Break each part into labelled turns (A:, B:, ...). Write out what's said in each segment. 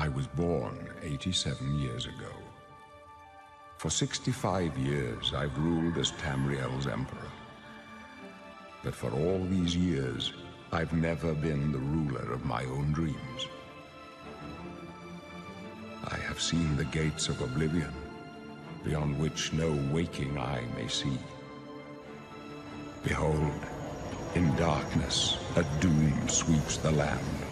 A: I was born 87 years ago. For 65 years, I've ruled as Tamriel's emperor. But for all these years, I've never been the ruler of my own dreams. I have seen the gates of Oblivion, beyond which no waking eye may see. Behold, in darkness, a doom sweeps the land.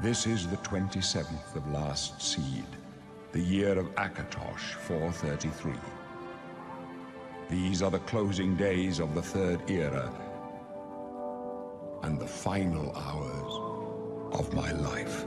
A: This is the 27th of Last Seed, the year of Akatosh 433. These are the closing days of the Third Era, and the final hours of my life.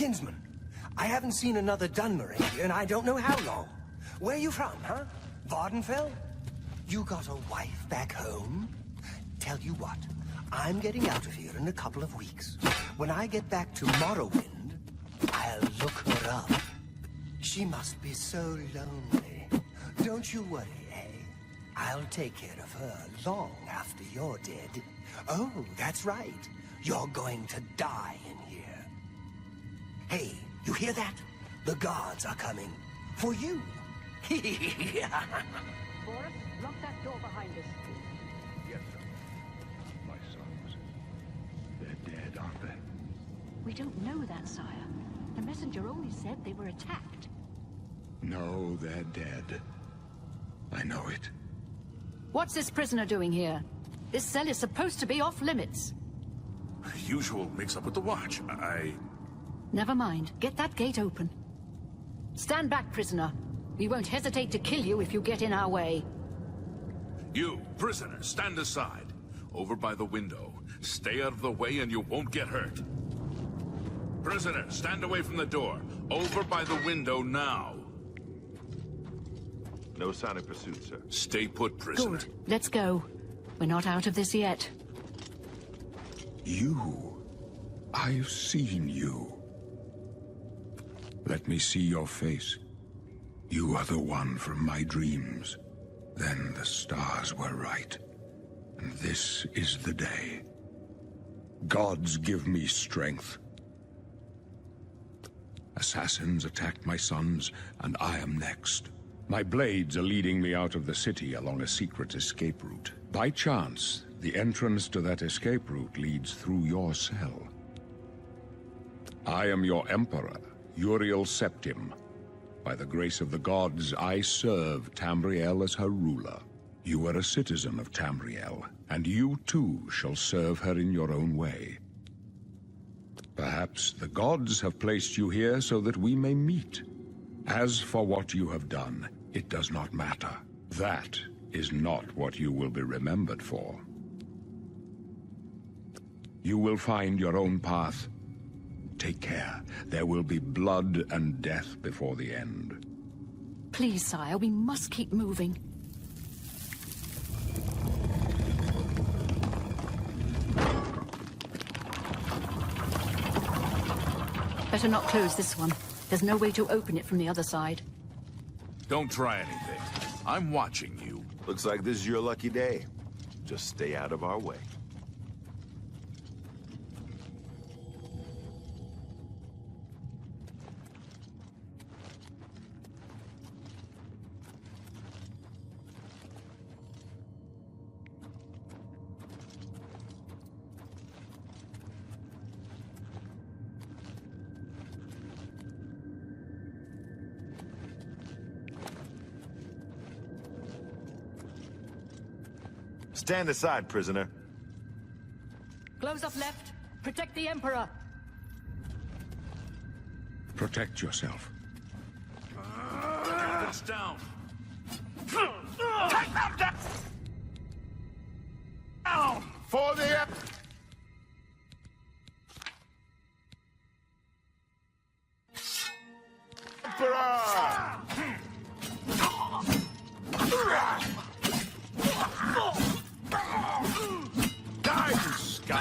B: Kinsman, I haven't seen another Dunmer here in I don't know how long. Where you from, huh? Vardenfell? You got a wife back home? Tell you what, I'm getting out of here in a couple of weeks. When I get back to Morrowind, I'll look her up. She must be so lonely. Don't you worry, eh? I'll take care of her long after you're dead. Oh, that's right. You're going to die in here. Hey, you hear that? The guards are coming. For you.
C: Boris, lock that door behind us.
A: Yes, sir. My sons. They're dead, aren't they?
C: We don't know that, sire. The messenger only said they were attacked.
A: No, they're dead. I know it.
C: What's this prisoner doing here? This cell is supposed to be off limits.
D: Usual mix-up with the watch.
C: Never mind. Get that gate open. Stand back, prisoner. We won't hesitate to kill you if you get in our way.
D: You, prisoner, stand aside. Over by the window. Stay out of the way and you won't get hurt. Prisoner, stand away from the door. Over by the window now.
E: No sign of pursuit, sir.
D: Stay put, prisoner.
C: Good. Let's go. We're not out of this yet.
A: You. I've seen you. Let me see your face. You are the one from my dreams. Then the stars were right. And this is the day. Gods give me strength. Assassins attacked my sons, and I am next. My blades are leading me out of the city along a secret escape route. By chance, the entrance to that escape route leads through your cell. I am your emperor, Uriel Septim. By the grace of the gods, I serve Tamriel as her ruler. You are a citizen of Tamriel, and you too shall serve her in your own way. Perhaps the gods have placed you here so that we may meet. As for what you have done, it does not matter. That is not what you will be remembered for. You will find your own path. Take care. There will be blood and death before the end.
C: Please, sire, we must keep moving. Better not close this one. There's no way to open it from the other side.
D: Don't try anything. I'm watching you.
E: Looks like this is your lucky day. Just stay out of our way. Stand aside, prisoner.
C: Close up left. Protect the Emperor.
A: Protect yourself.
D: It's down.
E: Take them down! For the Emperor!
D: Die, you scum!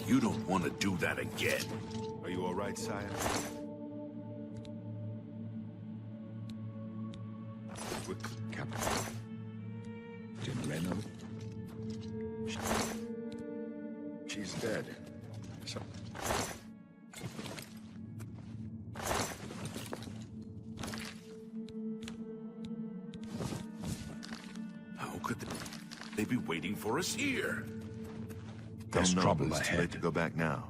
D: You don't want to do that again.
E: Are you all right, sire?
A: Captain. Reno. She's dead. So...
D: How could they be waiting for us here?
A: There's trouble
E: It's too
A: ahead.
E: late to go back now.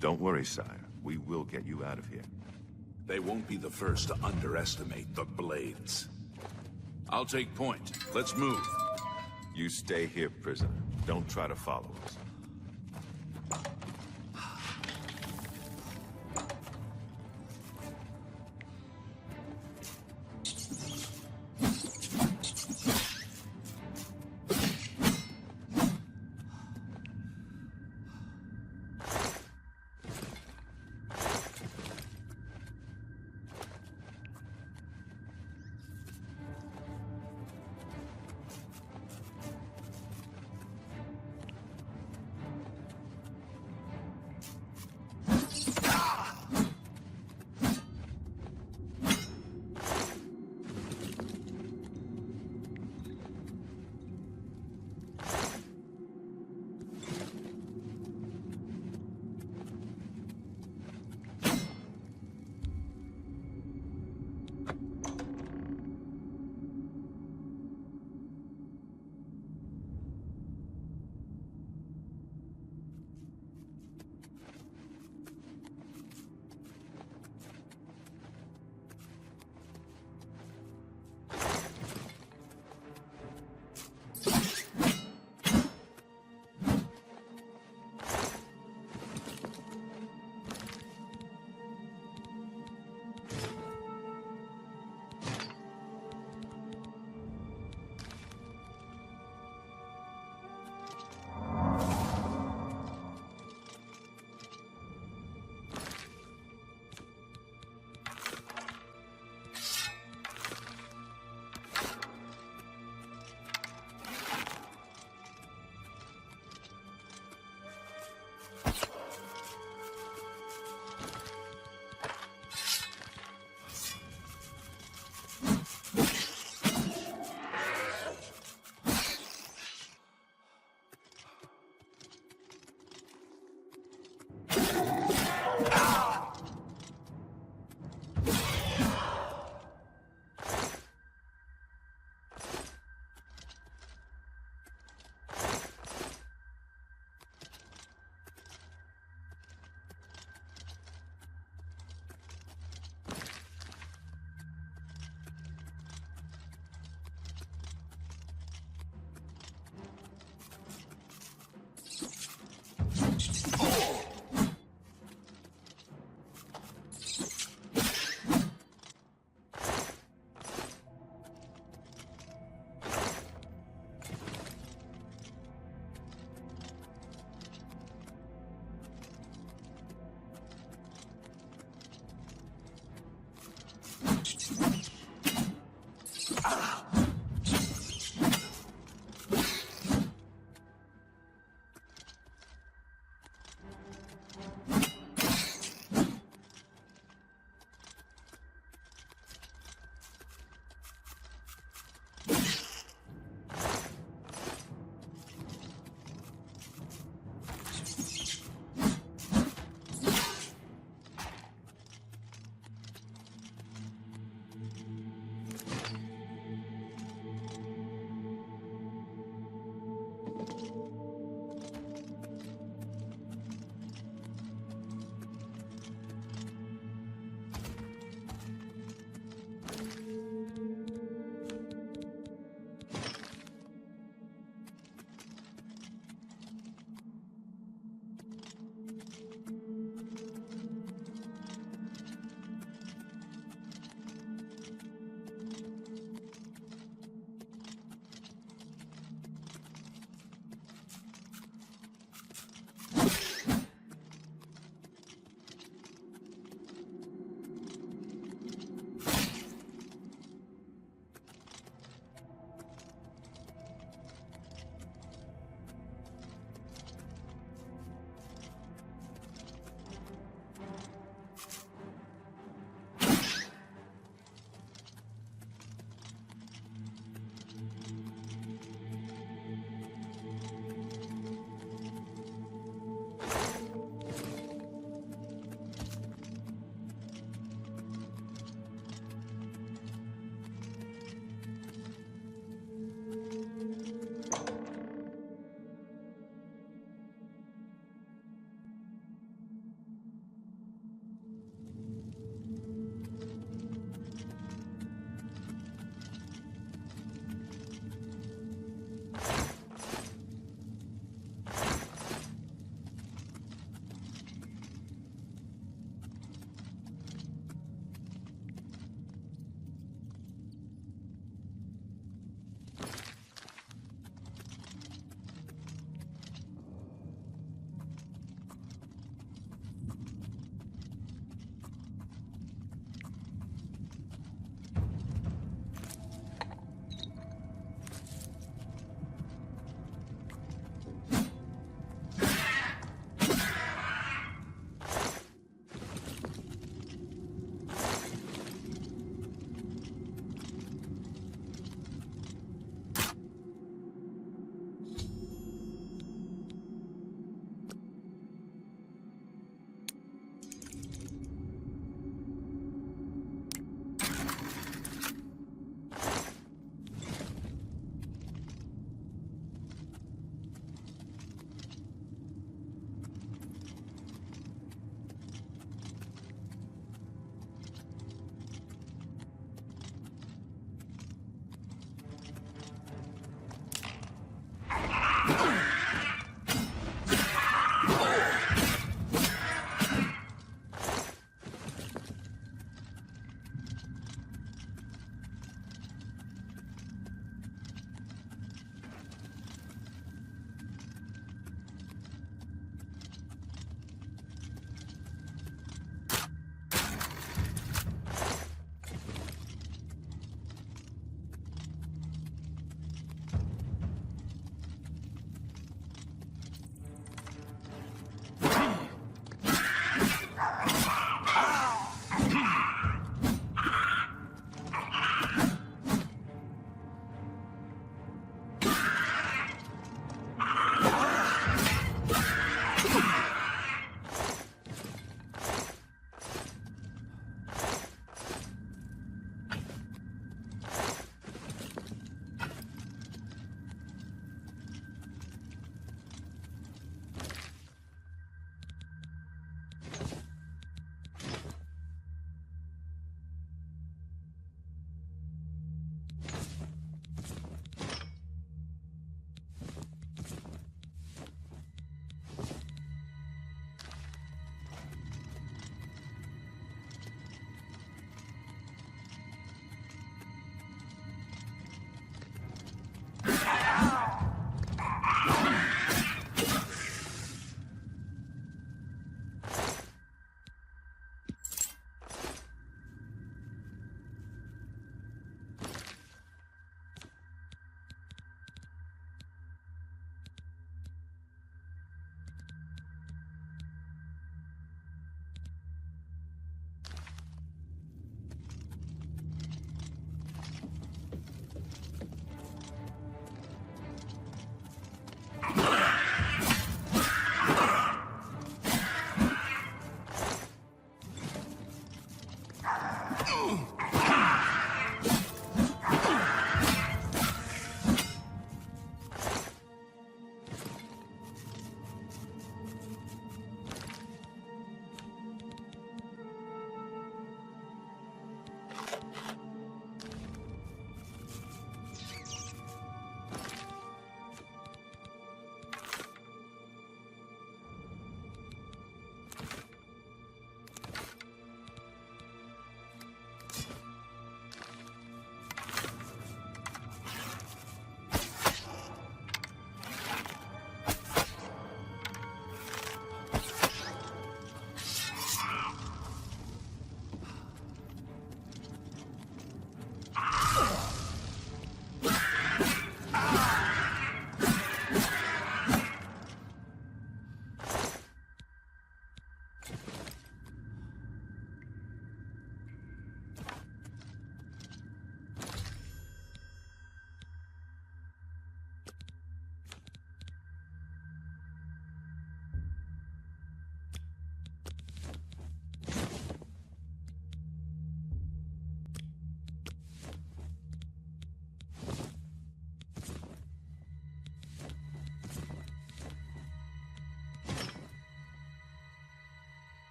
E: Don't worry, sire. We will get you out of here.
D: They won't be the first to underestimate the Blades. I'll take point. Let's move.
E: You stay here, prisoner. Don't try to follow us.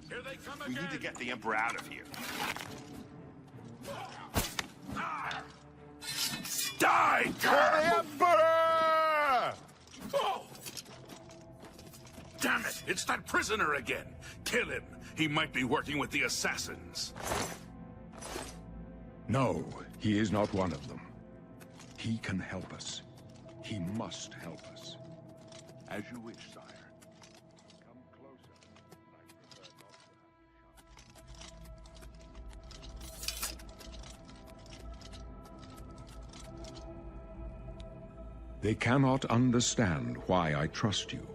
D: Here they come
E: We
D: again!
E: need to get the Emperor out of here.
D: Die,
E: The Emperor!
D: Oh! Damn it! It's that prisoner again! Kill him! He might be working with the assassins.
A: No, he is not one of them. He can help us. He must help us.
D: As you wish, sire.
A: Come closer. I prefer not. They cannot understand why I trust you.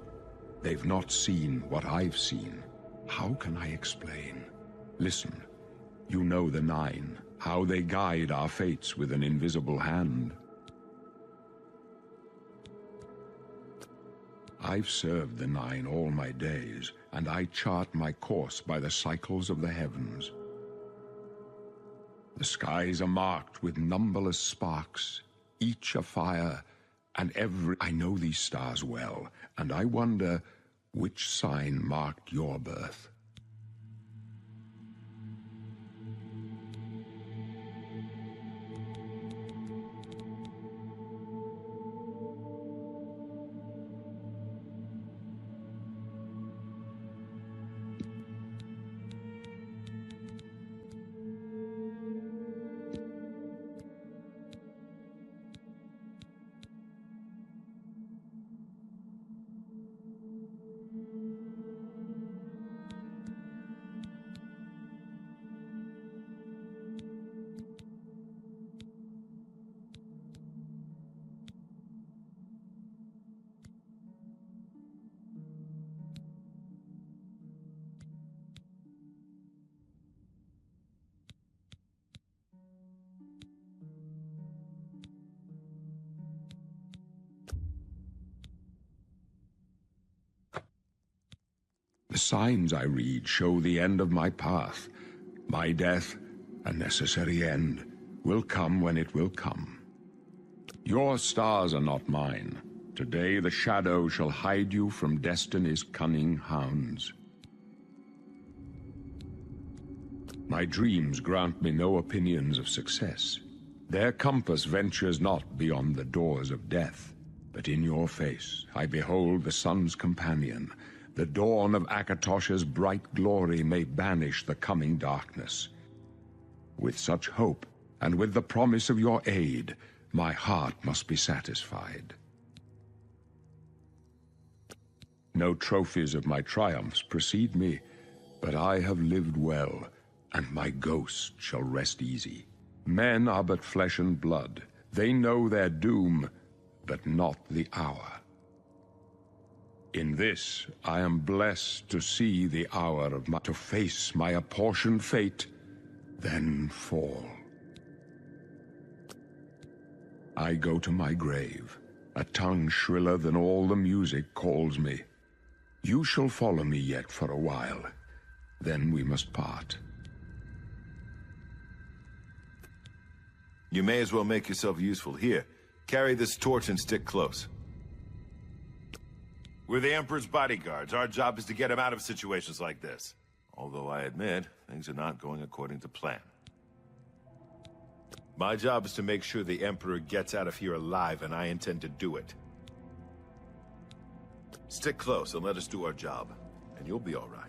A: They've not seen what I've seen. How can I explain? Listen, you know the Nine, how they guide our fates with an invisible hand. I've served the Nine all my days, and I chart my course by the cycles of the heavens. The skies are marked with numberless sparks, each a fire, and every... I know these stars well, and I wonder which sign marked your birth. The signs I read show the end of my path. My death, a necessary end, will come when it will come. Your stars are not mine. Today the shadow shall hide you from destiny's cunning hounds. My dreams grant me no opinions of success. Their compass ventures not beyond the doors of death. But in your face I behold the sun's companion. The dawn of Akatosh's bright glory may banish the coming darkness. With such hope, and with the promise of your aid, my heart must be satisfied. No trophies of my triumphs precede me, but I have lived well, and my ghost shall rest easy. Men are but flesh and blood. They know their doom, but not the hour. In this, I am blessed to see the hour of to face my apportioned fate, then fall. I go to my grave. A tongue shriller than all the music calls me. You shall follow me yet for a while. Then we must part.
E: You may as well make yourself useful. Here, carry this torch and stick close. We're the Emperor's bodyguards. Our job is to get him out of situations like this. Although I admit, things are not going according to plan. My job is to make sure the Emperor gets out of here alive, and I intend to do it. Stick close and let us do our job, and you'll be all right.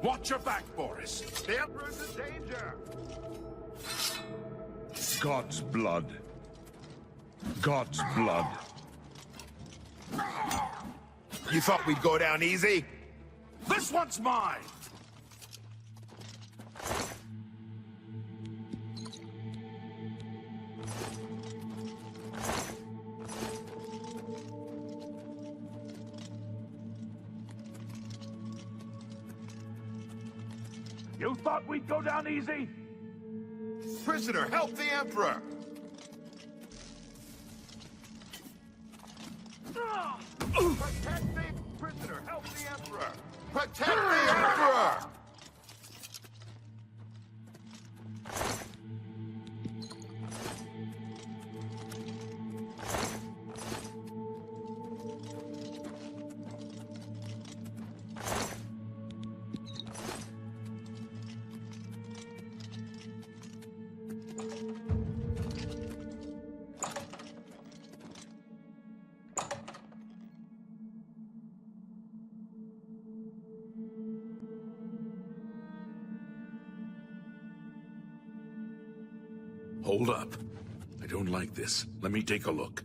D: Watch your back, Boris.
E: The Emperor's in danger!
A: God's blood. God's blood.
E: You thought we'd go down easy?
D: This one's mine! You thought we'd go down easy?
E: Prisoner, help the Emperor!
D: Protect the prisoner!
E: Help the Emperor! Protect the Emperor!
D: Hold up. I don't like this. Let me take a look.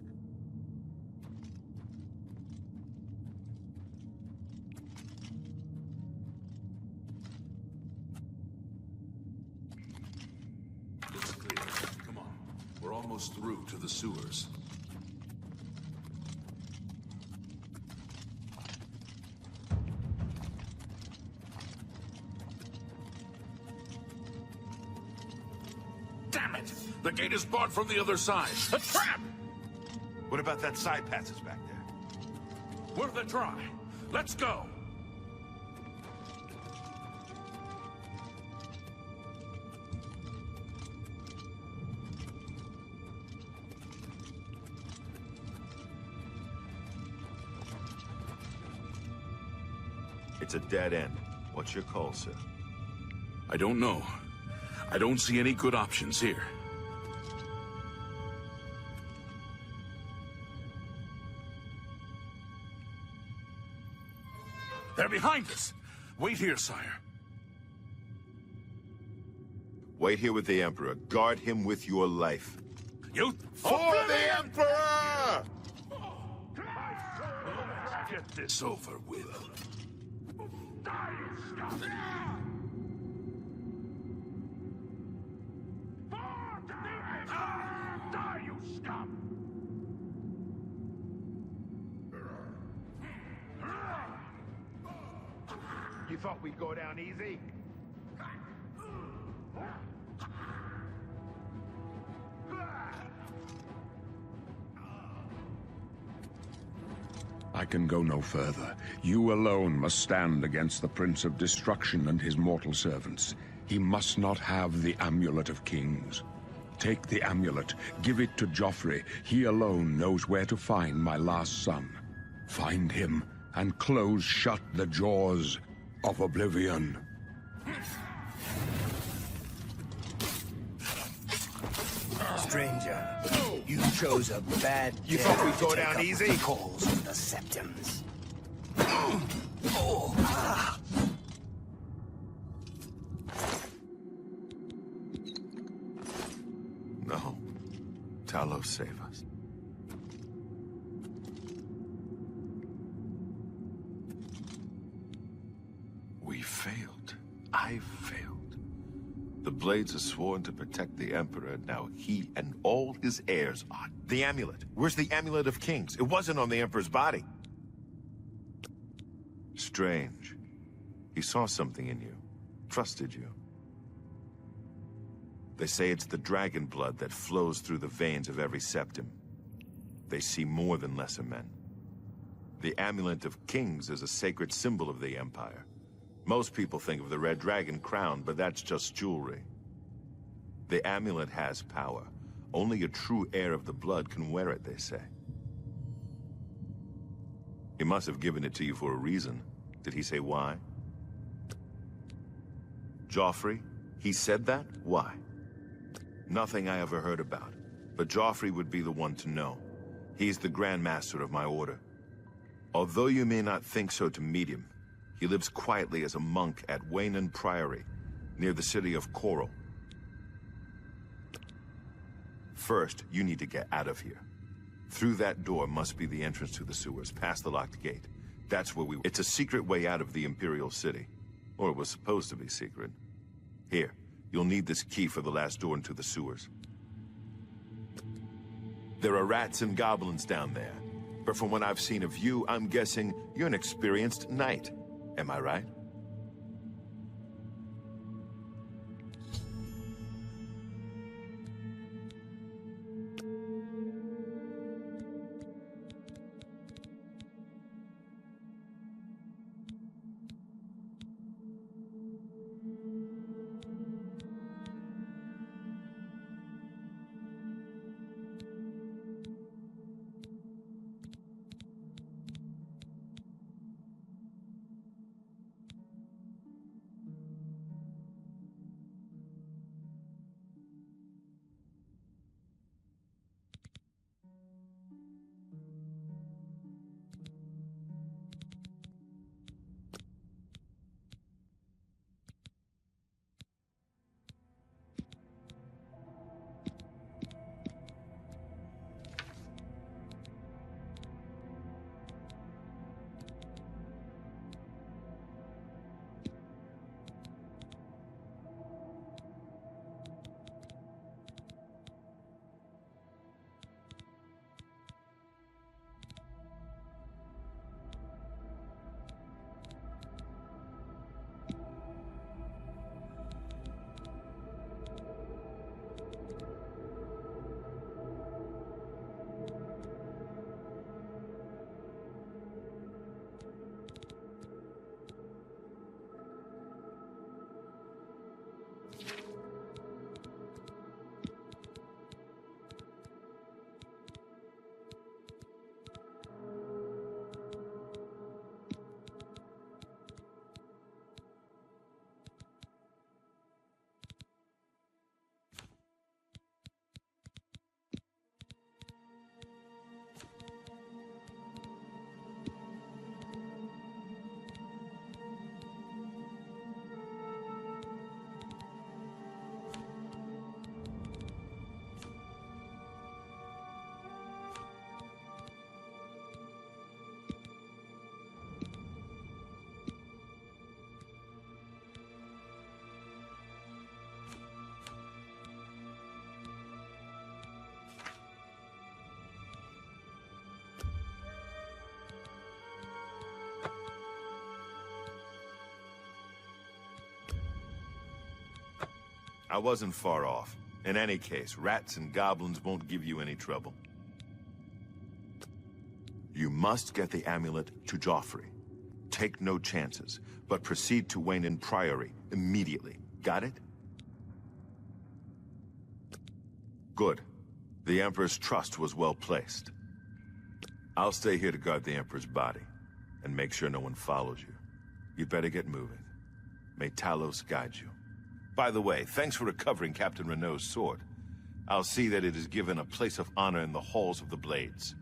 D: It's clear. Come on. We're almost through to the sewers. Damn it! The gate is barred from the other side. A trap!
E: What about that side passage back there?
D: Worth a try. Let's go!
E: It's a dead end. What's your call, sir?
D: I don't know. I don't see any good options here. They're behind us! Wait here, sire.
E: Wait here with the Emperor. Guard him with your life.
D: You...
E: For the Emperor!
D: Get this over with. Die, you scum!
F: You thought we'd go down easy?
A: I can go no further. You alone must stand against the Prince of Destruction and his mortal servants. He must not have the Amulet of Kings. Take the amulet, give it to Joffrey. He alone knows where to find my last son. Find him, and close shut the jaws of Oblivion.
B: Stranger, you chose a bad
F: You
B: day
F: thought we'd
B: to
F: go
B: take
F: down
B: up
F: easy?
B: the calls of the Septums. Oh, ah.
E: No. Talos, save us. We failed. I failed. The Blades are sworn to protect the Emperor. Now he and all his heirs are. The amulet. Where's the Amulet of Kings? It wasn't on the Emperor's body. Strange. He saw something in you. Trusted you. They say it's the dragon blood that flows through the veins of every septim. They see more than lesser men. The Amulet of Kings is a sacred symbol of the Empire. Most people think of the red dragon crown, but that's just jewelry. The amulet has power. Only a true heir of the blood can wear it, they say. He must have given it to you for a reason. Did he say why? Joffrey? He said that? Why? Nothing I ever heard about. But Joffrey would be the one to know. He's the Grand Master of my order. Although you may not think so to meet him, he lives quietly as a monk at Weynon Priory, near the city of Coral. First, you need to get out of here. Through that door must be the entrance to the sewers, past the locked gate. That's where It's a secret way out of the Imperial City. Or it was supposed to be secret. Here, you'll need this key for the last door into the sewers. There are rats and goblins down there. But from what I've seen of you, I'm guessing you're an experienced knight. Am I right? I wasn't far off. In any case, rats and goblins won't give you any trouble. You must get the amulet to Joffrey. Take no chances, but proceed to Weynon Priory immediately. Got it? Good. The Emperor's trust was well placed. I'll stay here to guard the Emperor's body, and make sure no one follows you. You'd better get moving. May Talos guide you. By the way, thanks for recovering Captain Renault's sword. I'll see that it is given a place of honor in the halls of the Blades.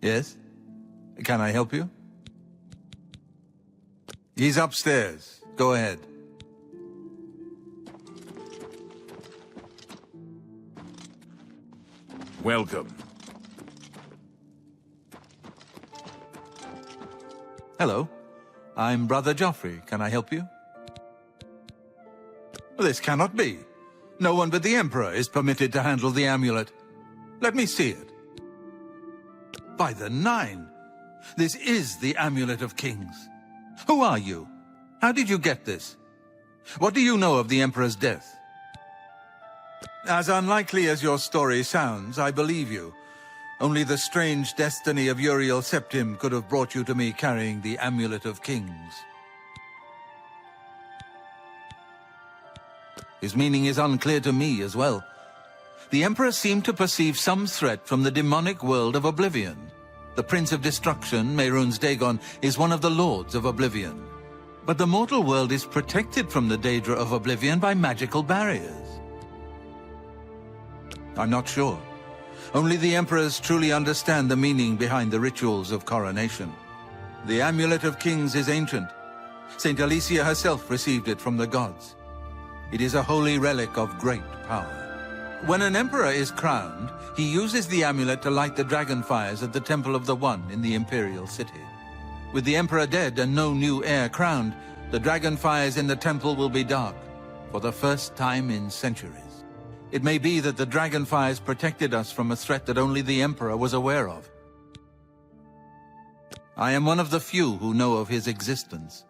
G: Yes? Can I help you? He's upstairs. Go ahead.
D: Welcome.
G: Hello. I'm Brother Joffrey. Can I help you? This cannot be. No one but the Emperor is permitted to handle the amulet. Let me see it. By the Nine! This is the Amulet of Kings. Who are you? How did you get this? What do you know of the Emperor's death? As unlikely as your story sounds, I believe you. Only the strange destiny of Uriel Septim could have brought you to me carrying the Amulet of Kings. His meaning is unclear to me as well. The Emperor seemed to perceive some threat from the demonic world of Oblivion. The Prince of Destruction, Mehrunes Dagon, is one of the Lords of Oblivion. But the mortal world is protected from the Daedra of Oblivion by magical barriers. I'm not sure. Only the Emperors truly understand the meaning behind the rituals of coronation. The Amulet of Kings is ancient. Saint Alicia herself received it from the gods. It is a holy relic of great power. When an emperor is crowned, he uses the amulet to light the Dragonfires at the Temple of the One in the Imperial City. With the emperor dead and no new heir crowned, the Dragonfires in the temple will be dark, for the first time in centuries. It may be that the Dragonfires protected us from a threat that only the emperor was aware of. I am one of the few who know of his existence.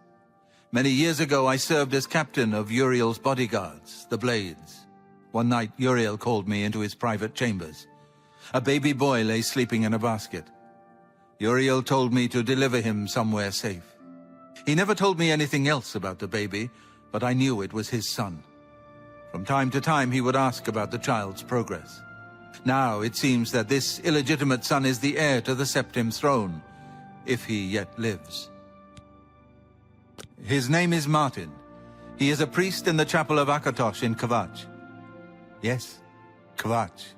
G: Many years ago, I served as captain of Uriel's bodyguards, the Blades. One night, Uriel called me into his private chambers. A baby boy lay sleeping in a basket. Uriel told me to deliver him somewhere safe. He never told me anything else about the baby, but I knew it was his son. From time to time, he would ask about the child's progress. Now, it seems that this illegitimate son is the heir to the Septim throne, if he yet lives. His name is Martin. He is a priest in the chapel of Akatosh in Kvatch. Yes, Kvatch.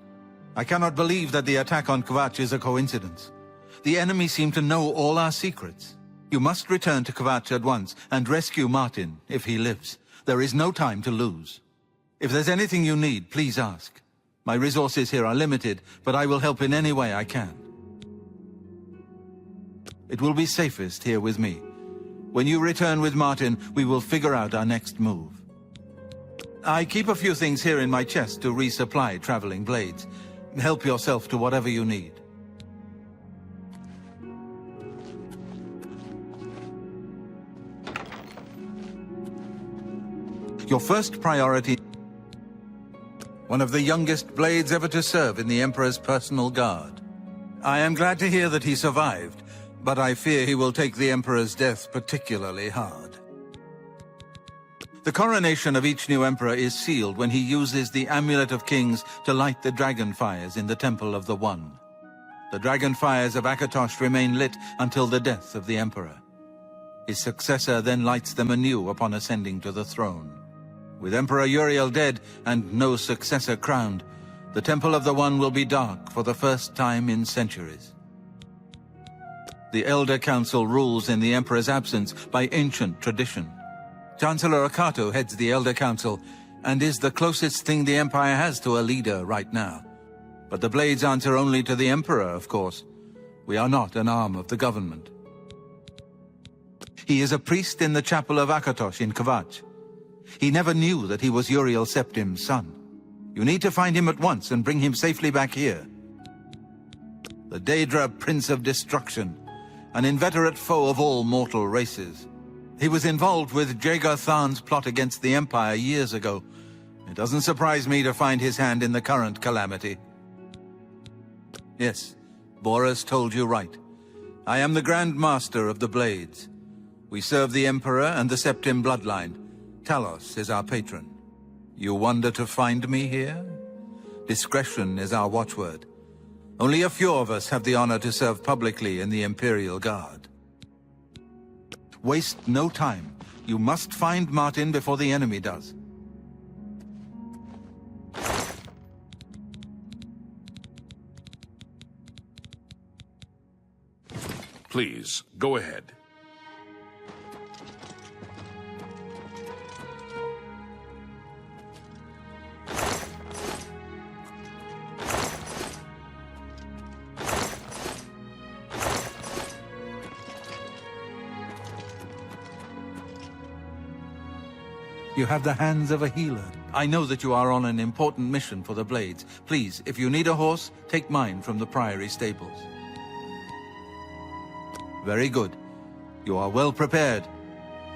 G: I cannot believe that the attack on Kvatch is a coincidence. The enemy seem to know all our secrets. You must return to Kvatch at once and rescue Martin, if he lives. There is no time to lose. If there's anything you need, please ask. My resources here are limited, but I will help in any way I can. It will be safest here with me. When you return with Martin, we will figure out our next move. I keep a few things here in my chest to resupply traveling blades. Help yourself to whatever you need. Your first priority... One of the youngest blades ever to serve in the Emperor's personal guard. I am glad to hear that he survived, but I fear he will take the Emperor's death particularly hard. The coronation of each new Emperor is sealed when he uses the Amulet of Kings to light the Dragonfires in the Temple of the One. The Dragonfires of Akatosh remain lit until the death of the Emperor. His successor then lights them anew upon ascending to the throne. With Emperor Uriel dead and no successor crowned, the Temple of the One will be dark for the first time in centuries. The Elder Council rules in the Emperor's absence by ancient tradition. Chancellor Akato heads the Elder Council and is the closest thing the Empire has to a leader right now. But the Blades answer only to the Emperor, of course. We are not an arm of the government. He is a priest in the chapel of Akatosh in Kvatch. He never knew that he was Uriel Septim's son. You need to find him at once and bring him safely back here. The Daedra, Prince of Destruction, an inveterate foe of all mortal races. He was involved with Jagar Tharn's plot against the Empire years ago. It doesn't surprise me to find his hand in the current calamity. Yes, Boris told you right. I am the Grand Master of the Blades. We serve the Emperor and the Septim bloodline. Talos is our patron. You wonder to find me here? Discretion is our watchword. Only a few of us have the honor to serve publicly in the Imperial Guard. Waste no time. You must find Martin before the enemy does.
D: Please, go ahead.
G: You have the hands of a healer. I know that you are on an important mission for the Blades. Please, if you need a horse, take mine from the Priory stables. Very good. You are well prepared.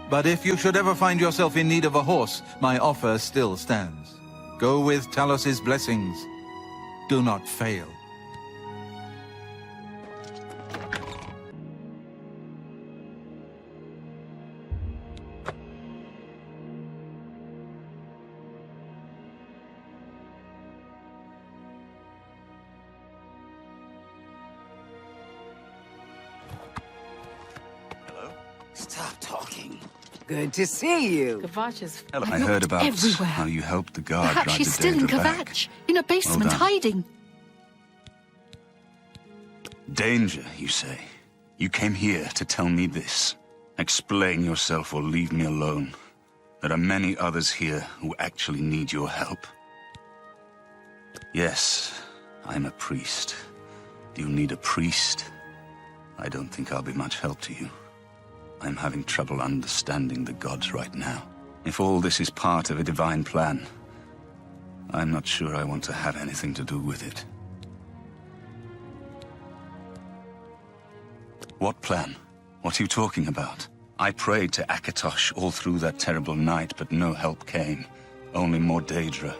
G: But if you should ever find yourself in need of a horse, my offer still stands. Go with Talos's blessings. Do not fail.
H: Stop talking. Good to see you.
I: Kvatch is...
J: I heard about
C: everywhere.
J: how you helped the guard
C: Perhaps
J: drive
C: she's
J: the
C: still in
J: Daedra back.
C: Kvatch, in a basement,
J: done.
C: hiding.
J: Danger, you say? You came here to tell me this. Explain yourself or leave me alone. There are many others here who actually need your help. Yes, I'm a priest. Do you need a priest? I don't think I'll be much help to you. I'm having trouble understanding the gods right now. If all this is part of a divine plan, I'm not sure I want to have anything to do with it. What plan? What are you talking about? I prayed to Akatosh all through that terrible night, but no help came. Only more Daedra.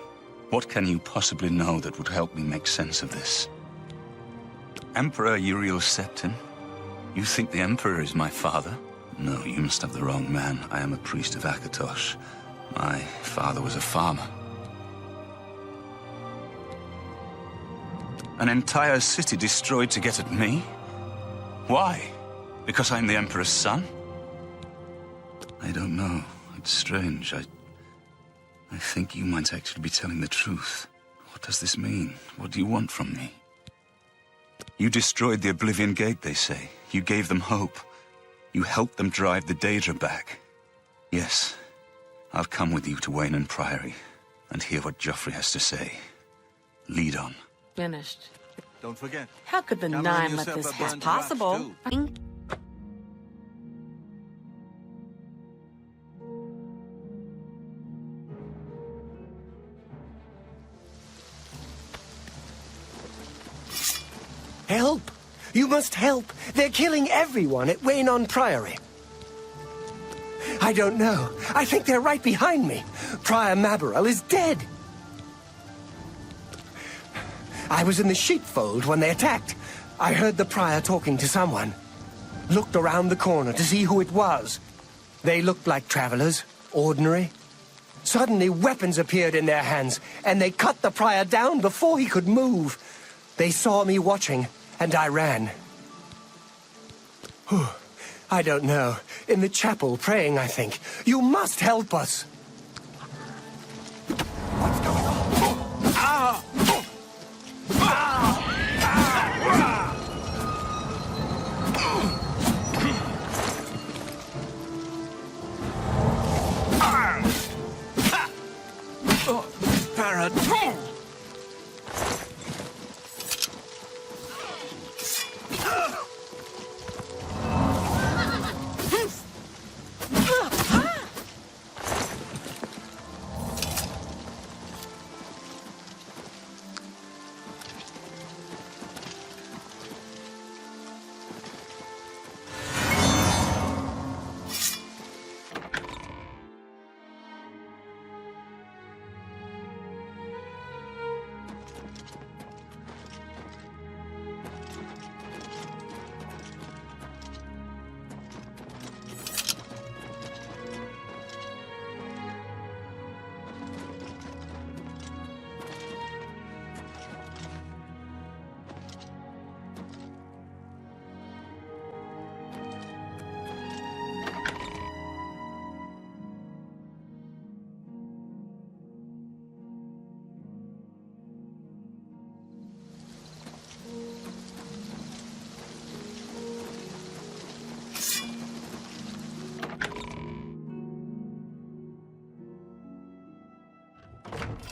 J: What can you possibly know that would help me make sense of this? Emperor Uriel Septim? You think the Emperor is my father? No, you must have the wrong man. I am a priest of Akatosh. My father was a farmer. An entire city destroyed to get at me? Why? Because I'm the Emperor's son? I don't know. It's strange. I think you might actually be telling the truth. What does this mean? What do you want from me? You destroyed the Oblivion Gate, they say. You gave them hope. You helped them drive the Daedra back. Yes, I'll come with you to Weynon Priory and hear what Joffrey has to say. Lead on.
I: Finished.
G: Don't forget.
I: How could the
G: Come
I: Nine
G: on
I: let
G: yourself
I: this
G: a
I: happen?
G: burnt rafts,
H: Possible.
G: too.
B: Help! You must help! They're killing everyone at Weynon Priory. I don't know. I think they're right behind me. Prior Maborel is dead. I was in the sheepfold when they attacked. I heard the prior talking to someone. Looked around the corner to see who it was. They looked like travelers, ordinary. Suddenly, weapons appeared in their hands, and they cut the prior down before he could move. They saw me watching, and I ran. Whew. I don't know. In the chapel, praying, I think. You must help us! What's going on? Ah!
G: Parrot!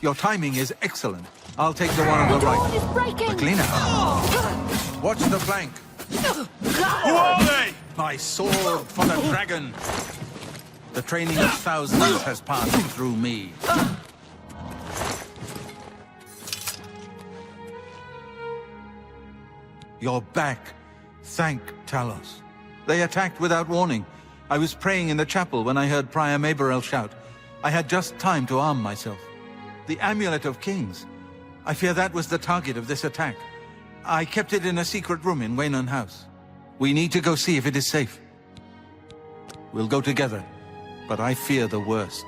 G: Your timing is excellent. I'll take the one on the
C: The dawn
G: right.
C: is breaking!
G: Quickly now. Watch the flank.
E: Who are they?
G: My sword for the dragon. The training of thousands has passed through me. You're back. Thank Talos. They attacked without warning. I was praying in the chapel when I heard Prior Maborel shout. I had just time to arm myself. The Amulet of Kings. I fear that was the target of this attack. I kept it in a secret room in Weynon House. We need to go see if it is safe. We'll go together, but I fear the worst.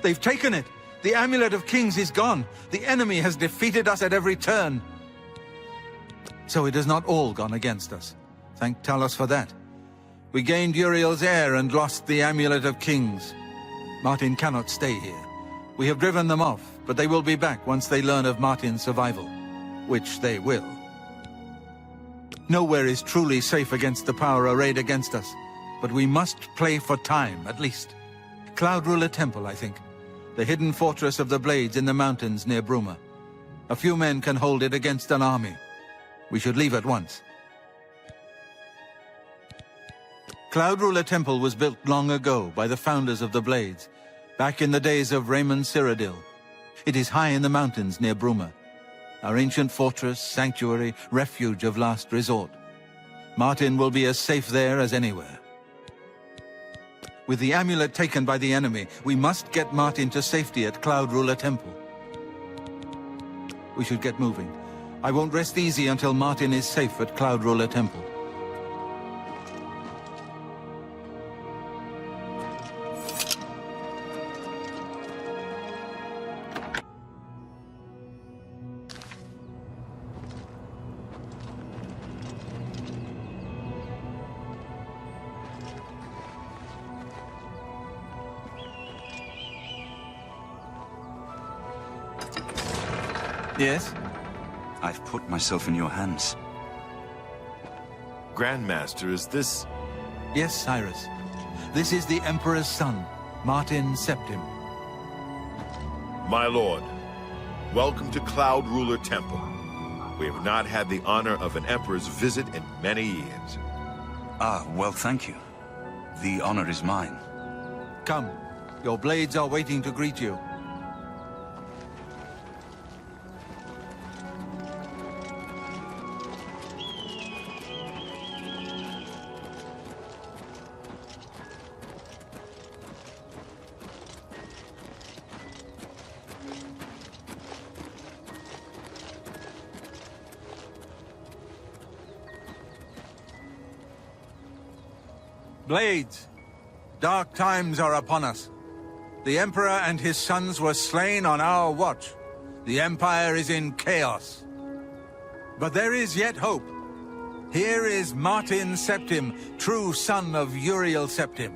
G: They've taken it! The Amulet of Kings is gone! The enemy has defeated us at every turn! So it has not all gone against us. Thank Talos for that. We gained Uriel's heir and lost the Amulet of Kings. Martin cannot stay here. We have driven them off, but they will be back once they learn of Martin's survival. Which they will. Nowhere is truly safe against the power arrayed against us, but we must play for time, at least. Cloud Ruler Temple, I think. The hidden fortress of the Blades in the mountains near Bruma. A few men can hold it against an army. We should leave at once. Cloud Ruler Temple was built long ago by the founders of the Blades, back in the days of Raymond Cyrodiil. It is high in the mountains near Bruma. Our ancient fortress, sanctuary, refuge of last resort. Martin will be as safe there as anywhere. With the amulet taken by the enemy, we must get Martin to safety at Cloud Ruler Temple. We should get moving. I won't rest easy until Martin is safe at Cloud Ruler Temple. Yes?
J: I've put myself in your hands.
E: Grandmaster, is this...
G: Yes, Cyrus. This is the Emperor's son, Martin Septim.
E: My lord, welcome to Cloud Ruler Temple. We have not had the honor of an emperor's visit in many years.
J: Ah, well, thank you. The honor is mine.
G: Come. Your blades are waiting to greet you. Blades, dark times are upon us. The Emperor and his sons were slain on our watch. The Empire is in chaos. But there is yet hope. Here is Martin Septim, true son of Uriel Septim.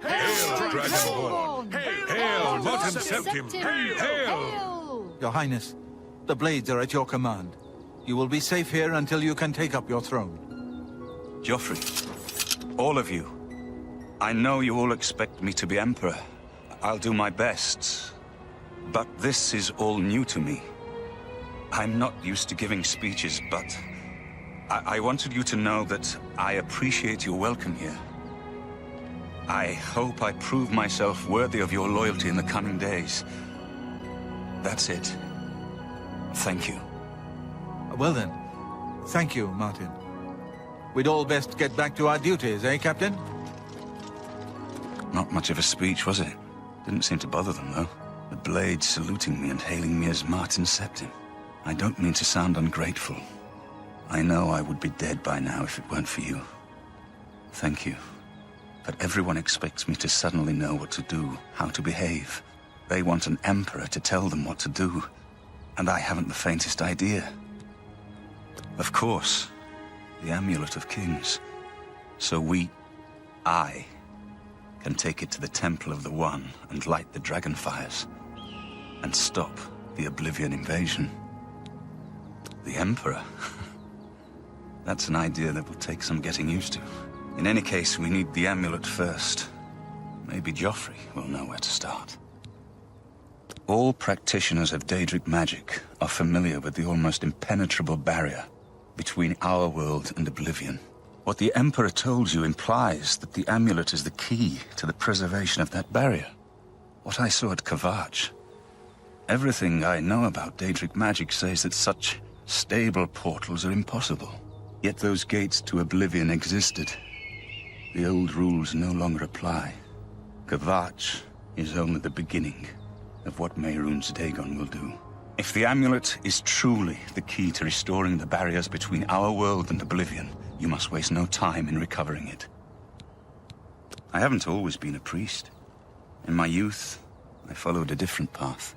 F: Hail, Dragonborn! Hail, Martin Septim! Hail!
G: Your Highness, the Blades are at your command. You will be safe here until you can take up your throne.
J: Joffrey, all of you. I know you all expect me to be Emperor. I'll do my best. But this is all new to me. I'm not used to giving speeches, but I wanted you to know that I appreciate your welcome here. I hope I prove myself worthy of your loyalty in the coming days. That's it. Thank you.
G: Well then, thank you, Martin. We'd all best get back to our duties, eh, Captain?
J: Not much of a speech, was it? Didn't seem to bother them, though. The Blades saluting me and hailing me as Martin Septim. I don't mean to sound ungrateful. I know I would be dead by now if it weren't for you. Thank you. But everyone expects me to suddenly know what to do, how to behave. They want an emperor to tell them what to do, and I haven't the faintest idea. Of course, the Amulet of Kings. So I, can take it to the Temple of the One and light the Dragonfires, and stop the Oblivion invasion. The Emperor? That's an idea that will take some getting used to. In any case, we need the amulet first. Maybe Joffrey will know where to start. All practitioners of Daedric magic are familiar with the almost impenetrable barrier between our world and Oblivion. What the Emperor told you implies that the amulet is the key to the preservation of that barrier. What I saw at Kvatch. Everything I know about Daedric magic says that such stable portals are impossible. Yet those gates to Oblivion existed. The old rules no longer apply. Kvatch is only the beginning of what Mehrunes Dagon will do. If the amulet is truly the key to restoring the barriers between our world and Oblivion, you must waste no time in recovering it. I haven't always been a priest. In my youth, I followed a different path.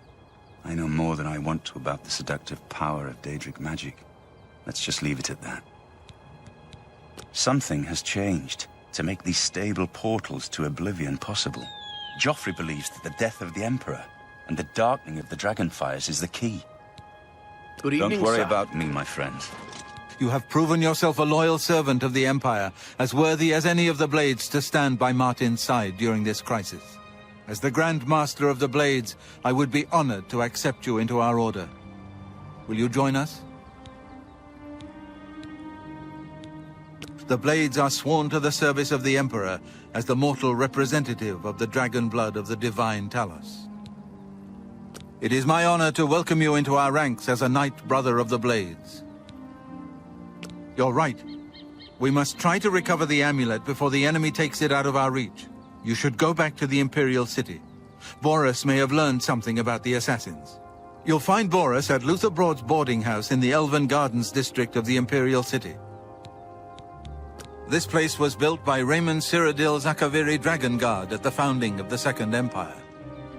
J: I know more than I want to about the seductive power of Daedric magic. Let's just leave it at that. Something has changed to make these stable portals to Oblivion possible. Joffrey believes that the death of the Emperor and the darkening of the Dragonfires is the key.
I: Good evening,
J: Don't worry
I: sir.
J: about me, my friend.
G: You have proven yourself a loyal servant of the Empire, as worthy as any of the Blades to stand by Martin's side during this crisis. As the Grand Master of the Blades, I would be honored to accept you into our order. Will you join us? The Blades are sworn to the service of the Emperor as the mortal representative of the dragon blood of the divine Talos. It is my honor to welcome you into our ranks as a Knight Brother of the Blades. You're right. We must try to recover the amulet before the enemy takes it out of our reach. You should go back to the Imperial City. Boris may have learned something about the assassins. You'll find Boris at Luther Broad's boarding house in the Elven Gardens district of the Imperial City. This place was built by Raymond Cyrodiil Zakaviri Dragon Guard at the founding of the Second Empire.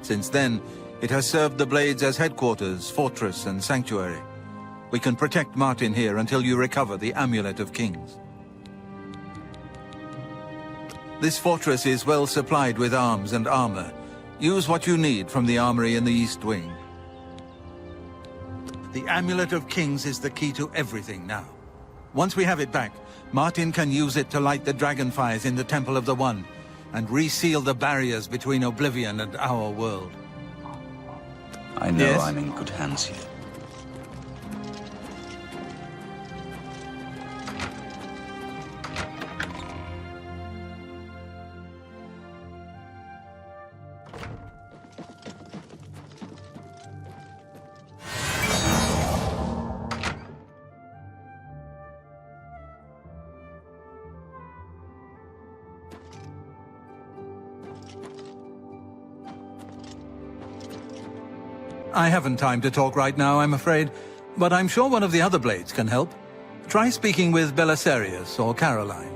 G: Since then, it has served the Blades as headquarters, fortress, and sanctuary. We can protect Martin here until you recover the Amulet of Kings. This fortress is well supplied with arms and armor. Use what you need from the armory in the East Wing. The Amulet of Kings is the key to everything now. Once we have it back, Martin can use it to light the Dragonfires in the Temple of the One and reseal the barriers between Oblivion and our world.
J: I know
G: Yes?
J: I'm in good hands here.
G: I haven't time to talk right now, I'm afraid, but I'm sure one of the other Blades can help. Try speaking with Belisarius or Caroline.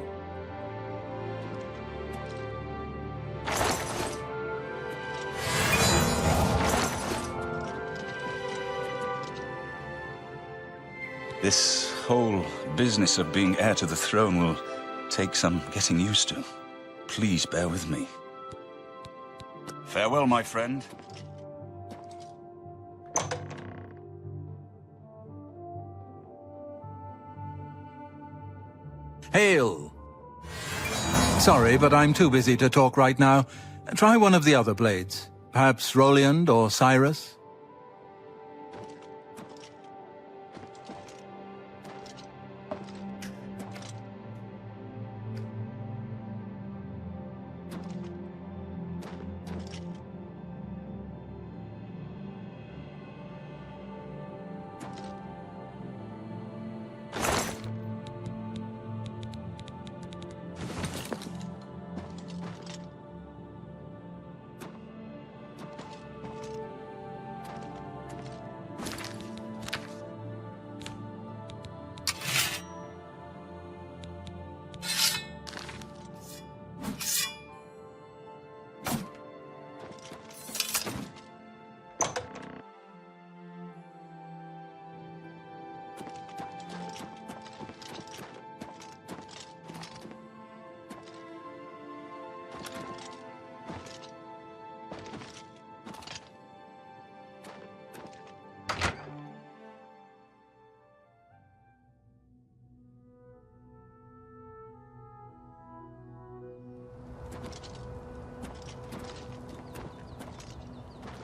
J: This whole business of being heir to the throne will take some getting used to. Please bear with me. Farewell, my friend.
G: Hail! Sorry, but I'm too busy to talk right now. Try one of the other Blades. Perhaps Roliand or Cyrus?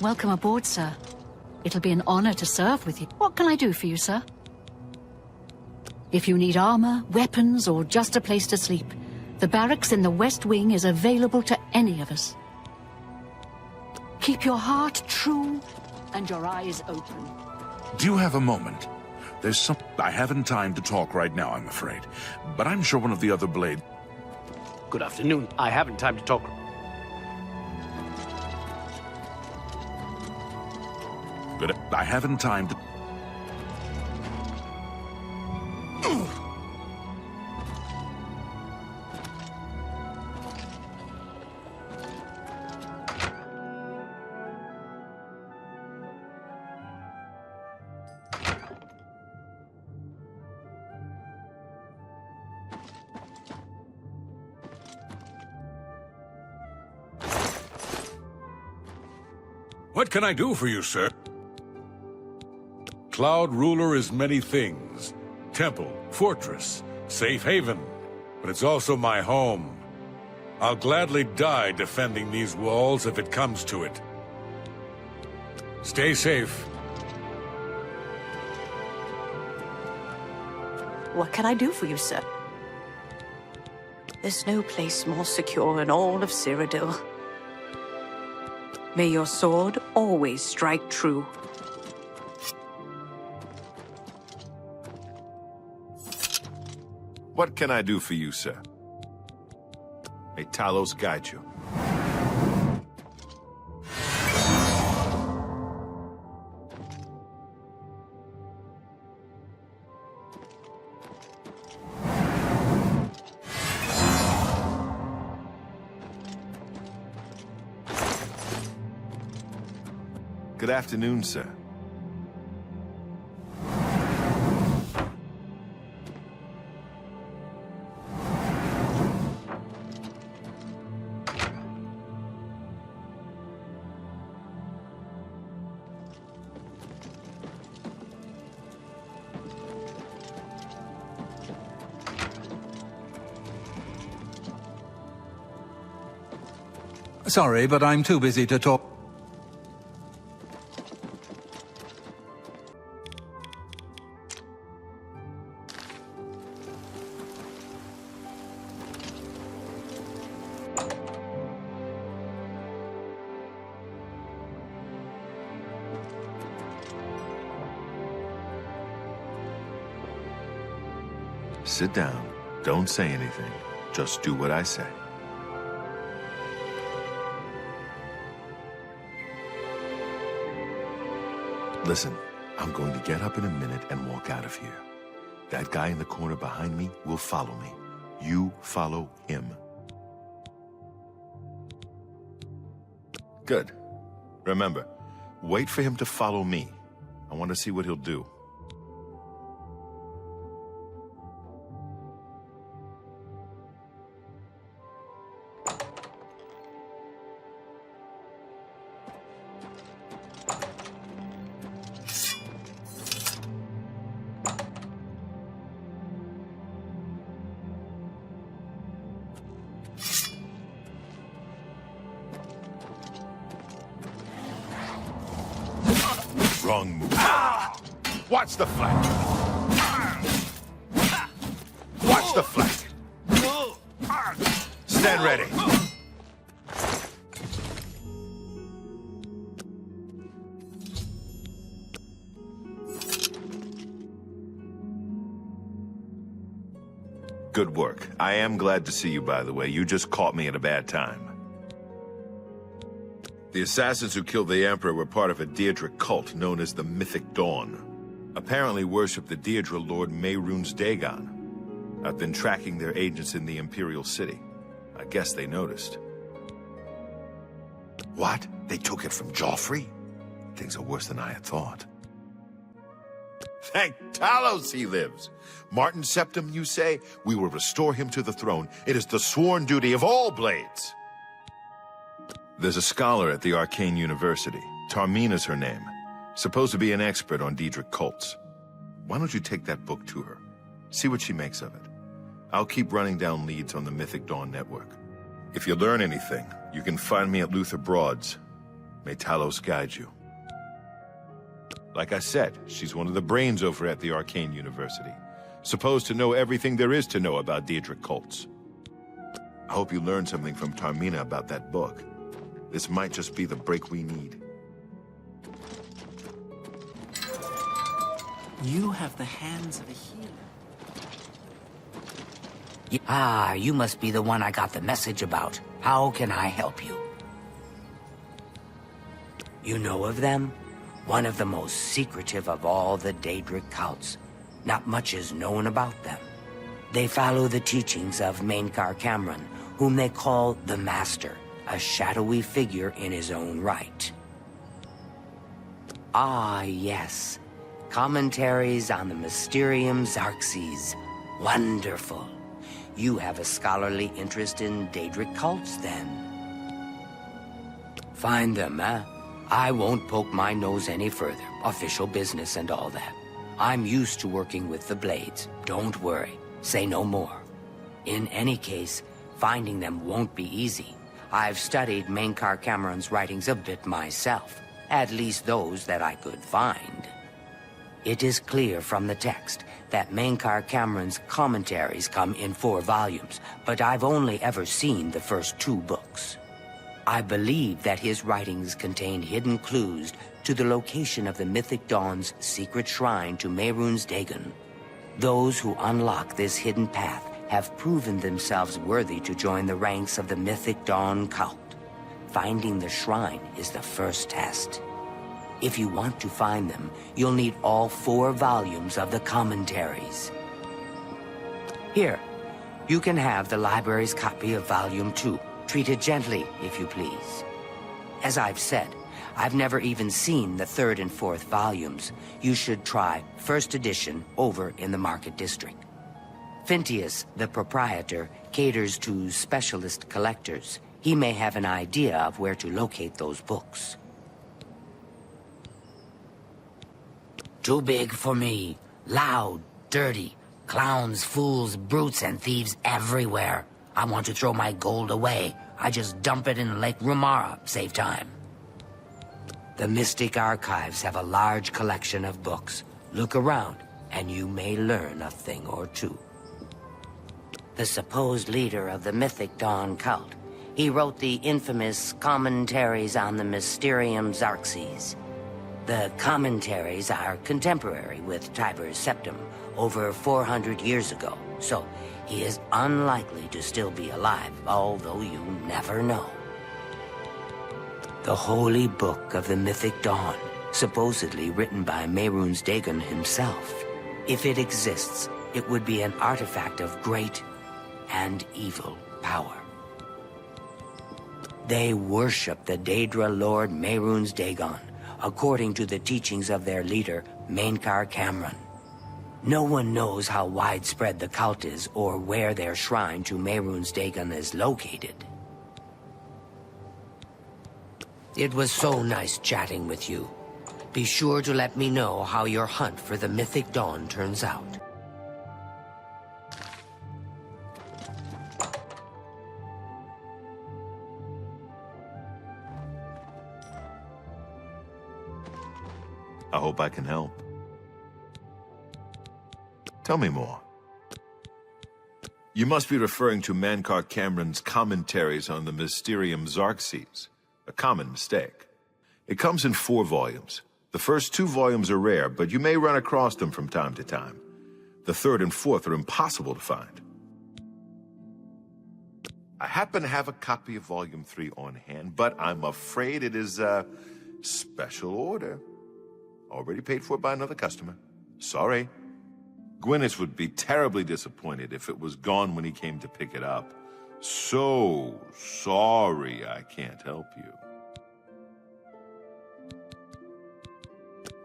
C: Welcome aboard, sir. It'll be an honor to serve with you. What can I do for you, sir? If you need armor, weapons, or just a place to sleep, the barracks in the West Wing is available to any of us. Keep your heart true and your eyes open.
D: Do you have a moment? There's some... I haven't time to talk right now, I'm afraid. But I'm sure one of the other Blade...
I: Good afternoon. I haven't time to talk.
D: But I haven't time to...
F: What can I do for you, sir? Cloud Ruler is many things. Temple, fortress, safe haven. But it's also my home. I'll gladly die defending these walls if it comes to it. Stay safe.
K: What can I do for you, sir? There's no place more secure in all of Cyrodiil. May your sword always strike true.
E: What can I do for you, sir? May Talos guide you. Good afternoon, sir.
G: Sorry, but I'm too busy to talk.
E: Sit down. Don't say anything. Just do what I say. Listen, I'm going to get up in a minute and walk out of here. That guy in the corner behind me will follow me. You follow him. Good. Remember, wait for him to follow me. I want to see what he'll do. Wrong move. Watch the flank. Watch the flank. Stand ready. Good work. I am glad to see you, by the way. You just caught me at a bad time. The assassins who killed the Emperor were part of a Daedra cult known as the Mythic Dawn. Apparently worship the Daedra Lord Mehrunes Dagon. I've been tracking their agents in the Imperial City. I guess they noticed. What? They took it from Joffrey? Things are worse than I had thought. Thank Talos he lives. Martin Septim, you say? We will restore him to the throne. It is the sworn duty of all Blades. There's a scholar at the Arcane University. Tarmina's her name. Supposed to be an expert on Daedric cults. Why don't you take that book to her? See what she makes of it. I'll keep running down leads on the Mythic Dawn network. If you learn anything, you can find me at Luther Broad's. May Talos guide you. Like I said, she's one of the brains over at the Arcane University. Supposed to know everything there is to know about Daedric cults. I hope you learned something from Tarmina about that book. This might just be the break we need.
H: You have the hands of a healer. Ah, you must be the one I got the message about. How can I help you? You know of them? One of the most secretive of all the Daedric cults. Not much is known about them. They follow the teachings of Miscarcand, whom they call the Master, a shadowy figure in his own right. Ah, yes. Commentaries on the Mysterium Xarxes. Wonderful. You have a scholarly interest in Daedric cults, then? Find them, eh? I won't poke my nose any further. Official business and all that. I'm used to working with the blades. Don't worry. Say no more. In any case, finding them won't be easy. I've studied Miscarcand's writings a bit myself. At least those that I could find. It is clear from the text that Miscarcand's commentaries come in 4 volumes, but I've only ever seen the first 2 books. I believe that his writings contain hidden clues to the location of the Mythic Dawn's secret shrine to Mehrunes Dagon. Those who unlock this hidden path have proven themselves worthy to join the ranks of the Mythic Dawn cult. Finding the shrine is the first test. If you want to find them, you'll need all 4 volumes of the commentaries. Here, you can have the library's copy of Volume 2. Treat it gently, if you please. As I've said, I've never even seen the 3rd and 4th volumes. You should try first edition over in the Market District. Phintius, the proprietor, caters to specialist collectors. He may have an idea of where to locate those books. Too big for me. Loud, dirty. Clowns, fools, brutes, and thieves everywhere. I want to throw my gold away. I just dump it in Lake Rumara, save time. The Mystic Archives have a large collection of books. Look around, and you may learn a thing or two. The supposed leader of the Mythic Dawn cult. He wrote the infamous Commentaries on the Mysterium Xarxes. The commentaries are contemporary with Tiber's Septim, over 400 years ago, so he is unlikely to still be alive, although you never know. The Holy Book of the Mythic Dawn, supposedly written by Mehrunes Dagon himself. If it exists, it would be an artifact of great and evil power. They worship the Daedra Lord Mehrunes Dagon, according to the teachings of their leader, Miscarcand. No one knows how widespread the cult is or where their shrine to Mehrunes Dagon is located. It was so nice chatting with you. Be sure to let me know how your hunt for the Mythic Dawn turns out.
E: I hope I can help. Tell me more. You must be referring to Miscarcand's commentaries on the Mysterium Xarxes. A common mistake. It comes in 4 volumes. The first 2 volumes are rare, but you may run across them from time to time. The 3rd and 4th are impossible to find. I happen to have a copy of Volume 3 on hand, but I'm afraid it is a special order. Already paid for by another customer. Sorry. Gwyneth would be terribly disappointed if it was gone when he came to pick it up. So sorry I can't help you.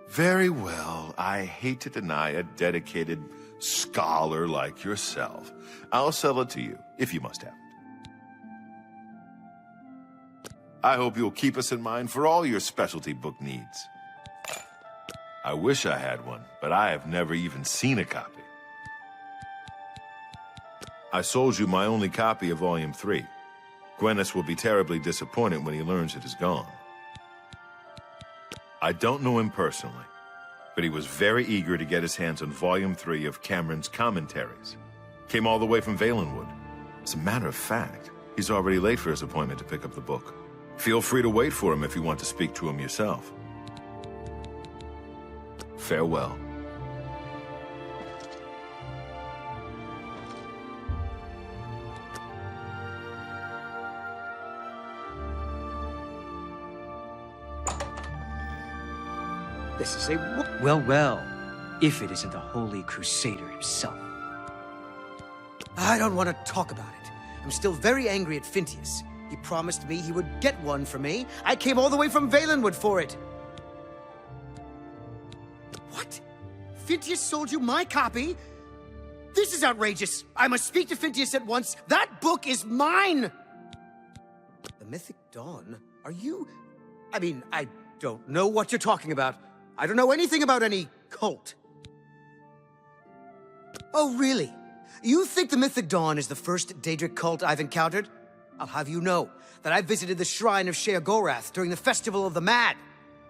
E: Very well. I hate to deny a dedicated scholar like yourself. I'll sell it to you, if you must have it. I hope you'll keep us in mind for all your specialty book needs. I wish I had one, but I have never even seen a copy. I sold you my only copy of Volume 3. Gwyneth will be terribly disappointed when he learns it is gone. I don't know him personally, but he was very eager to get his hands on Volume 3 of Cameron's commentaries. Came all the way from Valenwood. As a matter of fact, he's already late for his appointment to pick up the book. Feel free to wait for him if you want to speak to him yourself. Farewell.
L: This is a... Well, if it isn't the Holy Crusader himself.
M: I don't want to talk about it. I'm still very angry at Phintius. He promised me he would get one for me. I came all the way from Valenwood for it. What? Phintius sold you my copy? This is outrageous. I must speak to Phintius at once. That book is mine! The Mythic Dawn? Are you... I mean, I don't know what you're talking about. I don't know anything about any cult. Oh, really? You think the Mythic Dawn is the first Daedric cult I've encountered? I'll have you know that I visited the shrine of Sheogorath during the Festival of the Mad.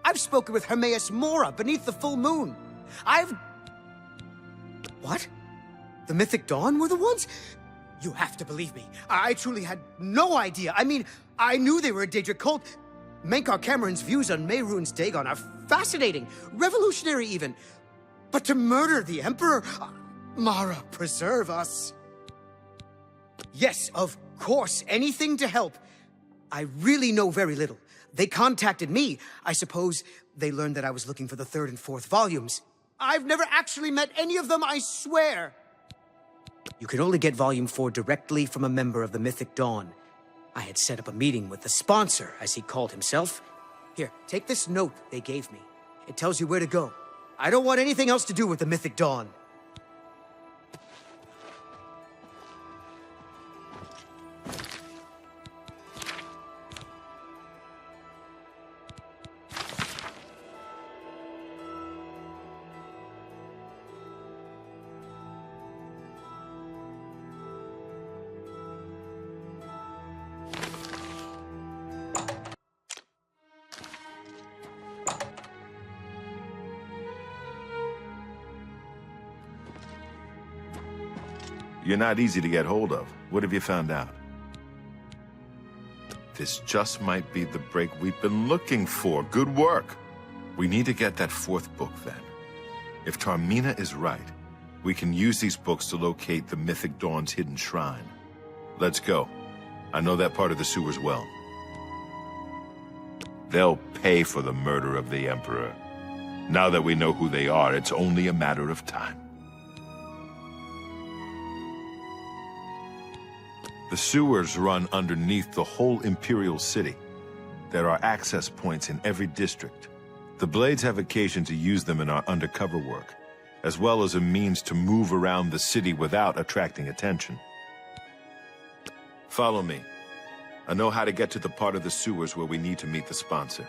M: I've spoken with Hermaeus Mora beneath the full moon. What? The Mythic Dawn were the ones? You have to believe me. I truly had no idea. I mean, I knew they were a Daedric cult. Mankar Cameron's views on Mehrunes Dagon are fascinating, revolutionary even. But to murder the Emperor? Mara, preserve us. Yes, of course, anything to help. I really know very little. They contacted me. I suppose they learned that I was looking for the 3rd and 4th volumes. I've never actually met any of them, I swear. You can only get Volume 4 directly from a member of the Mythic Dawn. I had set up a meeting with the sponsor, as he called himself. Here, take this note they gave me. It tells you where to go. I don't want anything else to do with the Mythic Dawn.
E: You're not easy to get hold of. What have you found out? This just might be the break we've been looking for. Good work. We need to get that 4th book, then. If Tarmina is right, we can use these books to locate the Mythic Dawn's hidden shrine. Let's go. I know that part of the sewers well. They'll pay for the murder of the Emperor. Now that we know who they are, it's only a matter of time. The sewers run underneath the whole Imperial City. There are access points in every district. The Blades have occasion to use them in our undercover work, as well as a means to move around the city without attracting attention. Follow me. I know how to get to the part of the sewers where we need to meet the sponsor.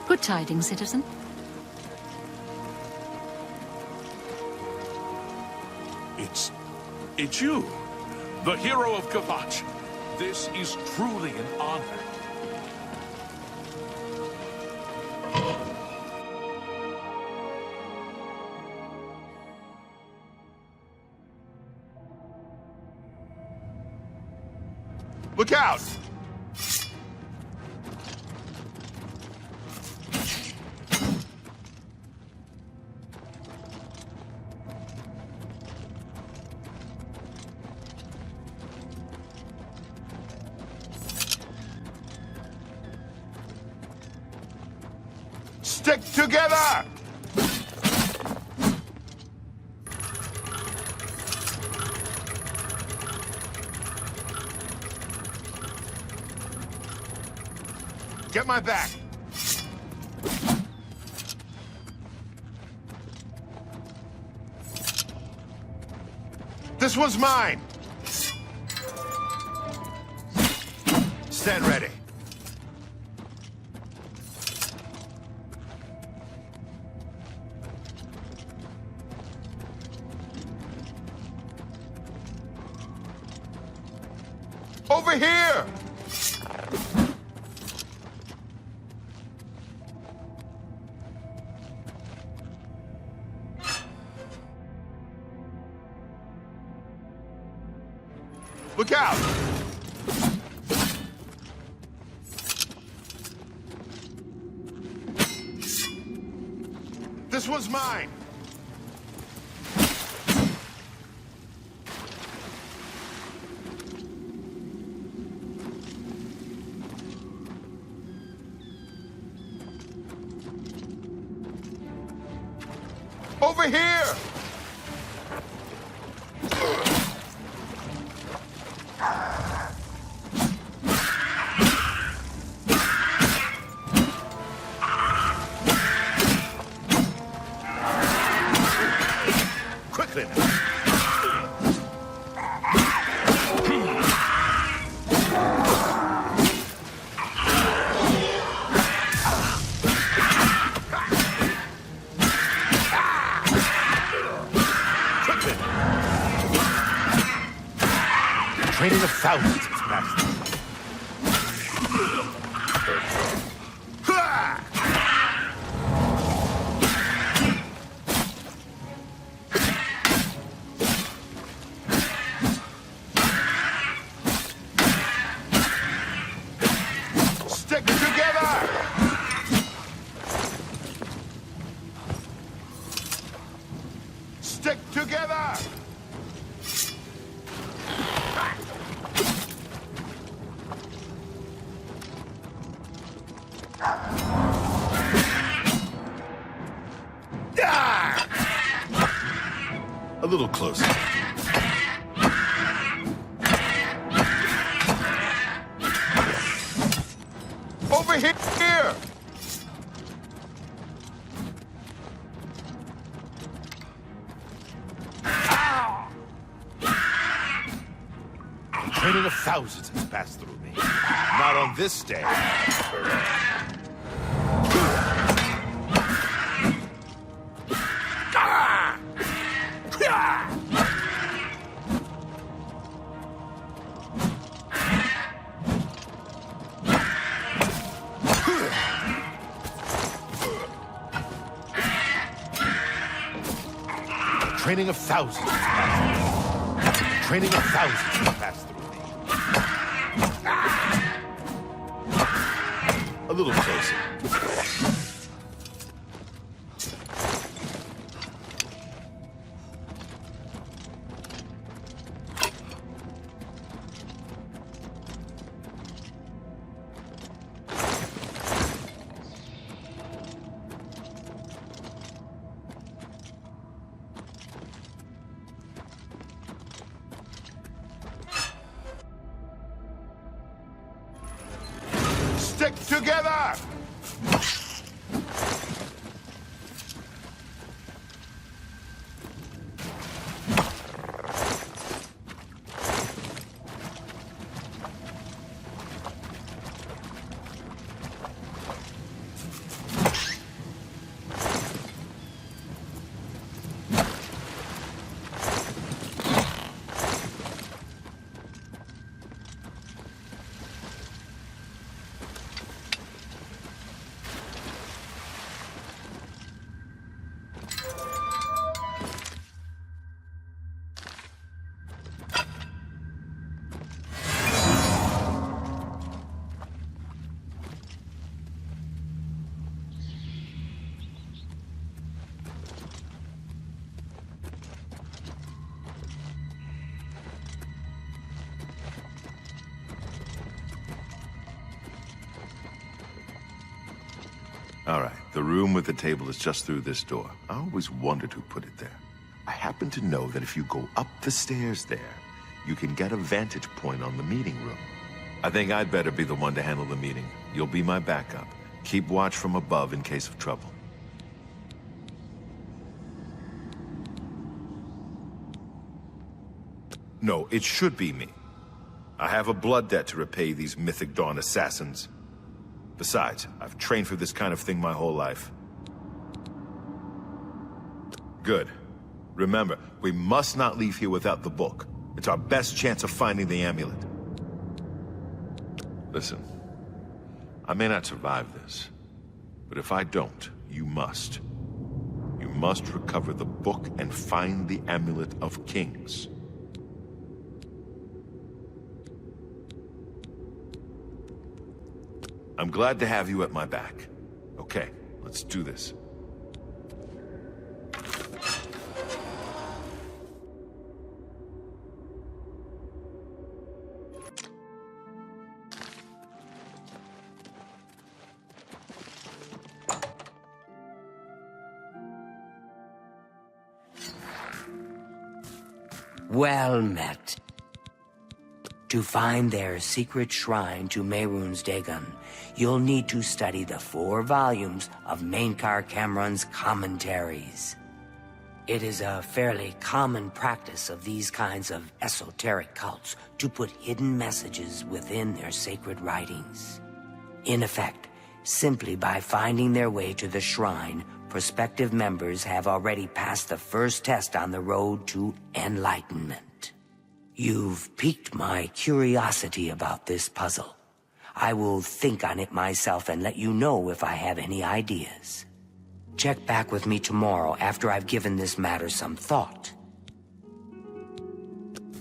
C: Good tidings, citizen.
D: It's you, the hero of Kvatch. This is truly an honor.
E: Look out! Stick together! Get my back! This one's mine! Stand ready. Over here! Look out! This one's mine! Over here! Training of thousands has passed through. Stick together! Stick together! A little closer. Over here! Training of thousands has passed through me. Not on this day. Training of thousands has passed through. Training of thousands has passed through me. A little closer. Stick together! All right, the room with the table is just through this door. I always wondered who put it there. I happen to know that if you go up the stairs there, you can get a vantage point on the meeting room. I think I'd better be the one to handle the meeting. You'll be my backup. Keep watch from above in case of trouble. No, it should be me. I have a blood debt to repay these Mythic Dawn assassins. Besides, I've trained for this kind of thing my whole life. Good. Remember, we must not leave here without the book. It's our best chance of finding the amulet. Listen, I may not survive this, but if I don't, you must. You must recover the book and find the Amulet of Kings. I'm glad to have you at my back. Okay, let's do this.
H: Well met. To find their secret shrine to Mehrunes Dagon, you'll need to study the 4 volumes of Miscarcand's commentaries. It is a fairly common practice of these kinds of esoteric cults to put hidden messages within their sacred writings. In effect, simply by finding their way to the shrine, prospective members have already passed the first test on the road to enlightenment. You've piqued my curiosity about this puzzle. I will think on it myself and let you know if I have any ideas. Check back with me tomorrow after I've given this matter some thought.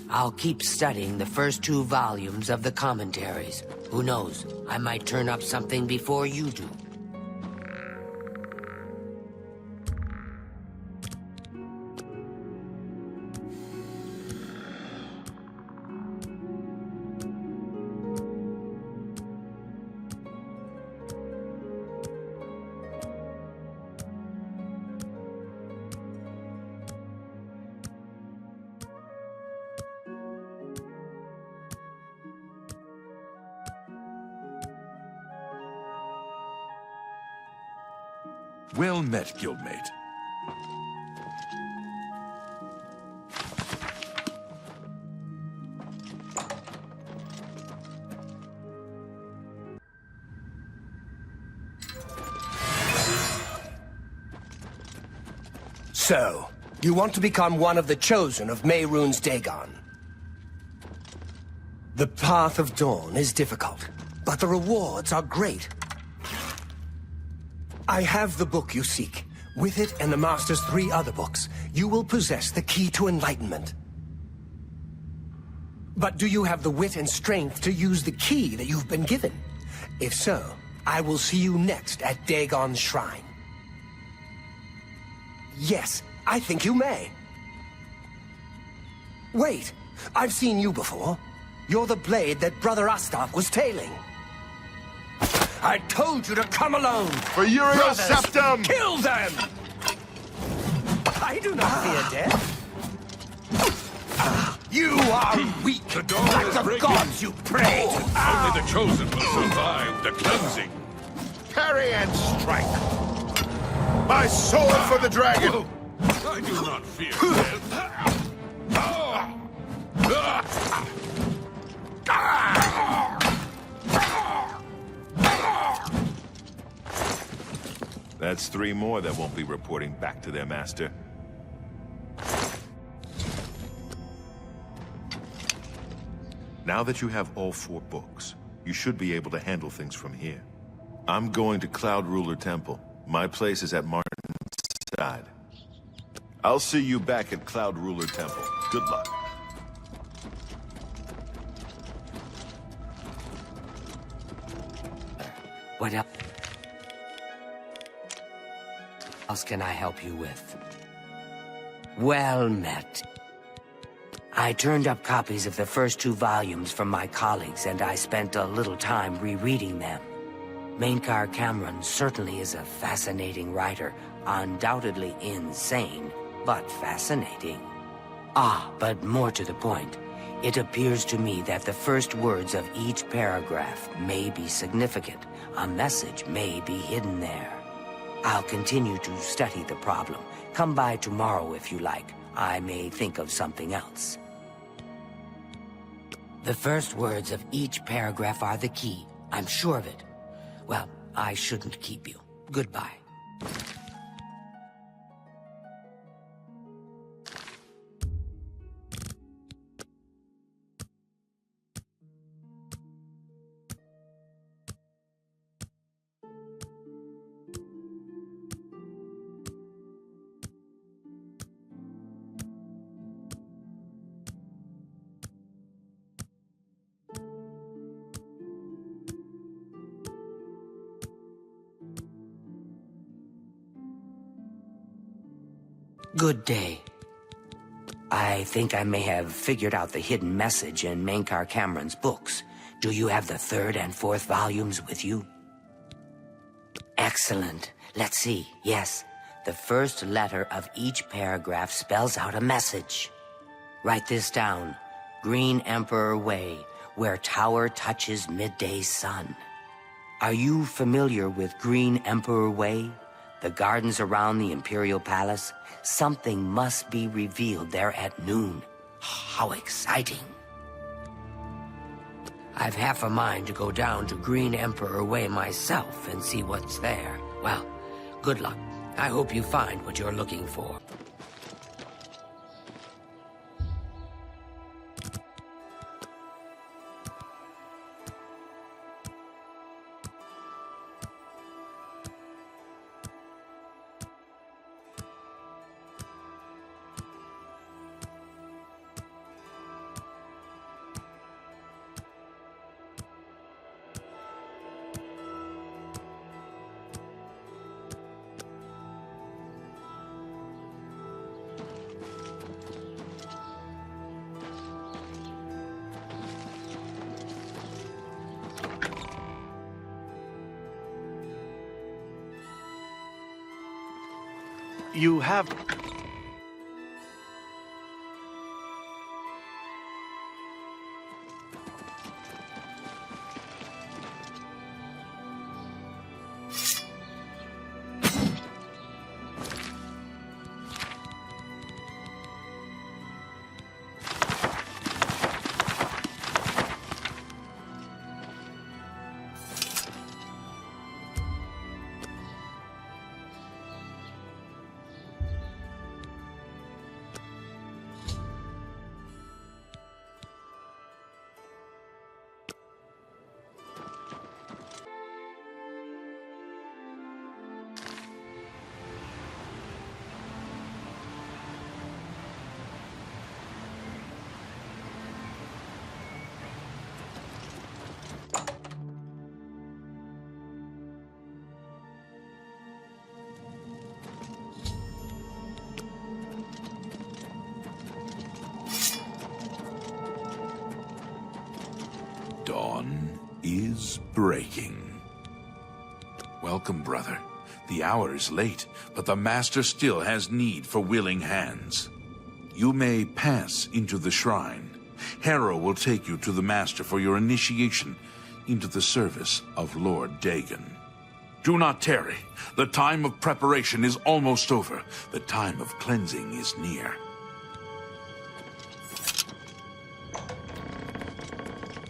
H: I'll keep studying the first 2 volumes of the commentaries. Who knows, I might turn up something before you do.
D: Well met, guildmate.
B: So, you want to become one of the chosen of Mehrunes Dagon. The path of dawn is difficult, but the rewards are great. I have the book you seek. With it and the Master's 3 other books, you will possess the key to enlightenment. But do you have the wit and strength to use the key that you've been given? If so, I will see you next at Dagon Shrine. Yes, I think you may. Wait, I've seen you before. You're the blade that Brother Ostap was tailing. I told you to come alone!
E: For Uriel Septum!
B: Kill them! I do not fear death. You are weak, like the gods you pray to.
F: Only the chosen will survive the cleansing.
E: Parry and strike! My sword for the dragon!
F: I do not fear death.
E: That's 3 more that won't be reporting back to their master. Now that you have all 4 books, you should be able to handle things from here. I'm going to Cloud Ruler Temple. My place is at Martin's side. I'll see you back at Cloud Ruler Temple. Good luck.
H: What else can I help you with? Well met. I turned up copies of the first 2 volumes from my colleagues, and I spent a little time rereading them. Miscarcand certainly is a fascinating writer, undoubtedly insane, but fascinating. But more to the point, it appears to me that the first words of each paragraph may be significant. A message may be hidden there. I'll continue to study the problem. Come by tomorrow if you like. I may think of something else. The first words of each paragraph are the key. I'm sure of it. Well, I shouldn't keep you. Goodbye. Good day. I think I may have figured out the hidden message in Miscarcand's books. Do you have the 3rd and 4th volumes with you? Excellent. Let's see. Yes, the first letter of each paragraph spells out a message. Write this down. Green Emperor Way, where tower touches midday sun. Are you familiar with Green Emperor Way? The gardens around the Imperial Palace? Something must be revealed there at noon. How exciting. I've half a mind to go down to Green Emperor Way myself and see what's there. Well, good luck. I hope you find what you're looking for.
I: You have...
D: Dawn is breaking. Welcome, brother. The hour is late, but the Master still has need for willing hands. You may pass into the shrine. Heir will take you to the Master for your initiation into the service of Lord Dagon. Do not tarry. The time of preparation is almost over. The time of cleansing is near.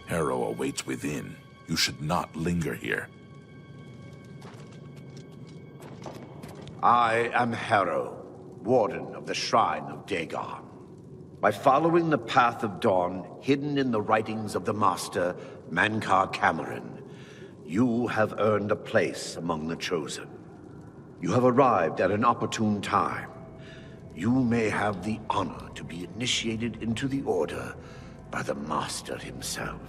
D: Heir awaits within. You should not linger here.
N: I am Heir, Warden of the Shrine of Dagon. By following the path of dawn hidden in the writings of the Master, Miscarcand, you have earned a place among the Chosen. You have arrived at an opportune time. You may have the honor to be initiated into the Order by the Master himself.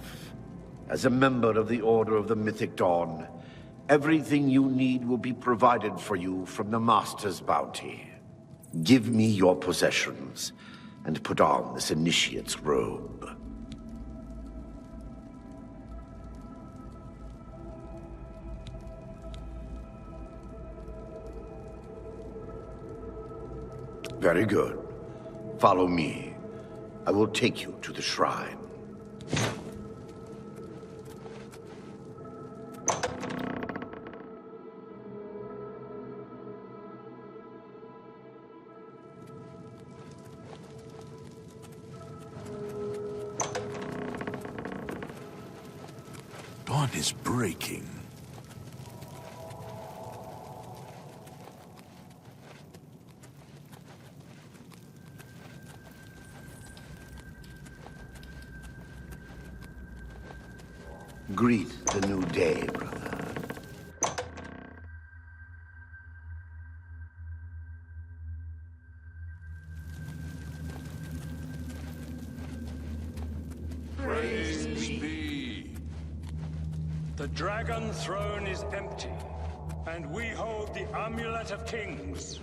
N: As a member of the Order of the Mythic Dawn, everything you need will be provided for you from the Master's bounty. Give me your possessions, and put on this initiate's robe. Very good. Follow me. I will take you to the shrine.
D: Dawn is breaking.
N: Greet the new day, brother.
O: Praise be. The Dragon Throne is empty, and we hold the Amulet of Kings.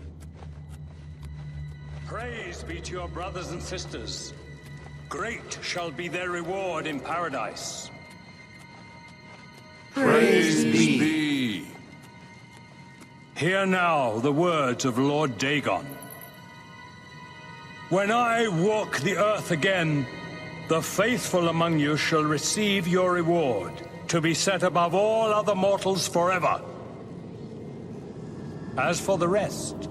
O: Praise be to your brothers and sisters. Great shall be their reward in paradise.
D: Praise be.
O: Hear now the words of Lord Dagon. When I walk the earth again, the faithful among you shall receive your reward, to be set above all other mortals forever. As for the rest,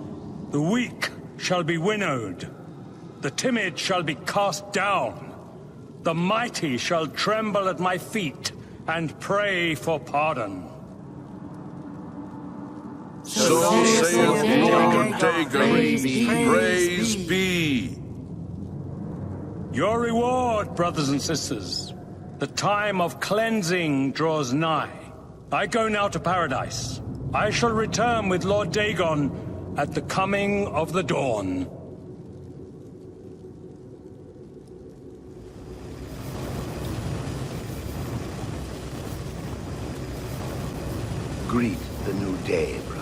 O: the weak shall be winnowed, the timid shall be cast down, the mighty shall tremble at my feet and pray for pardon.
D: So saith Lord Dagon, praise be.
O: Your reward, brothers and sisters. The time of cleansing draws nigh. I go now to paradise. I shall return with Lord Dagon at the coming of the dawn.
N: Greet the new day, brother.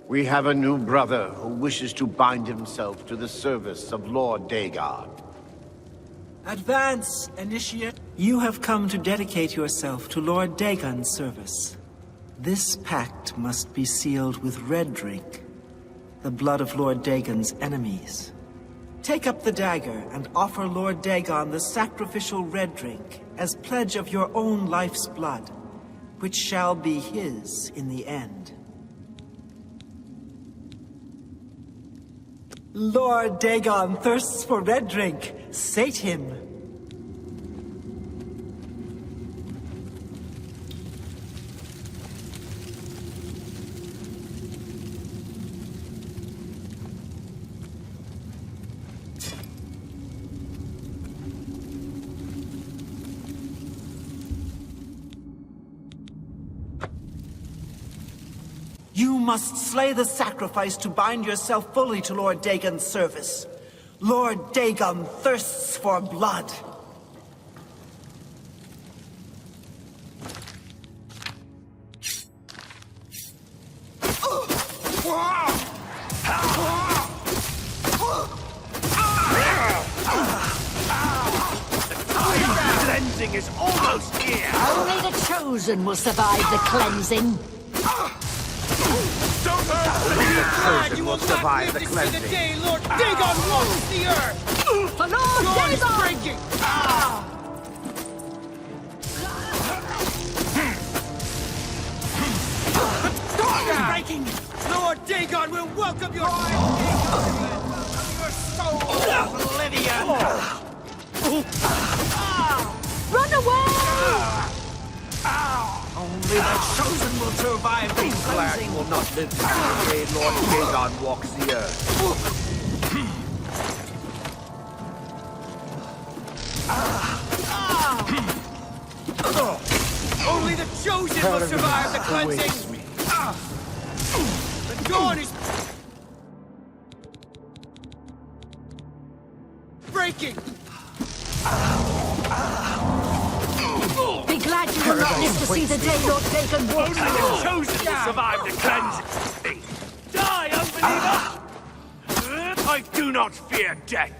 N: We have a new brother who wishes to bind himself to the service of Lord Dagon.
P: Advance, Initiate. You have come to dedicate yourself to Lord Dagon's service. This pact must be sealed with red drink, the blood of Lord Dagon's enemies. Take up the dagger and offer Lord Dagon the sacrificial red drink as pledge of your own life's blood, which shall be his in the end. Lord Dagon thirsts for red drink. Sate him. You must slay the sacrifice to bind yourself fully to Lord Dagon's service. Lord Dagon thirsts for blood.
B: Cleansing is almost here.
C: Only the chosen will survive the cleansing.
B: Don't hurt! You will survive the cleansing. The day Lord Dagon walks the earth.
C: For Lord Dagon!
B: Is breaking. Dawn is breaking. Lord Dagon will welcome your soul, Oblivion.
C: Run away!
B: Only the chosen will survive the cleansing. Will not live to see the day Lord Dagon walks the earth. Only the chosen will survive the cleansing. The dawn is breaking.
C: Be glad you will not live to see the day Lord Dagon walks the
B: Only the
C: earth.
B: chosen will survive the cleansing. Die, unbeliever! I do not fear death.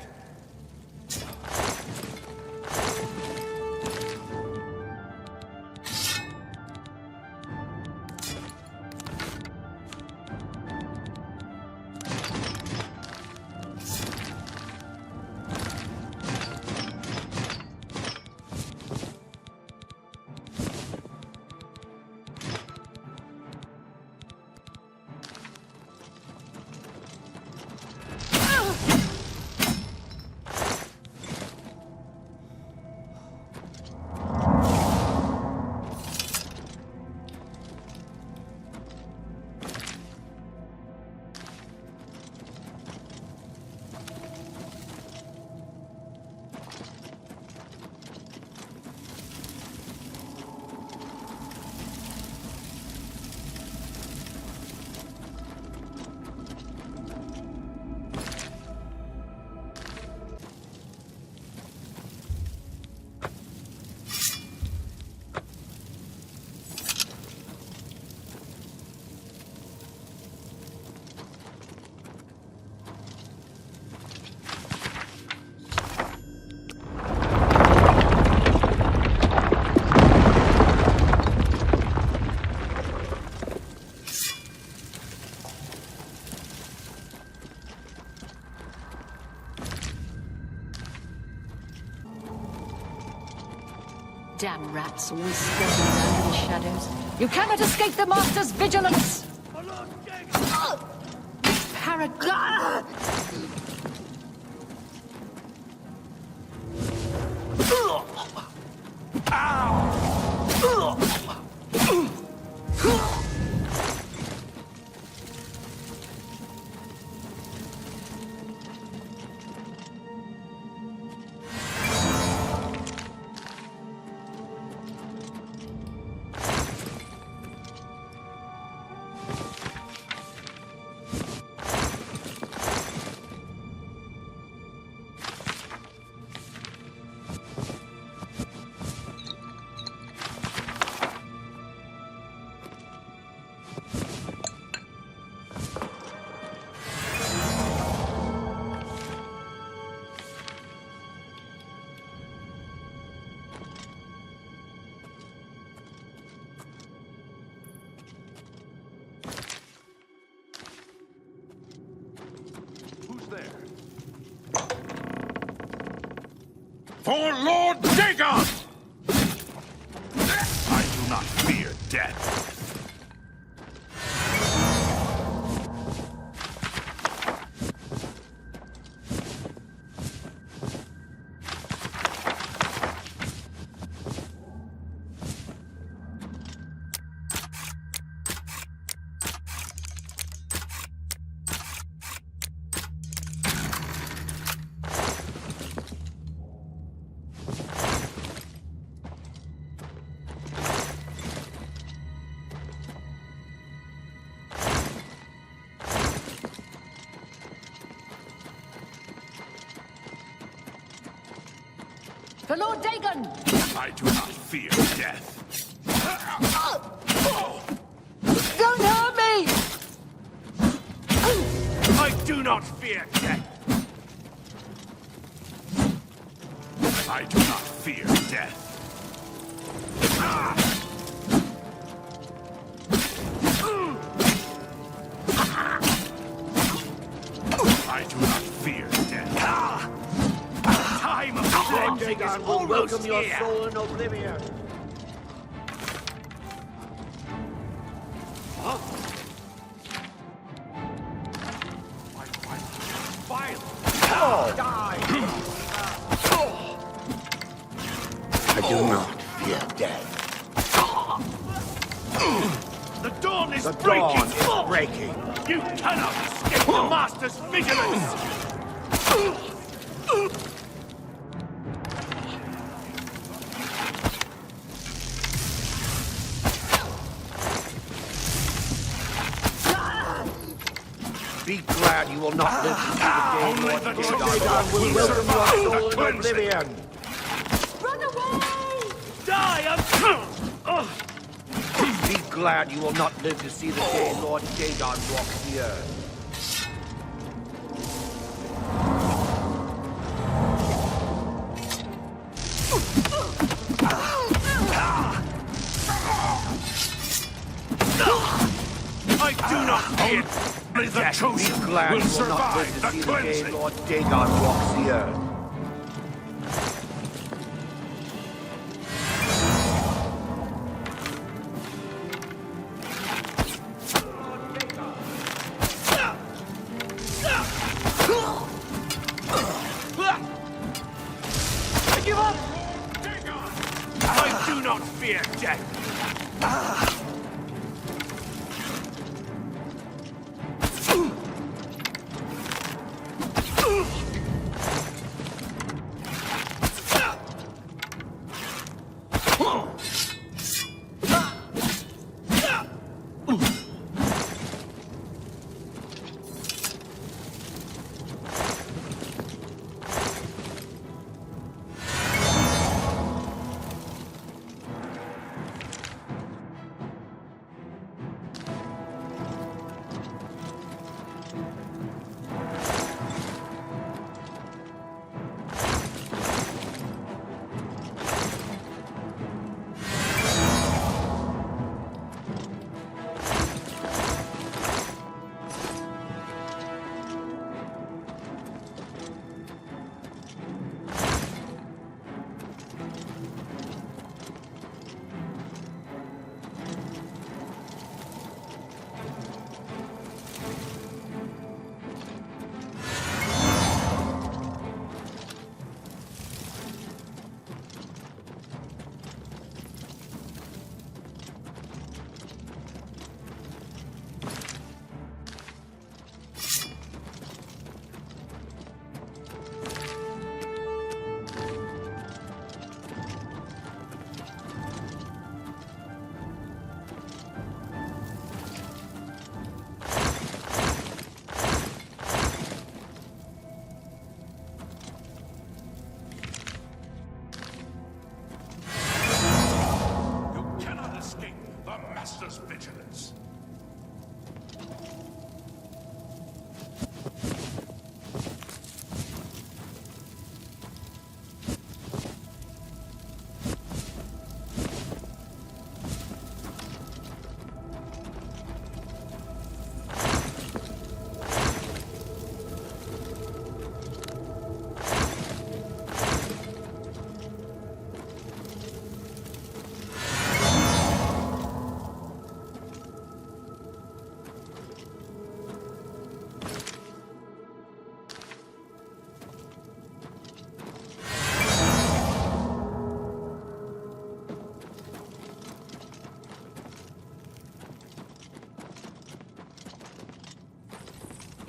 C: Damn rats always skulking around in the shadows. You cannot escape the Master's vigilance! Paragon!
D: For Lord Dagon! I do not fear death.
C: For Lord Dagon!
D: I do not fear death.
C: Don't hurt me!
D: I do not fear death. I do not fear death. I do not fear death. Time of cleansing is
N: will welcome
D: almost
N: your
D: here.
N: soul in Oblivion. I do not fear death.
D: The dawn is
N: The
D: breaking.
N: dawn is breaking.
D: You cannot escape the Master's vigilance.
N: Be glad you will not live to see the day
D: Only
N: Lord
D: the
N: Dagon
D: chosen
N: will
D: will
N: welcome
D: survive
N: your
D: the
N: soul in
D: cleansing.
N: Oblivion.
C: Run away!
D: Die
N: Be glad you will not live to see the day Lord Dagon walks the earth.
D: I do not fear. Only the chosen
N: Be glad
D: will
N: you will not live
D: survive
N: to
D: the
N: see the day
D: cleansing.
N: Lord Dagon walks the earth.
D: I give up. I do not fear death.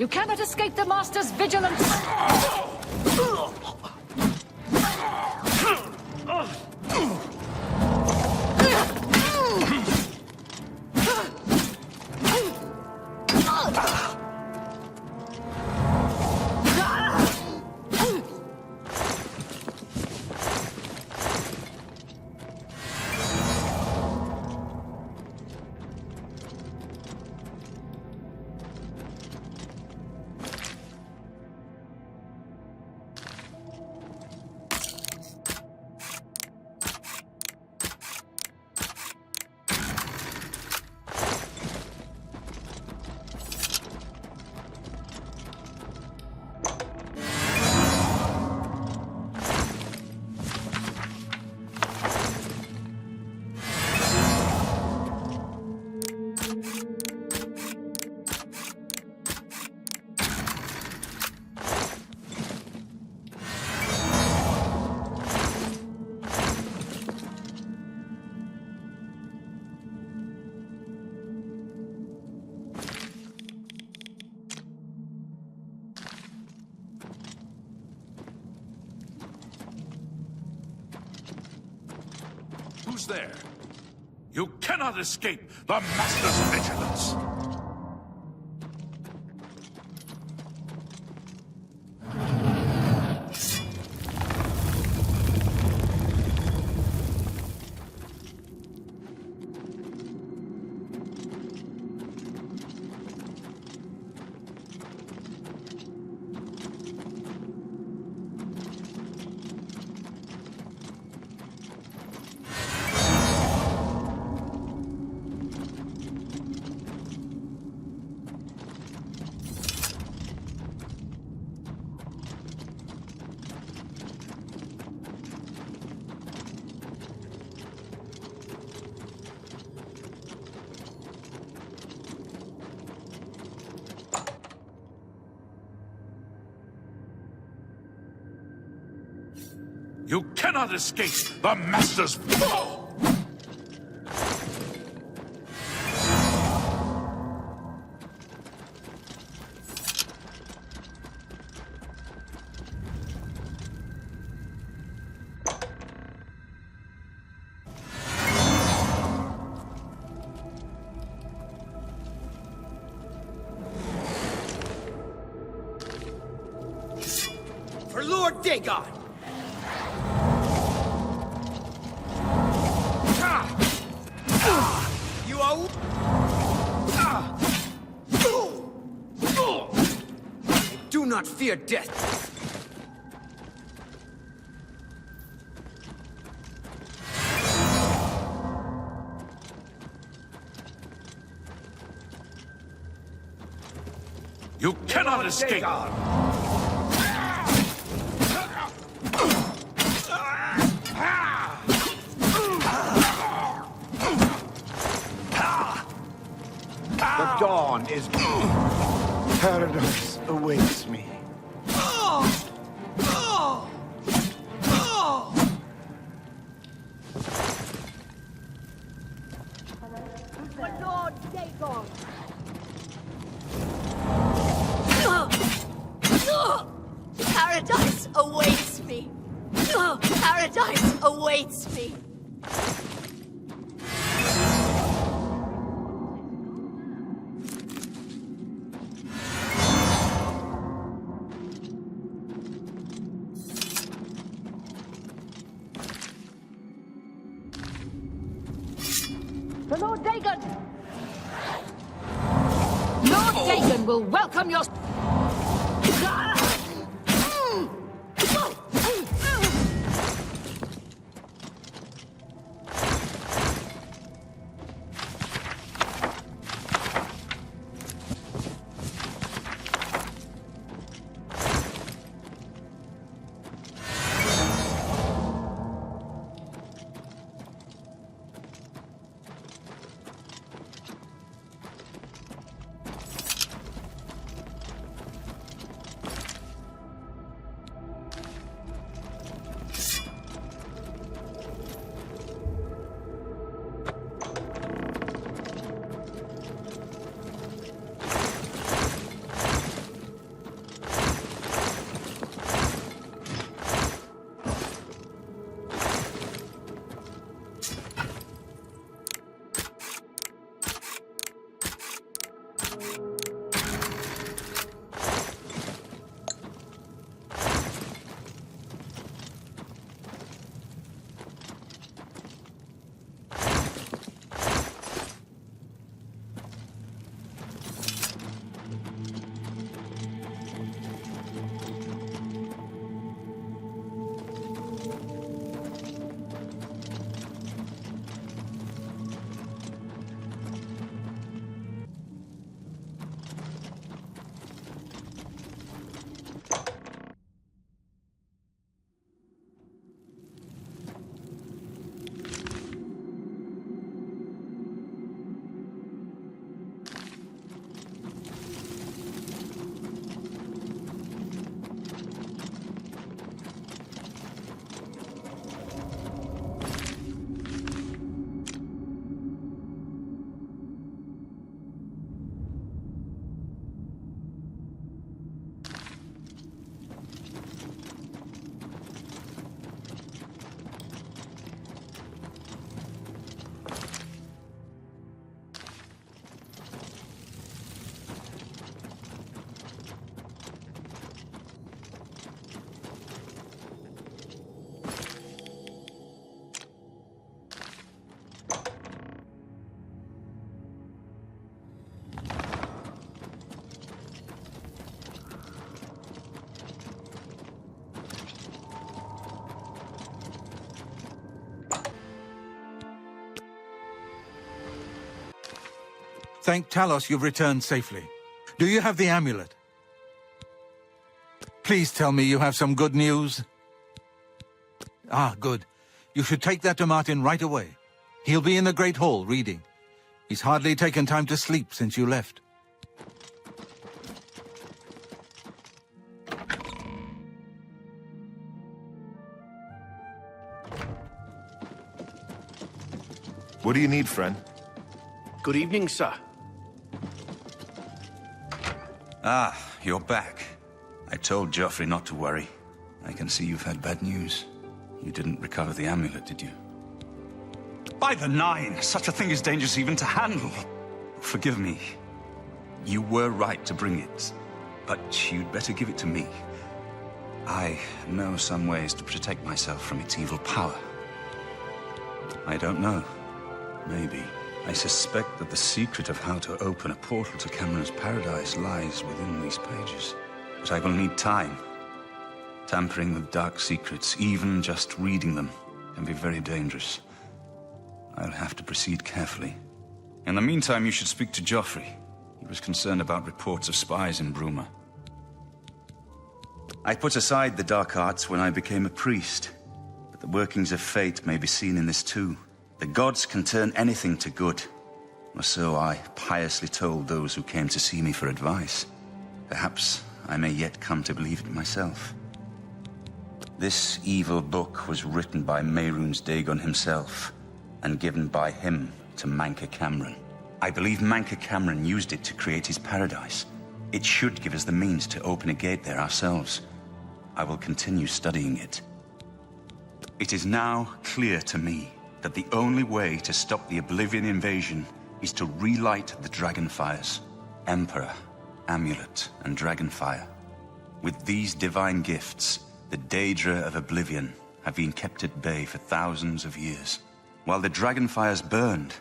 C: You cannot escape the Master's vigilance!
D: Who's there? You cannot escape the Master's vigilance! You cannot escape the Master's foe!
M: For Lord Dagon! You are... I do not fear death.
D: You cannot escape!
N: The dawn is... Paradise awaits me.
Q: Lord Dagon! Paradise awaits me! Paradise awaits me!
C: The Lord Dagon! Lord Dagon will welcome your...
G: Thank Talos you've returned safely. Do you have the amulet? Please tell me you have some good news. Ah, good. You should take that to Martin right away. He'll be in the Great Hall reading. He's hardly taken time to sleep since you left.
E: What do you need, friend?
I: Good evening, sir.
J: Ah, you're back. I told Joffrey not to worry. I can see you've had bad news. You didn't recover the amulet, did you? By the Nine! Such a thing is dangerous even to handle. Forgive me. You were right to bring it, but you'd better give it to me. I know some ways to protect myself from its evil power. I don't know. Maybe. I suspect that the secret of how to open a portal to Cameron's paradise lies within these pages. But I will need time. Tampering with dark secrets, even just reading them, can be very dangerous. I'll have to proceed carefully. In the meantime, you should speak to Joffrey. He was concerned about reports of spies in Bruma. I put aside the dark arts when I became a priest, but the workings of fate may be seen in this too. The gods can turn anything to good, or so I piously told those who came to see me for advice. Perhaps I may yet come to believe it myself. This evil book was written by Mehrunes Dagon himself, and given by him to Manca Cameron. I believe Manca Cameron used it to create his paradise. It should give us the means to open a gate there ourselves. I will continue studying it. It is now clear to me that the only way to stop the Oblivion invasion is to relight the Dragonfires. Emperor, Amulet, and Dragonfire. With these divine gifts, the Daedra of Oblivion have been kept at bay for thousands of years. While the Dragonfires burned,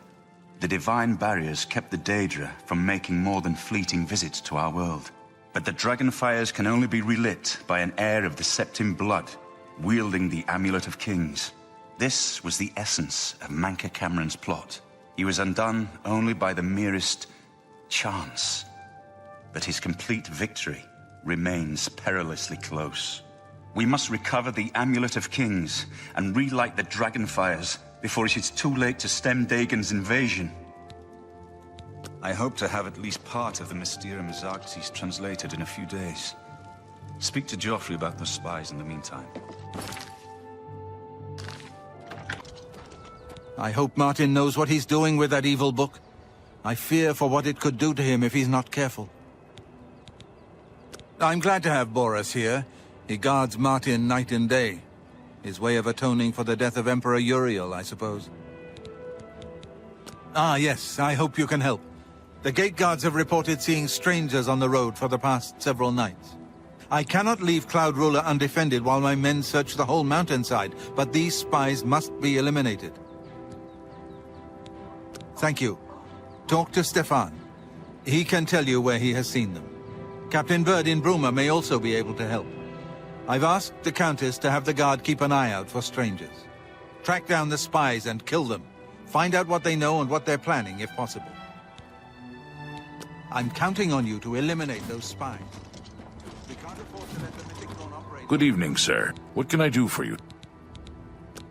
J: the divine barriers kept the Daedra from making more than fleeting visits to our world. But the Dragonfires can only be relit by an heir of the Septim blood, wielding the Amulet of Kings. This was the essence of Manca Cameron's plot. He was undone only by the merest chance. But his complete victory remains perilously close. We must recover the Amulet of Kings and relight the Dragonfires before it is too late to stem Dagon's invasion. I hope to have at least part of the Mysterium Xarxes translated in a few days. Speak to Joffrey about those spies in the meantime.
G: I hope Martin knows what he's doing with that evil book. I fear for what it could do to him if he's not careful. I'm glad to have Boris here. He guards Martin night and day. His way of atoning for the death of Emperor Uriel, I suppose. Ah, yes, I hope you can help. The gate guards have reported seeing strangers on the road for the past several nights. I cannot leave Cloud Ruler undefended while my men search the whole mountainside, but these spies must be eliminated. Thank you. Talk to Stefan. He can tell you where he has seen them. Captain Bird in Bruma may also be able to help. I've asked the Countess to have the guard keep an eye out for strangers. Track down the spies and kill them. Find out what they know and what they're planning, if possible. I'm counting on you to eliminate those spies. We can't afford to let the Mythic Dawn operate.
D: Good evening, sir. What can I do for you?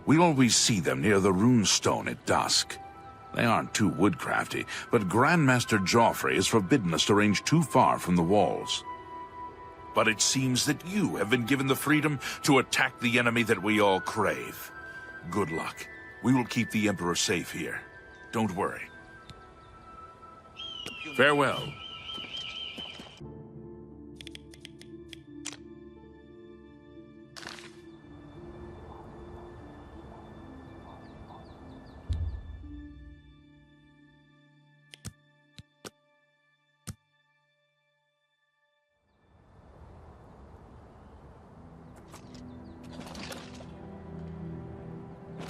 D: We always see them near the rune stone at dusk. They aren't too woodcrafty, but Grandmaster Joffrey has forbidden us to range too far from the walls. But it seems that you have been given the freedom to attack the enemy that we all crave. Good luck. We will keep the Emperor safe here. Don't worry. Farewell.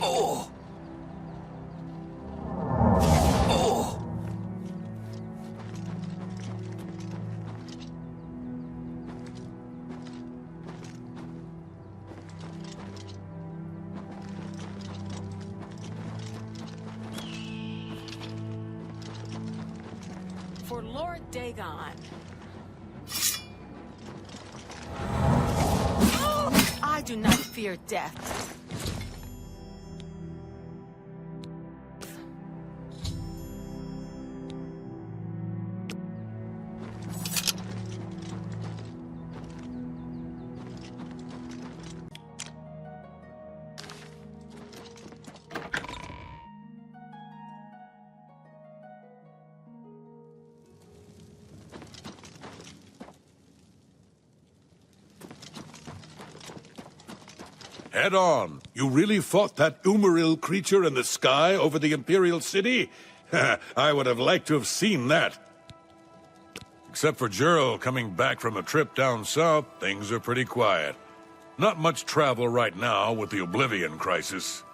J: Oh!
R: For Lord Dagon. I do not fear death.
F: Head on. You really fought that Umaril creature in the sky over the Imperial City? I would have liked to have seen that. Except for Gerald coming back from a trip down south, things are pretty quiet. Not much travel right now with the Oblivion crisis.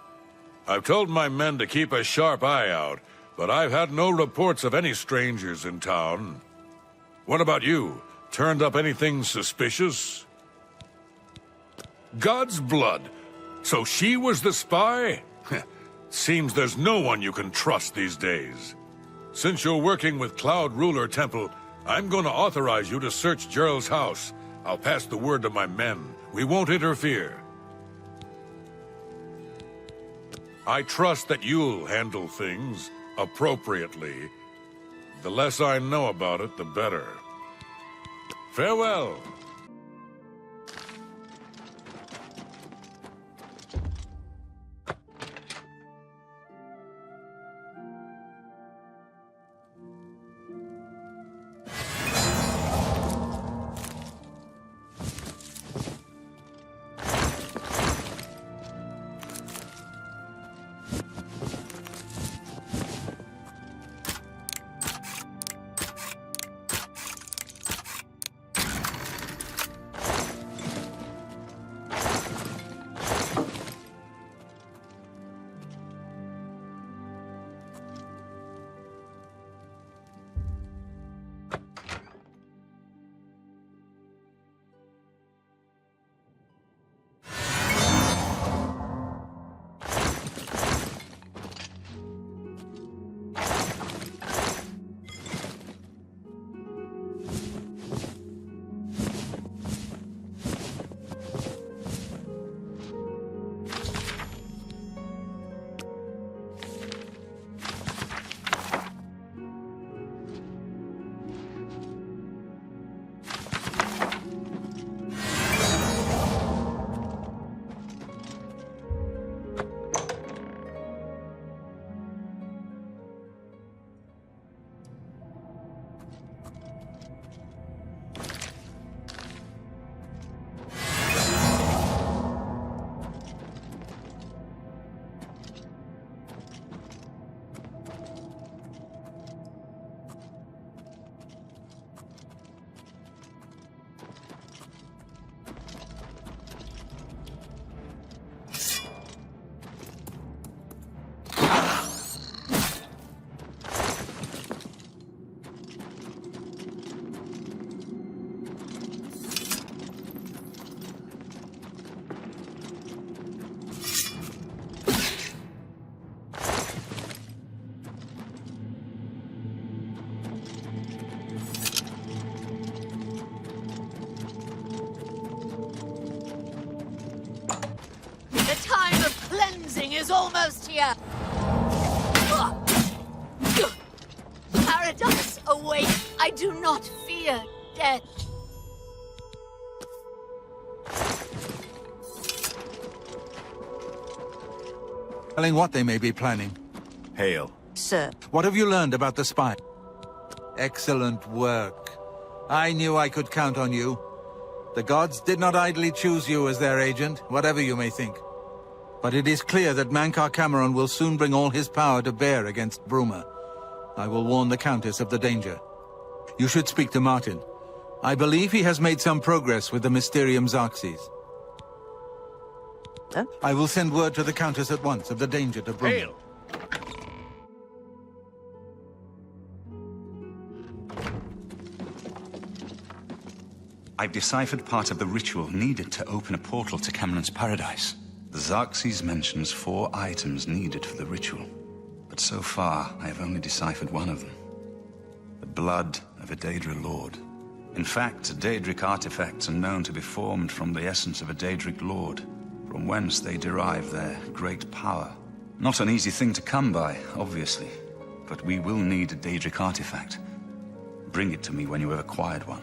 F: I've told my men to keep a sharp eye out, but I've had no reports of any strangers in town. What about you? Turned up anything suspicious? God's blood. So she was the spy? Seems there's no one you can trust these days. Since you're working with Cloud Ruler Temple, I'm going to authorize you to search Gerald's house. I'll pass the word to my men. We won't interfere. I trust that you'll handle things appropriately. The less I know about it, the better. Farewell.
Q: Is almost here. Paradise awaits. I do not fear death.
G: Telling what they may be planning.
E: Hail.
K: Sir.
G: What have you learned about the spy? Excellent work. I knew I could count on you. The gods did not idly choose you as their agent, whatever you may think. But it is clear that Miscarcand will soon bring all his power to bear against Bruma. I will warn the Countess of the danger. You should speak to Martin. I believe he has made some progress with the Mysterium Xerxes.
K: Huh?
G: I will send word to the Countess at once of the danger to Bruma.
E: Hail!
J: I've deciphered part of the ritual needed to open a portal to Cameron's paradise. The Xerxes mentions 4 items needed for the ritual, but so far I have only deciphered one of them. The blood of a Daedra lord. In fact, Daedric artifacts are known to be formed from the essence of a Daedric lord, from whence they derive their great power. Not an easy thing to come by, obviously, but we will need a Daedric artifact. Bring it to me when you have acquired one.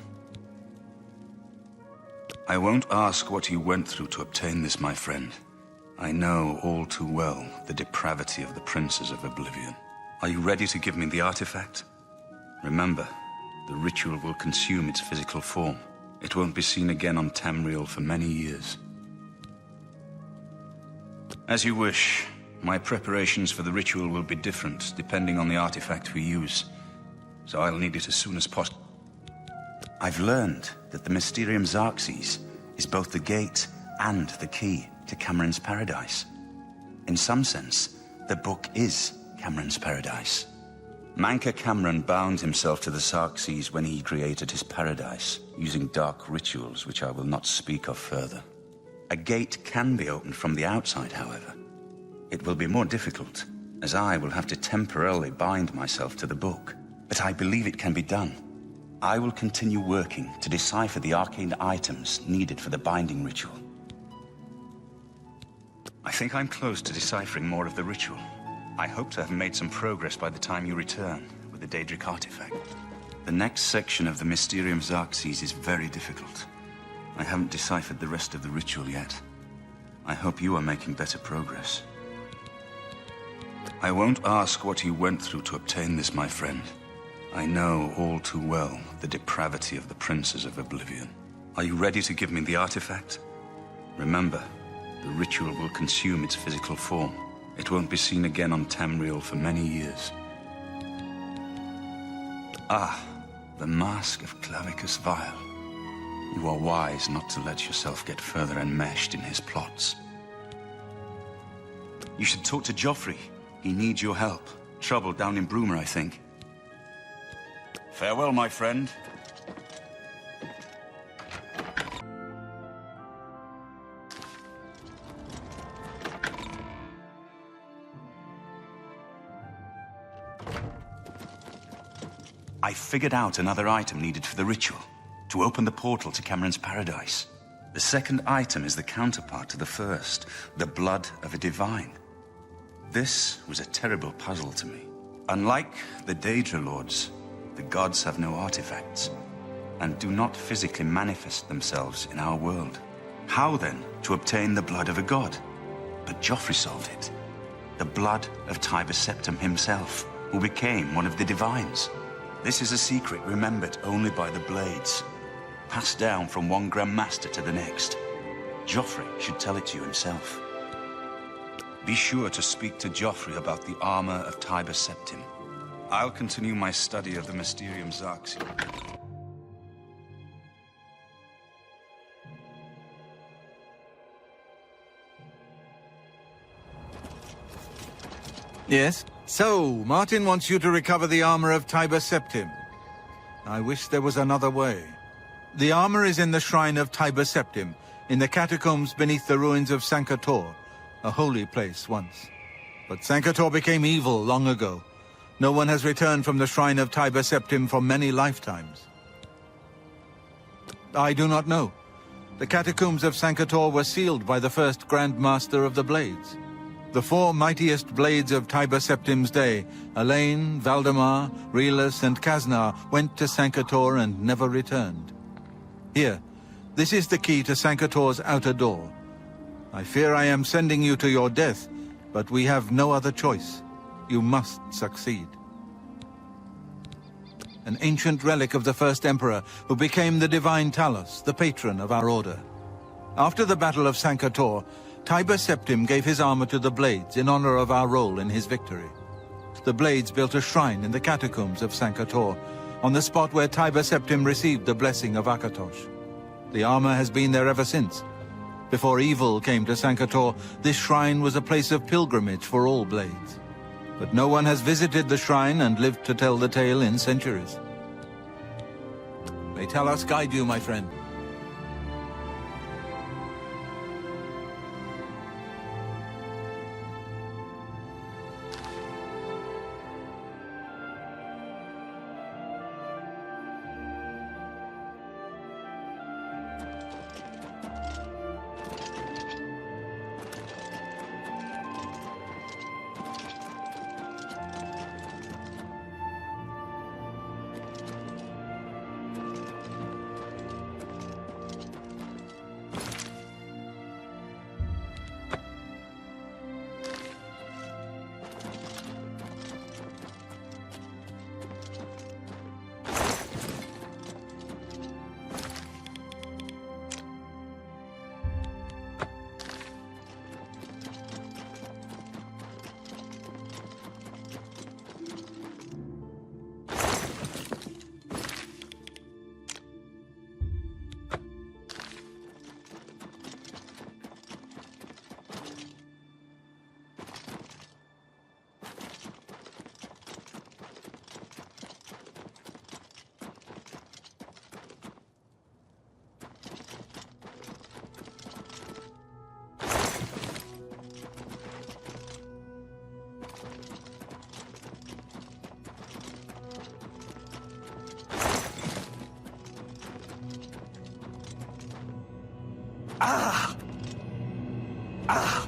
J: I won't ask what you went through to obtain this, my friend. I know all too well the depravity of the princes of Oblivion. Are you ready to give me the artifact? Remember, the ritual will consume its physical form. It won't be seen again on Tamriel for many years. As you wish. My preparations for the ritual will be different, depending on the artifact we use. So I'll need it as soon as possible. I've learned that the Mysterium Xarxes is both the gate and the key to Cameron's paradise. In some sense, the book is Cameron's paradise. Manca Cameron bound himself to the Xarxes when he created his paradise, using dark rituals which I will not speak of further. A gate can be opened from the outside, however. It will be more difficult, as I will have to temporarily bind myself to the book. But I believe it can be done. I will continue working to decipher the arcane items needed for the binding ritual. I think I'm close to deciphering more of the ritual. I hope to have made some progress by the time you return with the Daedric artifact. The next section of the Mysterium Xarxes is very difficult. I haven't deciphered the rest of the ritual yet. I hope you are making better progress. I won't ask what you went through to obtain this, my friend. I know all too well the depravity of the princes of Oblivion. Are you ready to give me the artifact? Remember, the ritual will consume its physical form. It won't be seen again on Tamriel for many years. Ah, the mask of Clavicus Vile. You are wise not to let yourself get further enmeshed in his plots. You should talk to Joffrey. He needs your help. Trouble down in Bruma, I think. Farewell, my friend. I figured out another item needed for the ritual, to open the portal to Cameron's paradise. The second item is the counterpart to the first, the blood of a divine. This was a terrible puzzle to me. Unlike the Daedra lords, the gods have no artifacts, and do not physically manifest themselves in our world. How then to obtain the blood of a god? But Joffrey solved it. The blood of Tiber Septim himself, who became one of the divines. This is a secret remembered only by the Blades, passed down from one Grand Master to the next. Joffrey should tell it to you himself. Be sure to speak to Joffrey about the armor of Tiber Septim. I'll continue my study of the Mysterium Xarxes.
G: Yes? So, Martin wants you to recover the armor of Tiber Septim. I wish there was another way. The armor is in the shrine of Tiber Septim, in the catacombs beneath the ruins of Sankator, a holy place once. But Sankator became evil long ago. No one has returned from the shrine of Tiber Septim for many lifetimes. I do not know. The catacombs of Sankator were sealed by the first Grand Master of the Blades. The four mightiest blades of Tiber Septim's day, Elaine, Valdemar, Relus, and Kaznar, went to Sankator and never returned. Here, this is the key to Sankator's outer door. I fear I am sending you to your death, but we have no other choice. You must succeed. An ancient relic of the first emperor, who became the divine Talos, the patron of our order. After the Battle of Sankator, Tiber Septim gave his armor to the Blades in honor of our role in his victory. The Blades built a shrine in the catacombs of Sankator, on the spot where Tiber Septim received the blessing of Akatosh. The armor has been there ever since. Before evil came to Sankator, this shrine was a place of pilgrimage for all Blades. But no one has visited the shrine and lived to tell the tale in centuries. May Talos guide you, my friend.
B: Ah! Ah!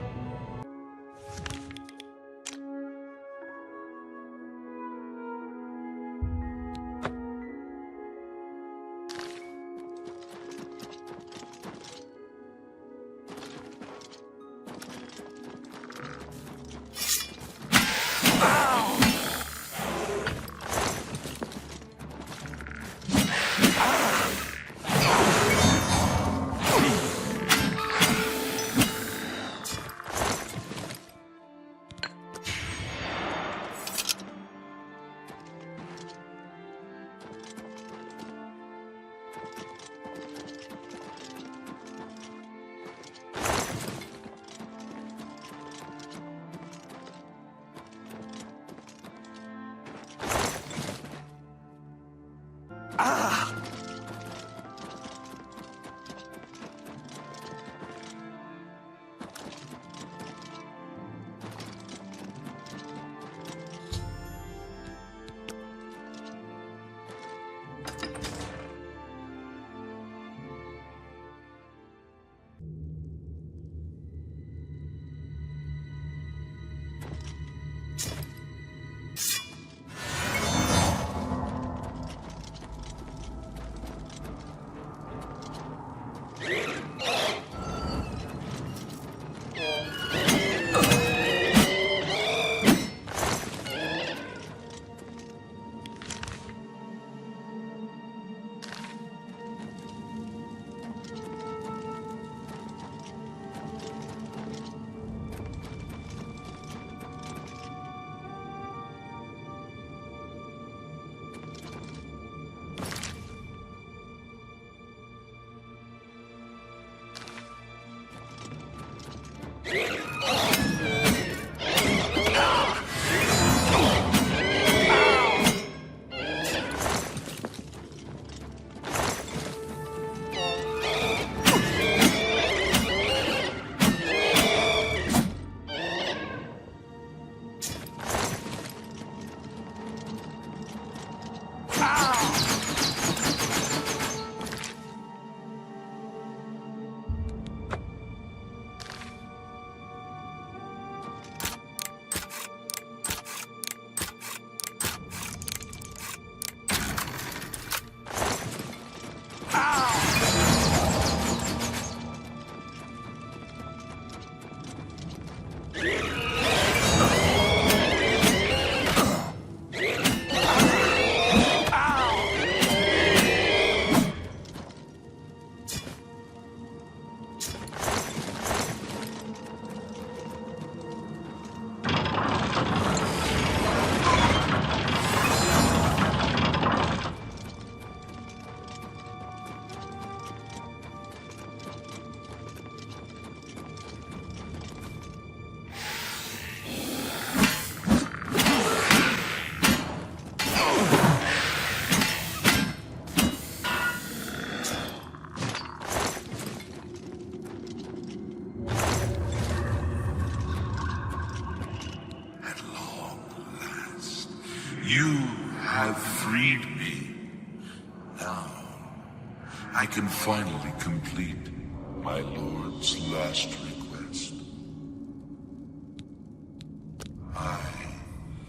D: I can finally complete my lord's last request. I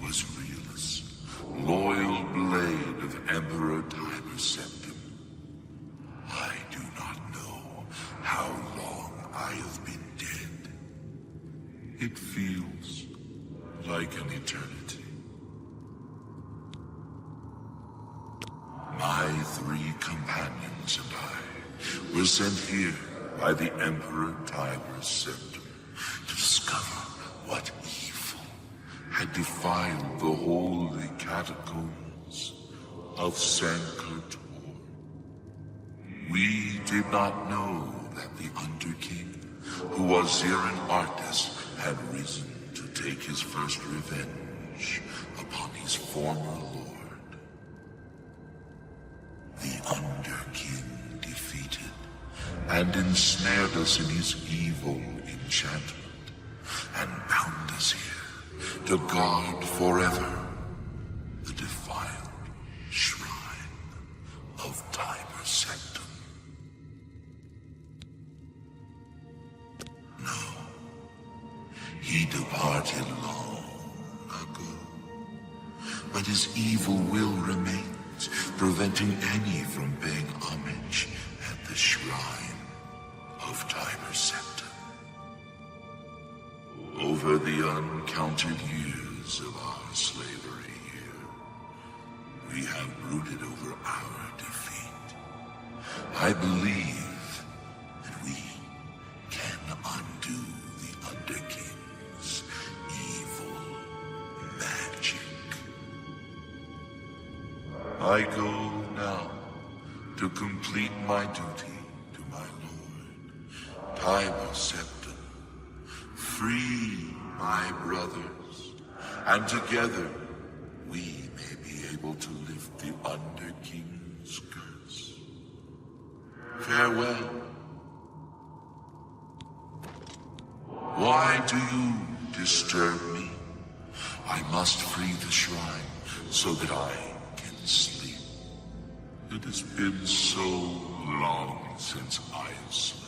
D: was Realus, loyal blade of Emperor Tiber's Septim. I do not know how long I have been dead. It feels like an eternity. My three companions and I were sent here by the Emperor Tiber's Septim to discover what evil had defiled the holy catacombs of Sancre-Tor. We did not know that the Underking, who was Zirin Artis, had risen to take his first revenge upon his former lord. The Underking defeated and ensnared us in his evil enchantment and bound us here to guard forever the defiled shrine of Tiber's Septim.
S: He departed long ago. But his evil will remains, preventing any from paying homage at the shrine of Tiber's Scepter. Over the uncounted years of our slavery here, we have brooded over our defeat. I believe that we can undo the Underking's evil magic. I go now to complete my duty to my lord, Tiber's Scepter. Free my brothers, and together we may be able to lift the Underking's curse. Farewell. Why do you disturb me? I must free the shrine so that I can sleep. It has been so long since I have slept.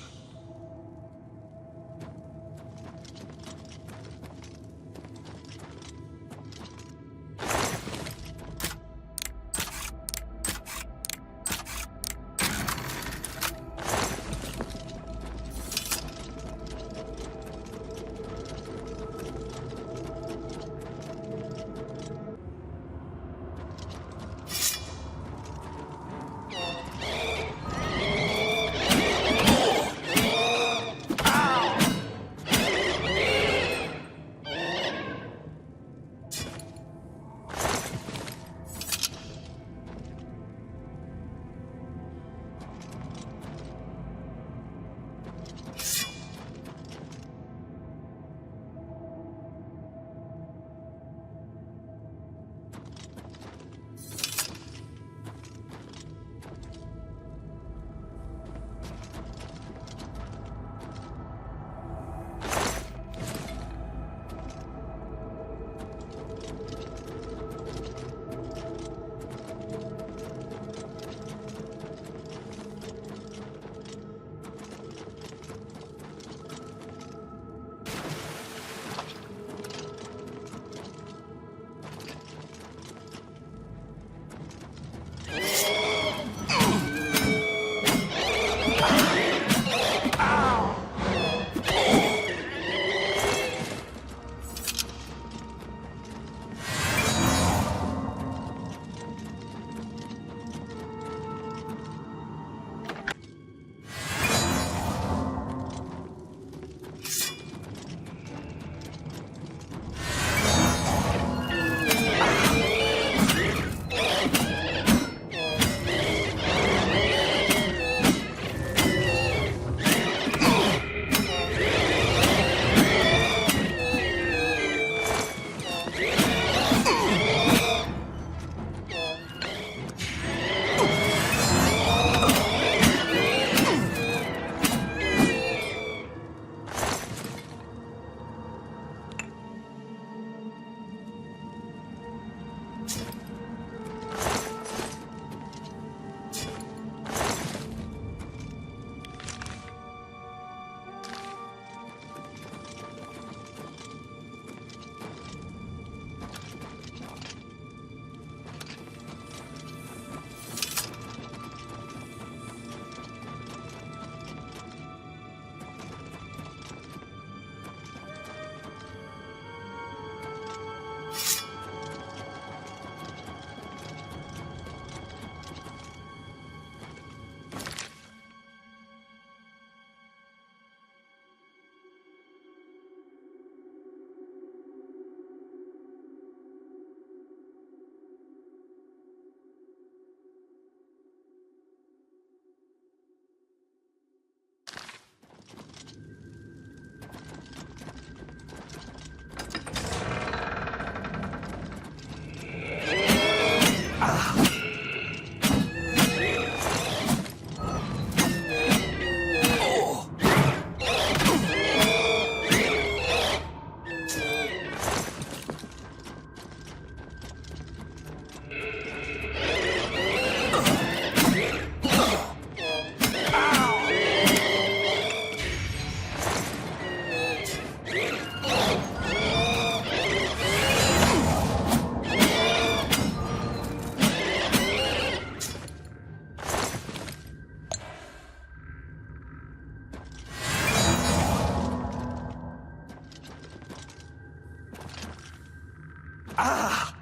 B: Ah!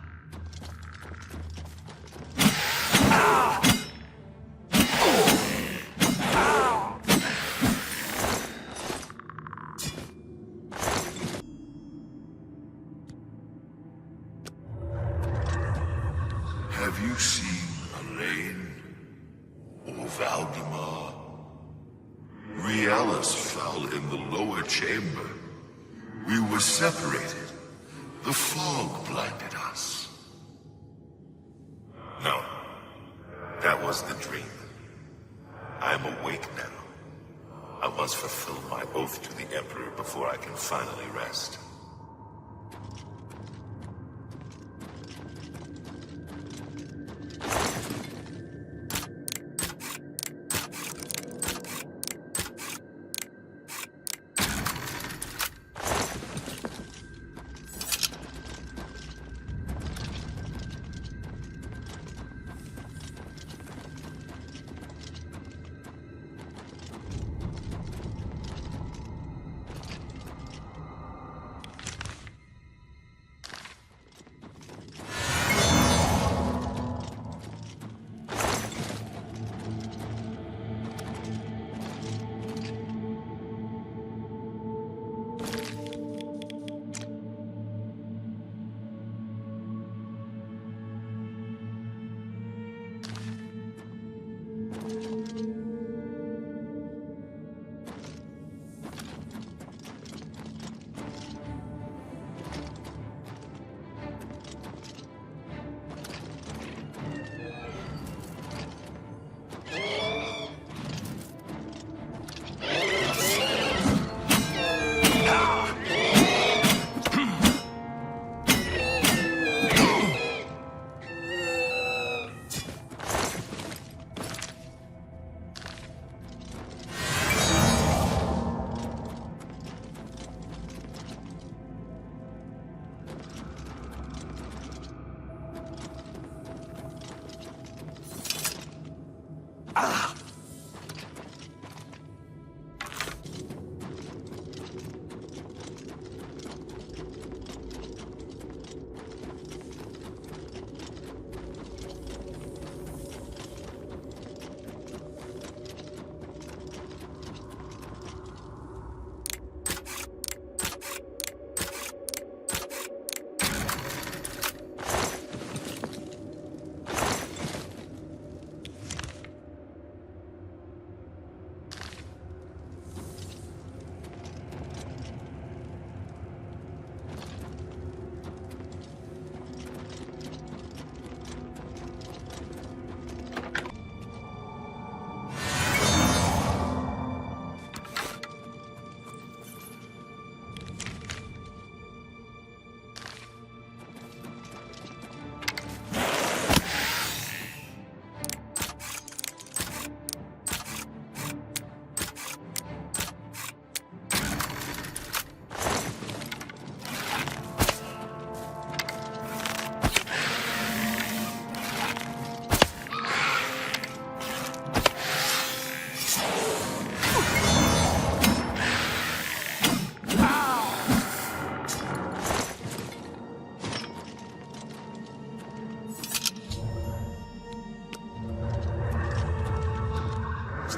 S: Have you seen Elaine or Valdemar? Rielus fell in the lower chamber. We were separated. The fog blinded us. No, that was the dream. I am awake now. I must fulfill my oath to the Emperor before I can finally rest.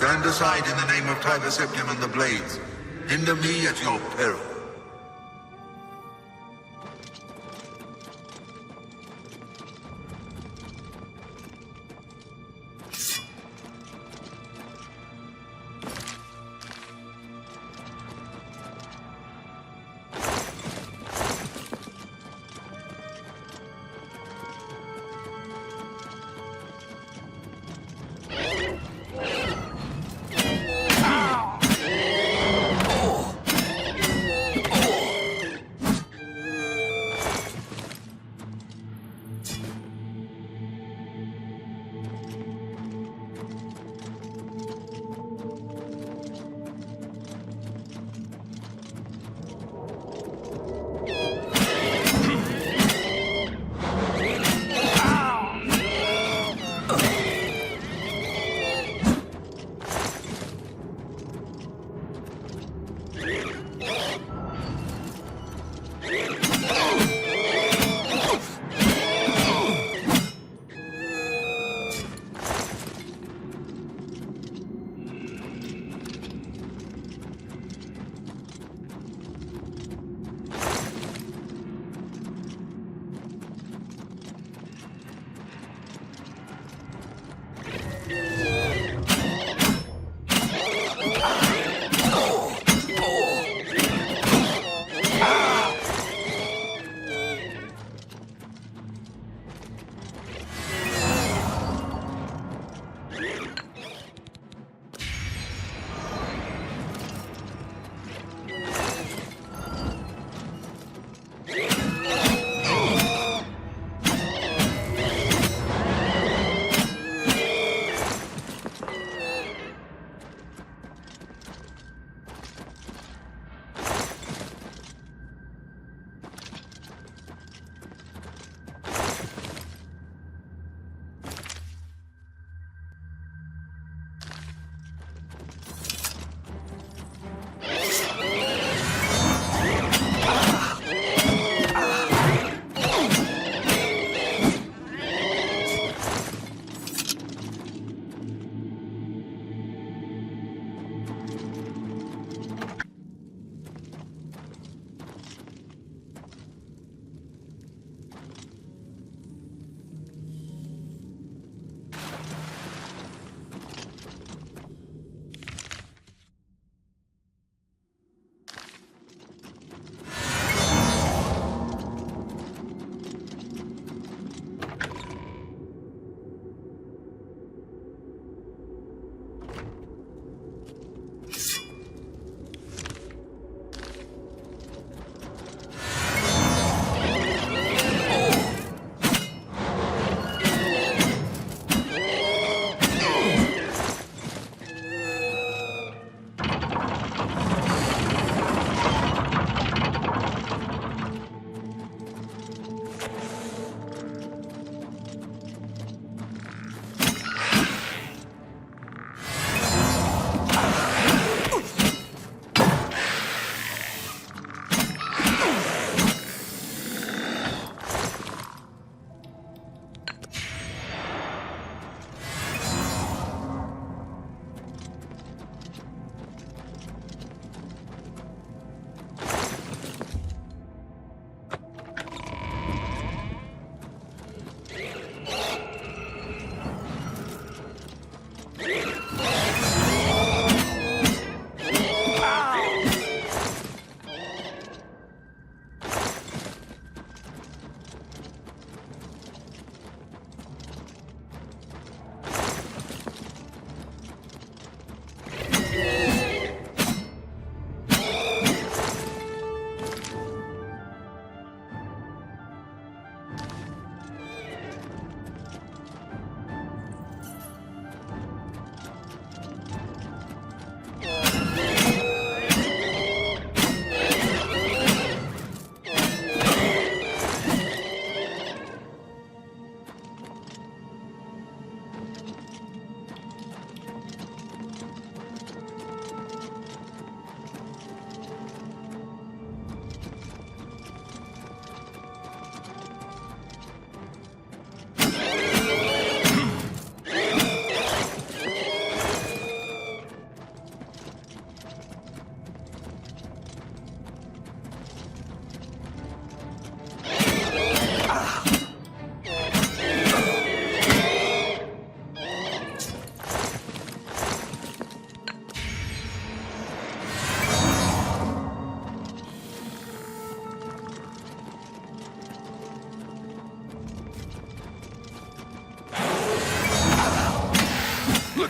S: Stand aside in the name of Tiber Septim and the Blades. Hinder me at your peril.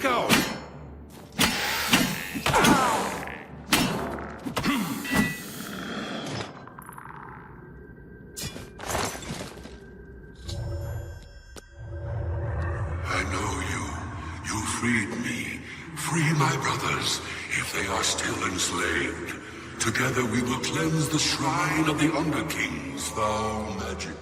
F: Look out!
S: I know you. You freed me. Free my brothers, if they are still enslaved. Together we will cleanse the shrine of the Underking's foul magic.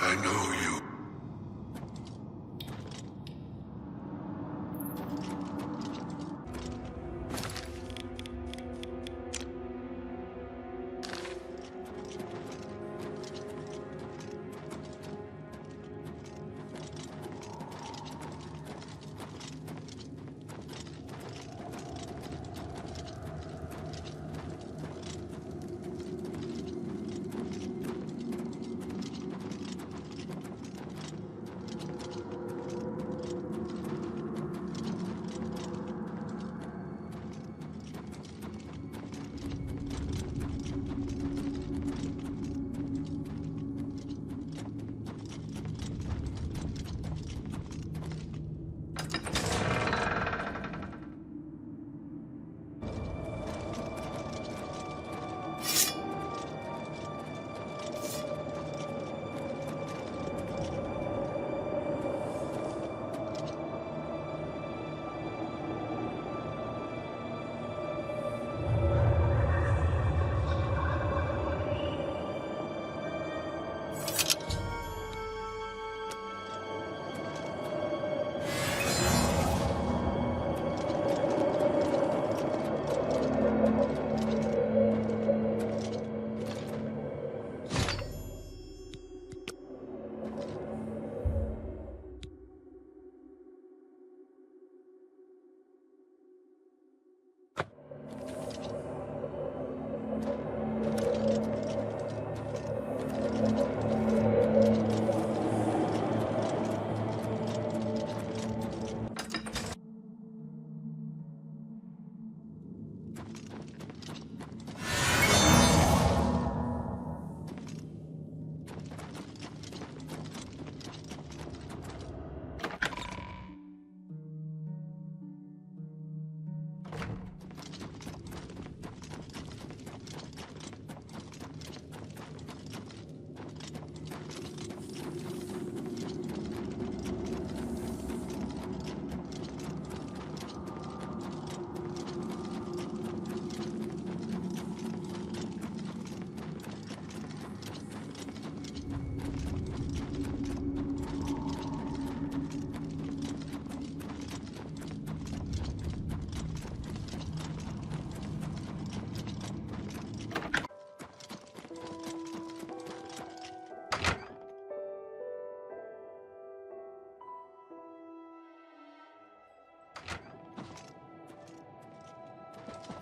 S: I know you.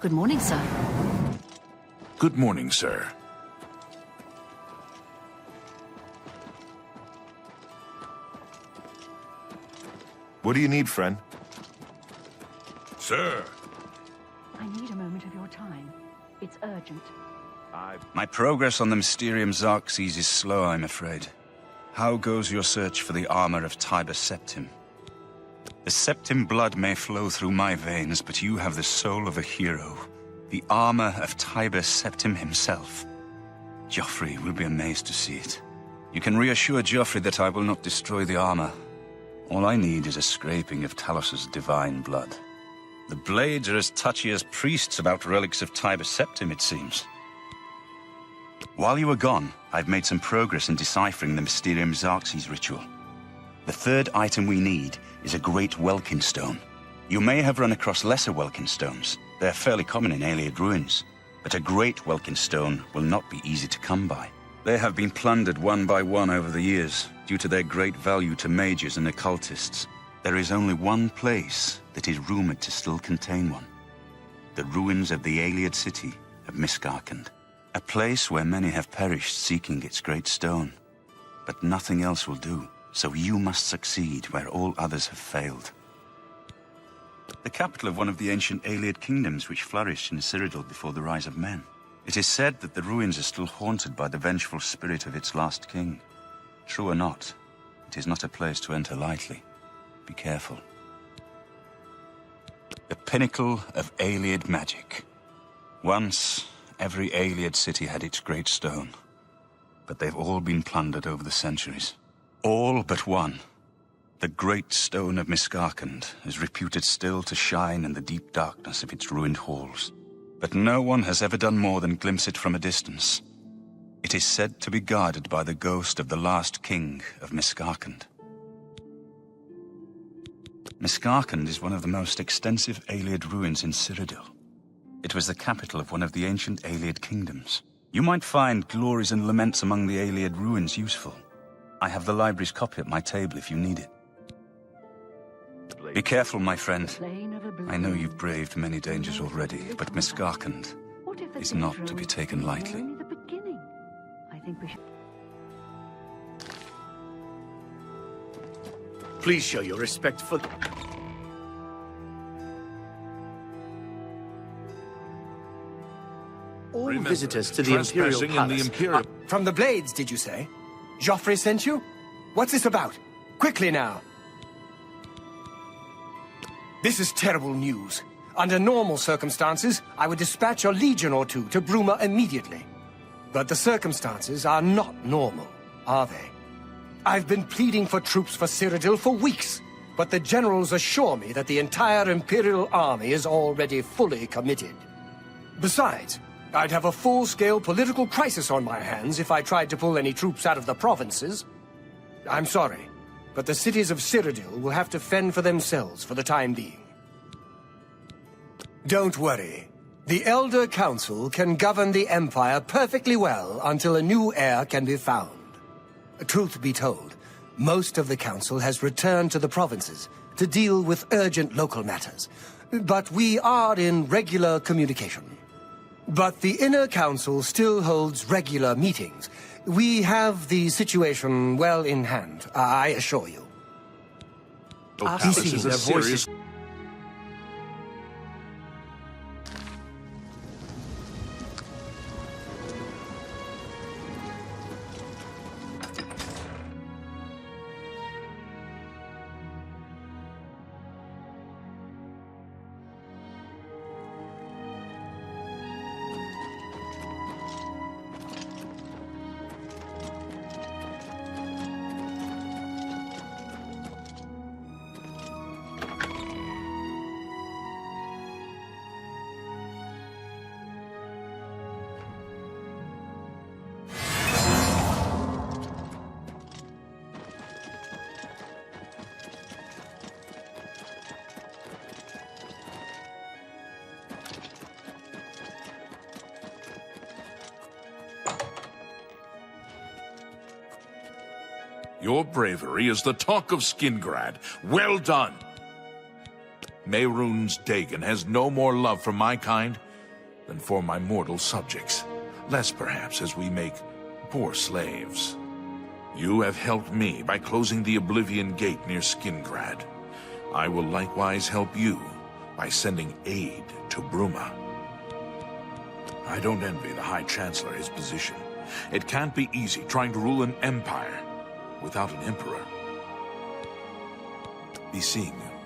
C: Good morning, sir.
D: Good morning, sir.
E: What do you need, friend?
D: Sir.
C: I need a moment of your time. It's urgent.
J: My progress on the Mysterium Xarxes is slow, I'm afraid. How goes your search for the armor of Tiber Septim? The Septim blood may flow through my veins, but you have the soul of a hero. The armor of Tiber Septim himself. Joffrey will be amazed to see it. You can reassure Joffrey that I will not destroy the armor. All I need is a scraping of Talos's divine blood. The Blades are as touchy as priests about relics of Tiber Septim, it seems. While you were gone, I've made some progress in deciphering the Mysterium Xarxes ritual. The third item we need is a great Welkin stone. You may have run across lesser Welkin stones. They're fairly common in Ayleid ruins. But a great Welkin stone will not be easy to come by. They have been plundered one by one over the years, due to their great value to mages and occultists. There is only one place that is rumored to still contain one. The ruins of the Ayleid city of Miscarcand. A place where many have perished seeking its great stone. But nothing else will do, so you must succeed where all others have failed. The capital of one of the ancient Ayleid kingdoms which flourished in Cyrodiil before the rise of men. It is said that the ruins are still haunted by the vengeful spirit of its last king. True or not, it is not a place to enter lightly. Be careful. The pinnacle of Ayleid magic. Once, every Ayleid city had its great stone. But they've all been plundered over the centuries. All but one. The great stone of Miscarcand is reputed still to shine in the deep darkness of its ruined halls. But no one has ever done more than glimpse it from a distance. It is said to be guarded by the ghost of the last king of Miscarcand. Miscarcand is one of the most extensive Ayleid ruins in Cyrodiil. It was the capital of one of the ancient Ayleid kingdoms. You might find glories and laments among the Ayleid ruins useful. I have the library's copy at my table if you need it. Be careful, my friend. I know you've braved many dangers already, but Miscarcand is not to be taken lightly.
I: Please show your respect for... All visitors to the Imperial Palace...
B: From the Blades, did you say? Joffrey sent you? What's this about? Quickly now. This is terrible news. Under normal circumstances, I would dispatch a legion or two to Bruma immediately. But the circumstances are not normal, are they? I've been pleading for troops for Cyrodiil for weeks, but the generals assure me that the entire Imperial army is already fully committed. Besides, I'd have a full-scale political crisis on my hands if I tried to pull any troops out of the provinces. I'm sorry, but the cities of Cyrodiil will have to fend for themselves for the time being. Don't worry. The Elder Council can govern the Empire perfectly well until a new heir can be found. Truth be told, most of the Council has returned to the provinces to deal with urgent local matters, but we are in regular communication. But the Inner Council still holds regular meetings. We have the situation well in hand, I assure you.
I: I've seen their voices.
D: Your bravery is the talk of Skingrad. Well done! Mehrunes Dagon has no more love for my kind than for my mortal subjects. Less, perhaps, as we make poor slaves. You have helped me by closing the Oblivion Gate near Skingrad. I will likewise help you by sending aid to Bruma. I don't envy the High Chancellor his position. It can't be easy trying to rule an empire without an emperor. Be seeing you.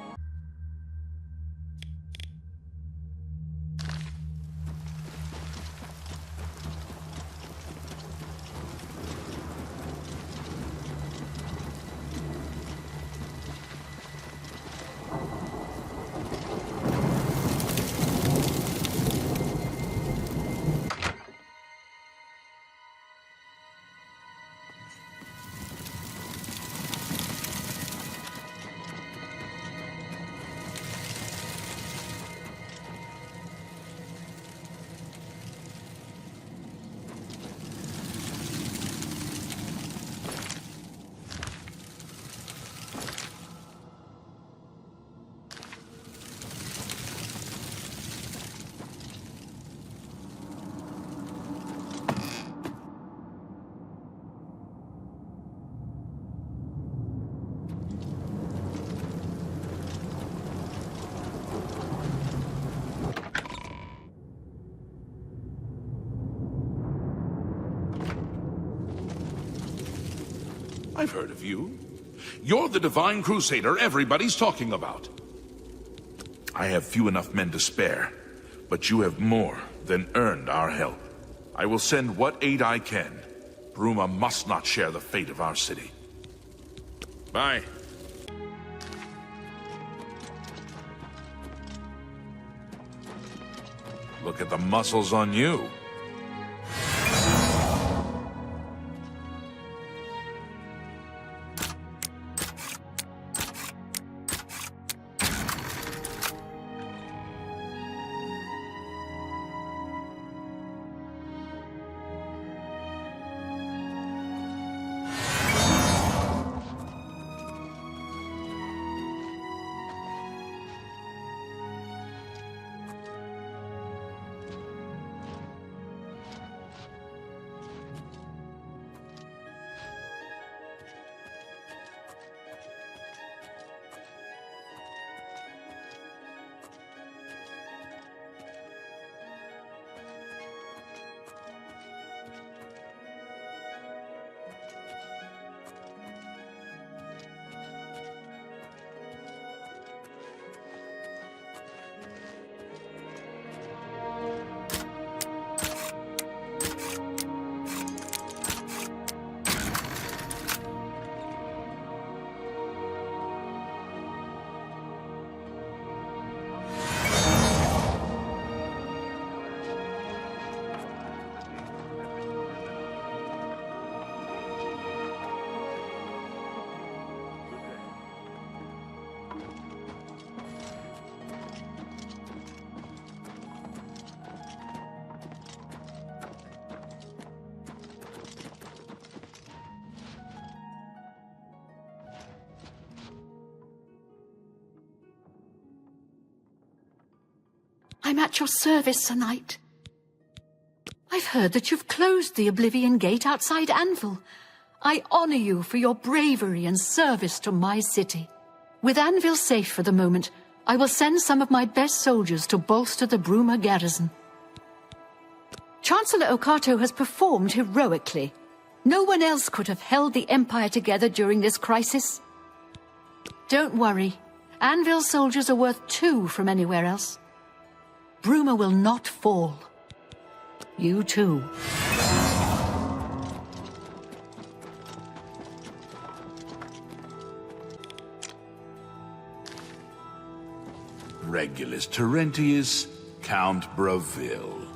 D: I've heard of you. You're the Divine Crusader everybody's talking about. I have few enough men to spare, but you have more than earned our help. I will send what aid I can. Bruma must not share the fate of our city. Bye. Look at the muscles on you.
C: I'm at your service, Sir Knight. I've heard that you've closed the Oblivion Gate outside Anvil. I honor you for your bravery and service to my city. With Anvil safe for the moment, I will send some of my best soldiers to bolster the Bruma garrison. Chancellor Okato has performed heroically. No one else could have held the Empire together during this crisis. Don't worry. Anvil's soldiers are worth 2 from anywhere else. Bruma will not fall. You too.
D: Regulus Terentius, Count Bravil.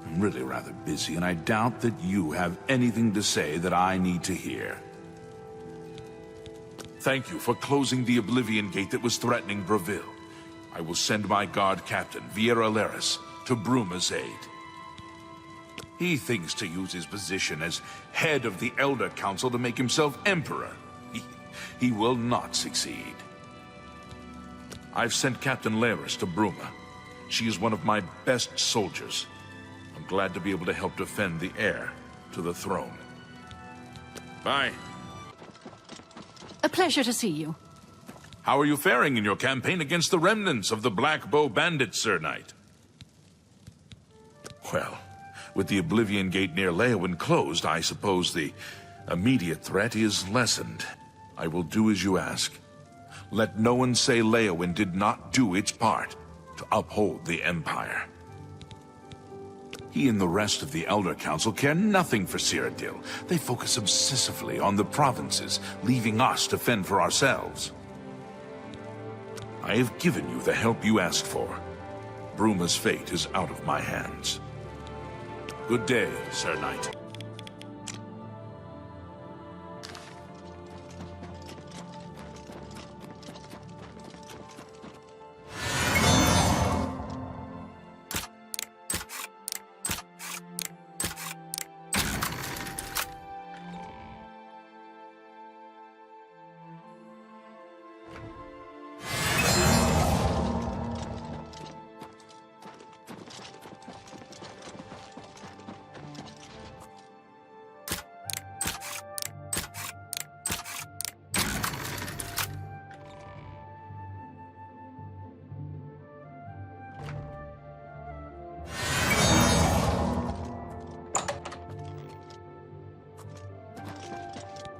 D: I'm really rather busy, and I doubt that you have anything to say that I need to hear. Thank you for closing the Oblivion Gate that was threatening Bravil. I will send my guard captain, Vieira Laris, to Bruma's aid. He thinks to use his position as head of the Elder Council to make himself emperor. He will not succeed. I've sent Captain Laris to Bruma. She is one of my best soldiers. I'm glad to be able to help defend the heir to the throne. Bye.
C: A pleasure to see you.
D: How are you faring in your campaign against the remnants of the Black Bow Bandits, Sir Knight? Well, with the Oblivion Gate near Leyawiin closed, I suppose the immediate threat is lessened. I will do as you ask. Let no one say Leyawiin did not do its part to uphold the Empire. He and the rest of the Elder Council care nothing for Cyrodiil. They focus obsessively on the provinces, leaving us to fend for ourselves. I have given you the help you asked for. Bruma's fate is out of my hands. Good day, Sir Knight.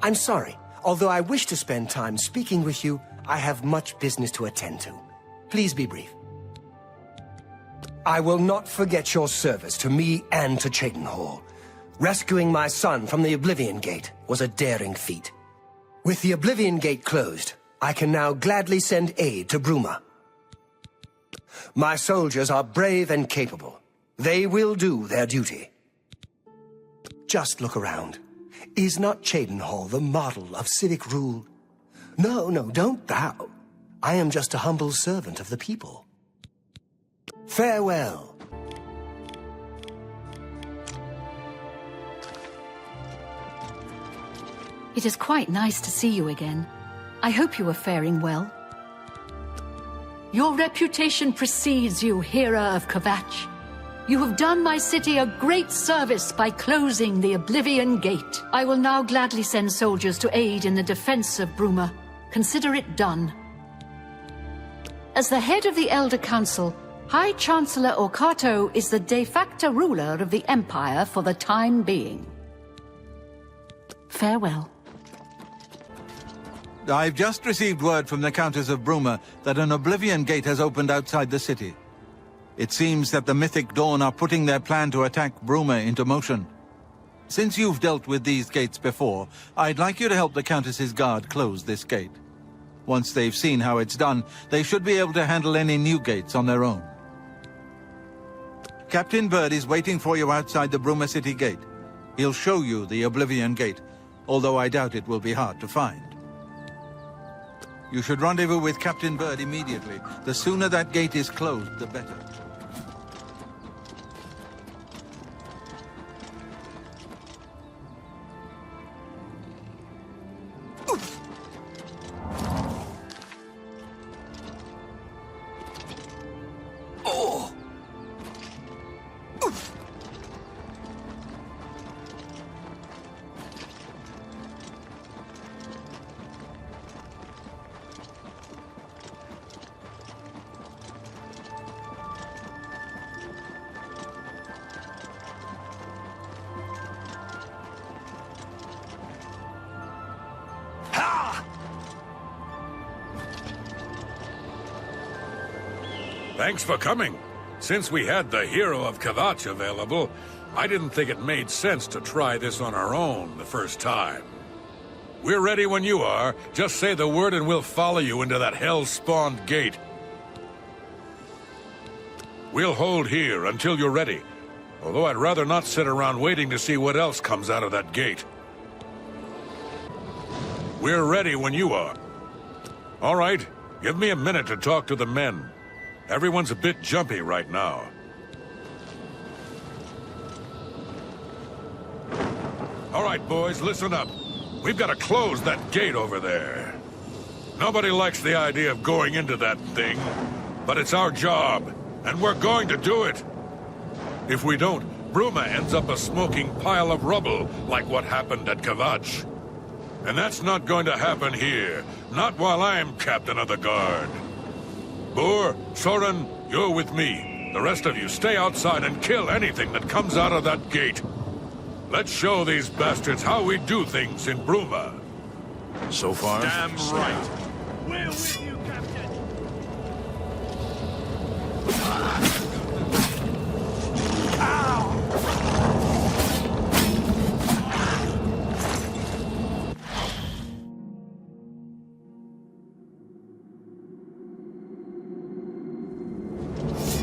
B: I'm sorry. Although I wish to spend time speaking with you, I have much business to attend to. Please be brief. I will not forget your service to me and to Cheydinhal. Rescuing my son from the Oblivion Gate was a daring feat. With the Oblivion Gate closed, I can now gladly send aid to Bruma. My soldiers are brave and capable. They will do their duty. Just look around. Is not Cheydinhal the model of civic rule? No, don't bow. I am just a humble servant of the people. Farewell.
C: It is quite nice to see you again. I hope you are faring well. Your reputation precedes you, Heir of Kvatch. You have done my city a great service by closing the Oblivion Gate. I will now gladly send soldiers to aid in the defense of Bruma. Consider it done. As the head of the Elder Council, High Chancellor Orkato is the de facto ruler of the Empire for the time being. Farewell.
G: I've just received word from the Countess of Bruma that an Oblivion Gate has opened outside the city. It seems that the Mythic Dawn are putting their plan to attack Bruma into motion. Since you've dealt with these gates before, I'd like you to help the Countess's guard close this gate. Once they've seen how it's done, they should be able to handle any new gates on their own. Captain Bird is waiting for you outside the Bruma City Gate. He'll show you the Oblivion Gate, although I doubt it will be hard to find. You should rendezvous with Captain Bird immediately. The sooner that gate is closed, the better.
F: Thanks for coming. Since we had the Hero of Kvatch available, I didn't think it made sense to try this on our own the first time. We're ready when you are. Just say the word and we'll follow you into that hell-spawned gate. We'll hold here until you're ready. Although I'd rather not sit around waiting to see what else comes out of that gate. We're ready when you are. All right, give me a minute to talk to the men. Everyone's a bit jumpy right now. All right, boys, listen up. We've got to close that gate over there. Nobody likes the idea of going into that thing, but it's our job, and we're going to do it. If we don't, Bruma ends up a smoking pile of rubble, like what happened at Kvatch. And that's not going to happen here, not while I'm captain of the guard. Boor, Soren, you're with me. The rest of you stay outside and kill anything that comes out of that gate. Let's show these bastards how we do things in Bruma.
D: So far,
O: damn right.
T: We're with you, Captain.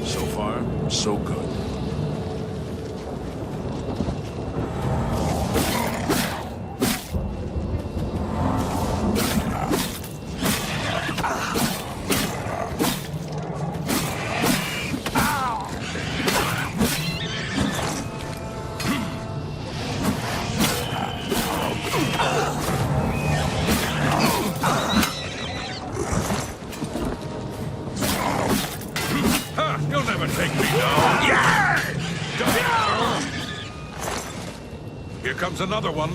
D: So far, so good.
F: You'll never take me down. Yeah! Here comes another one.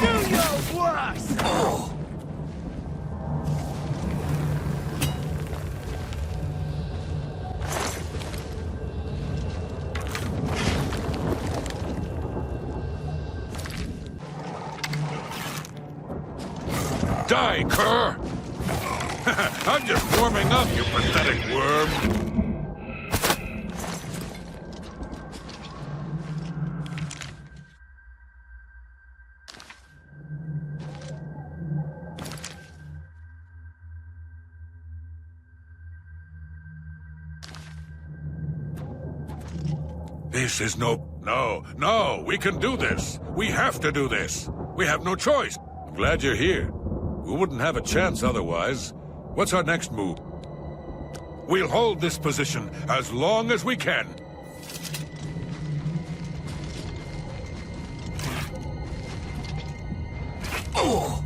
T: Do your worst!
F: Die, cur! I'm just warming up, you pathetic worm. This is no, we can do this. We have to do this. We have no choice. I'm glad you're here. We wouldn't have a chance otherwise. What's our next move? We'll hold this position as long as we can. Oh!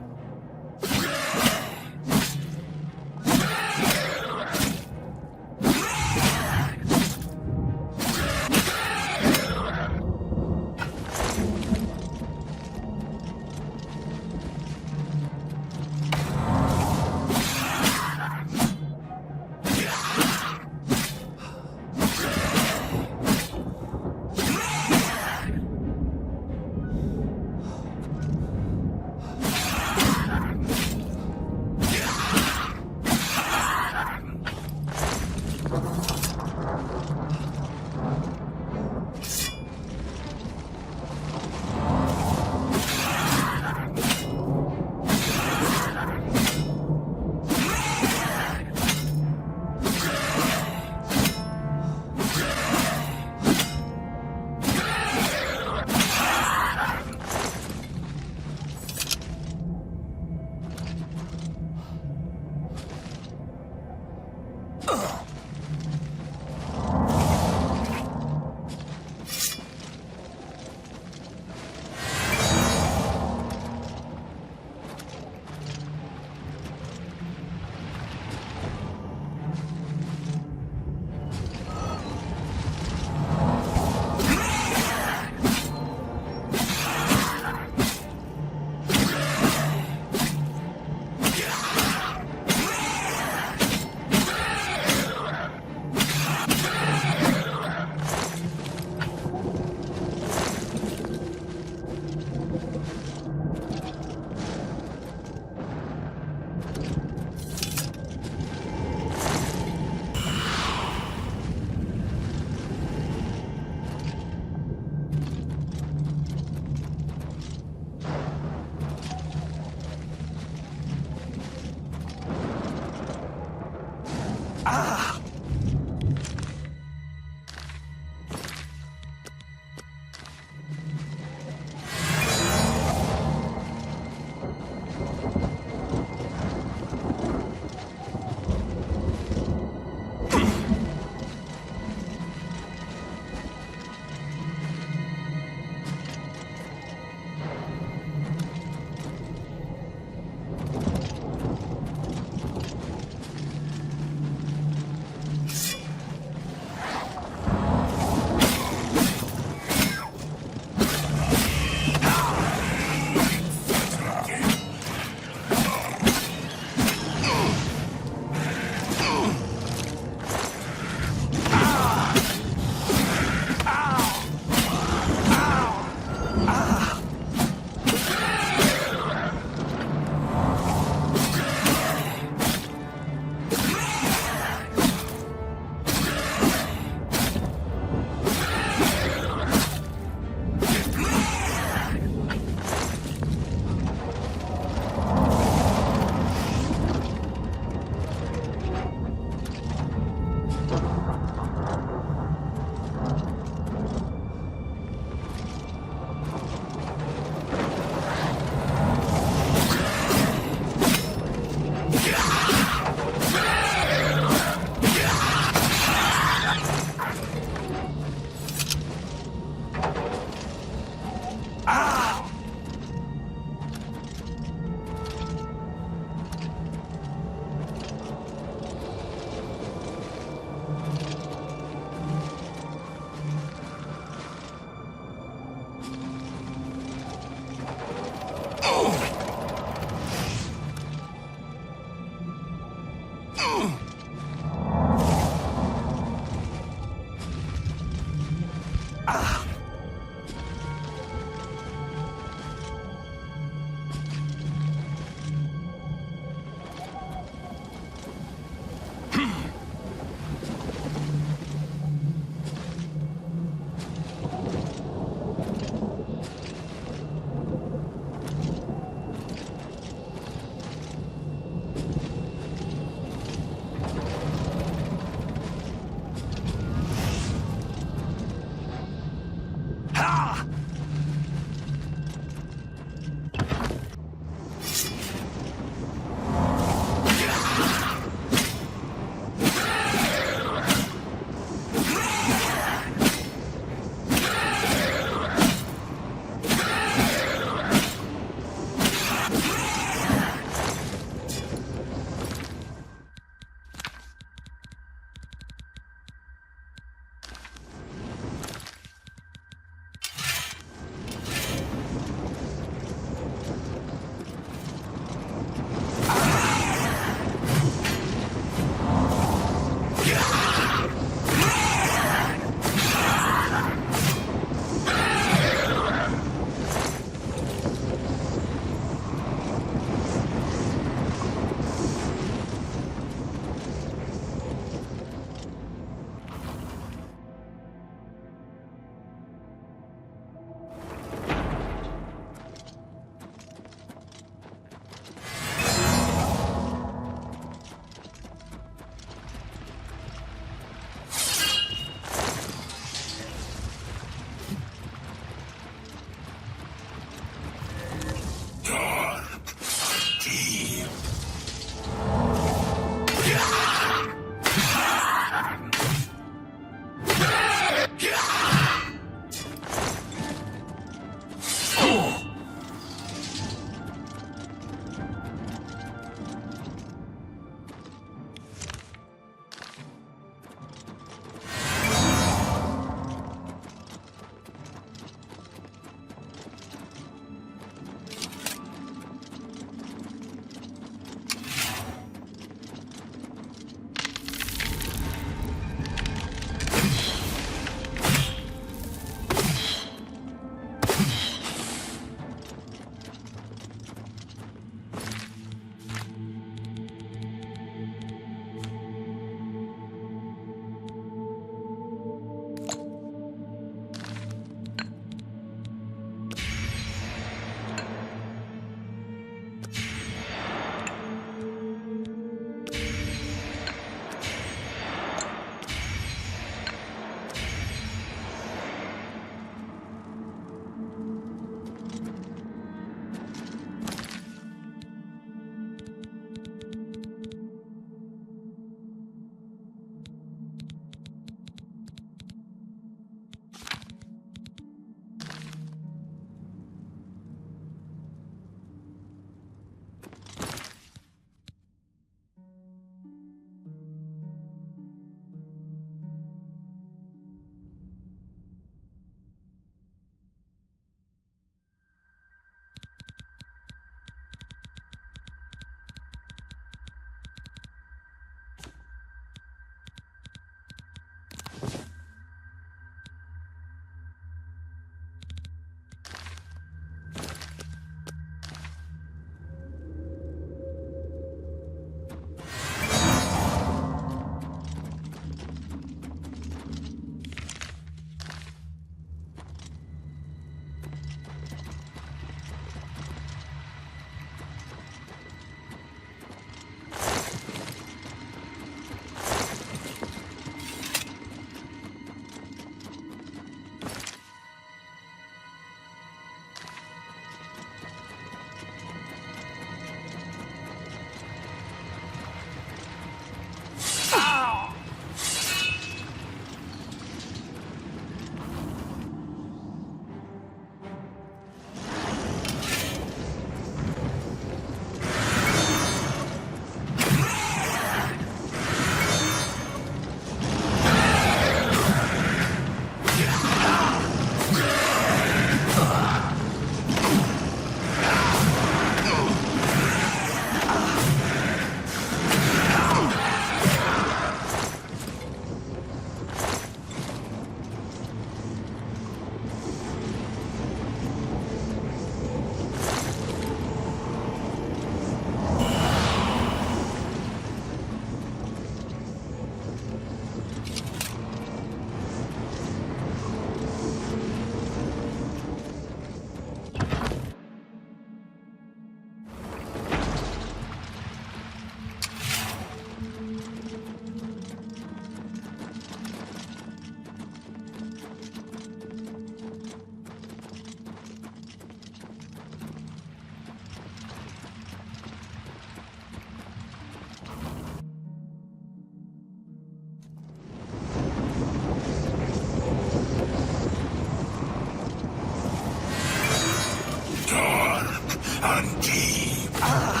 S: Dragonfires.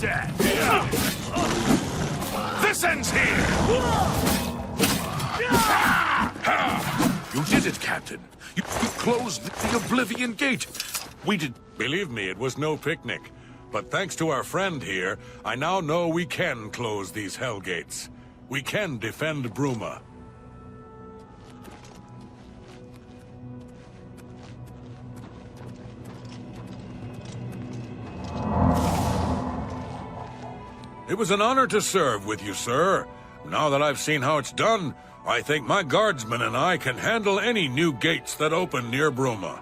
D: dead! This ends here! You did it, Captain. You closed the Oblivion Gate. We did...
F: Believe me, it was no picnic. But thanks to our friend here, I now know we can close these hell gates. We can defend Bruma. It was an honor to serve with you, sir. Now that I've seen how it's done, I think my guardsmen and I can handle any new gates that open near Bruma.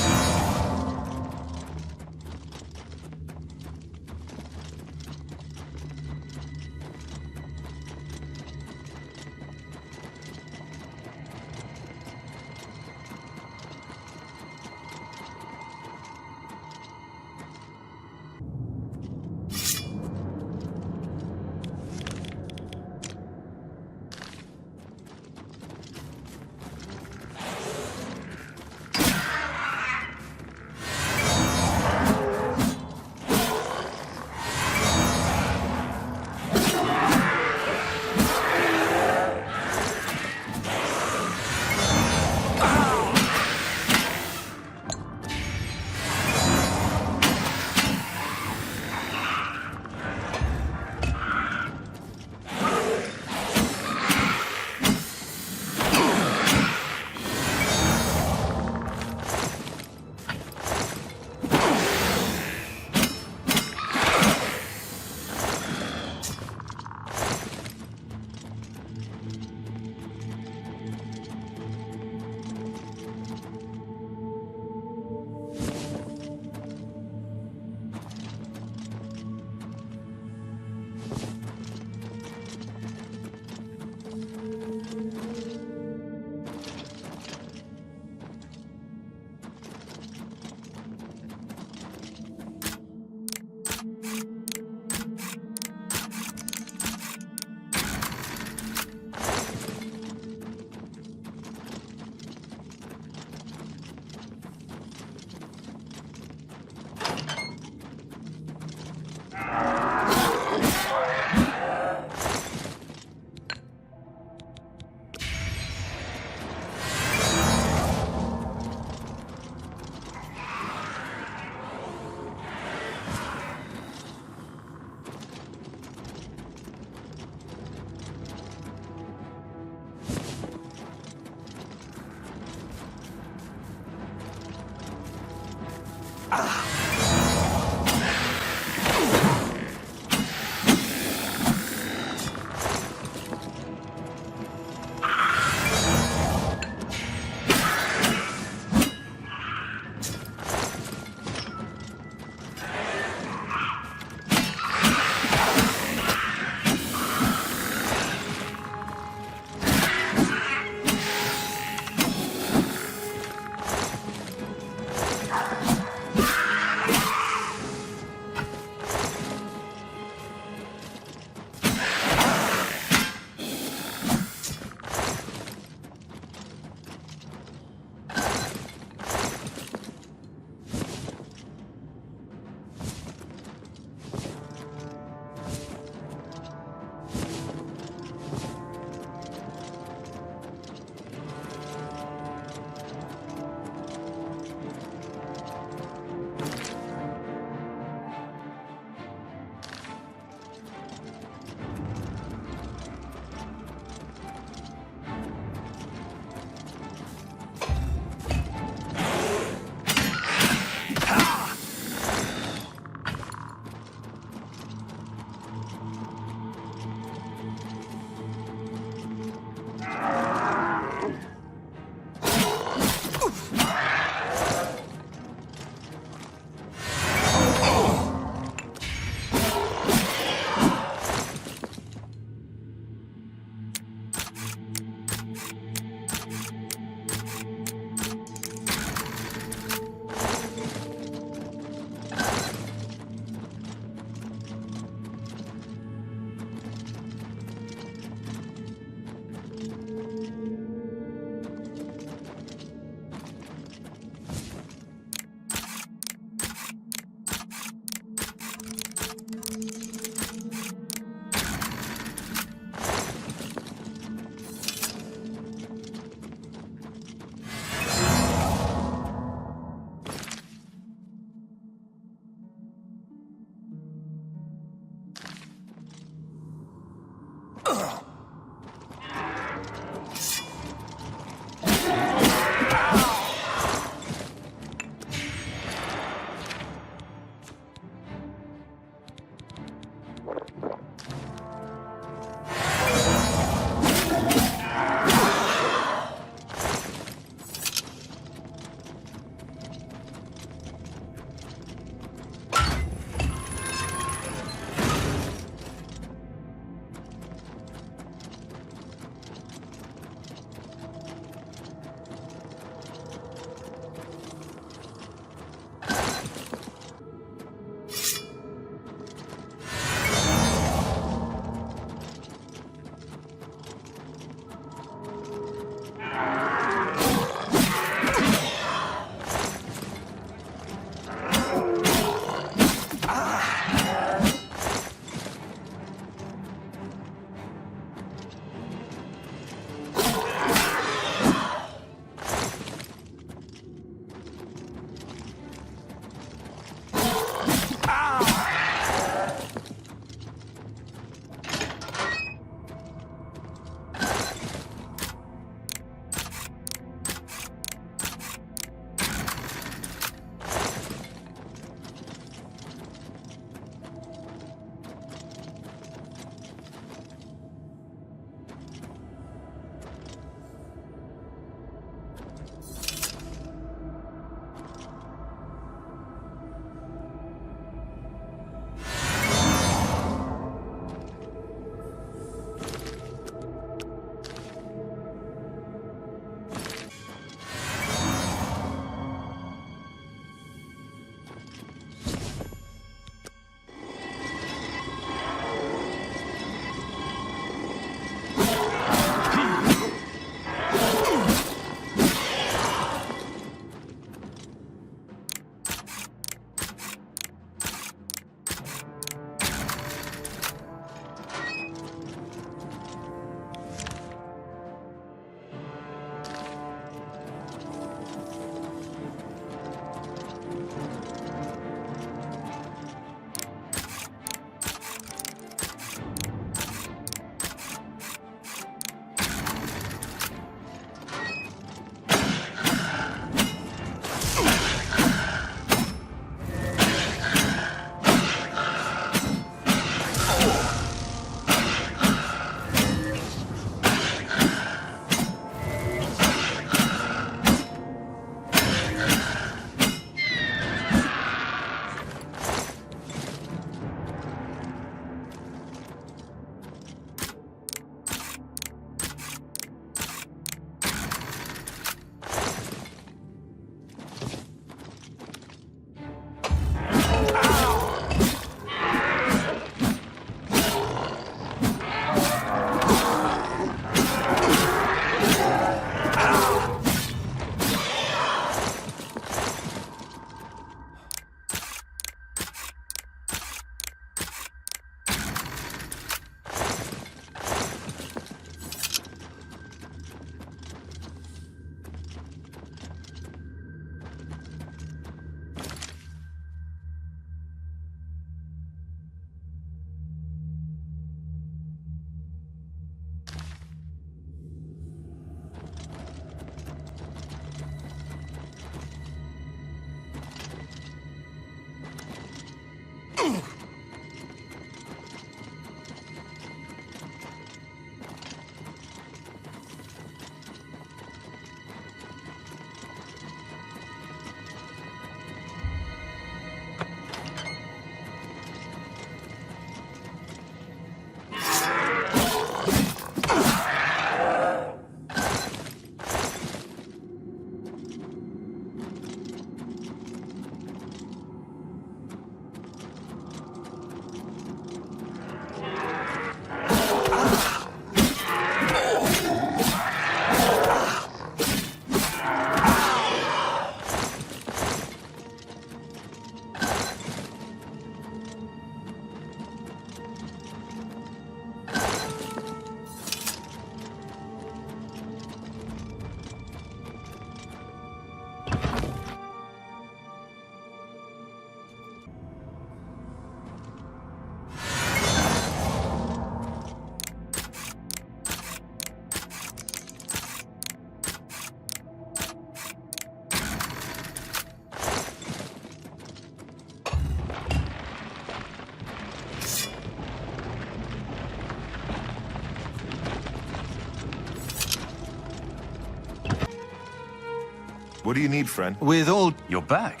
E: What do you need, friend?
G: With all...
J: You're back,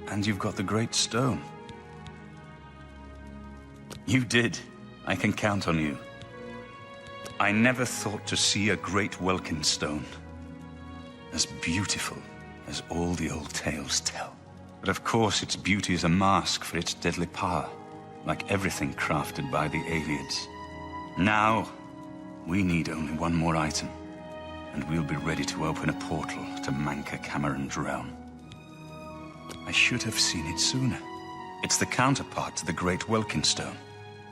J: and you've got the Great Stone. You did. I can count on you. I never thought to see a great welkin stone. As beautiful as all the old tales tell. But of course its beauty is a mask for its deadly power, like everything crafted by the Ayleids. Now, we need only one more item, and we'll be ready to open a portal to Miscarcand's realm. I should have seen it sooner. It's the counterpart to the Great Welkin Stone,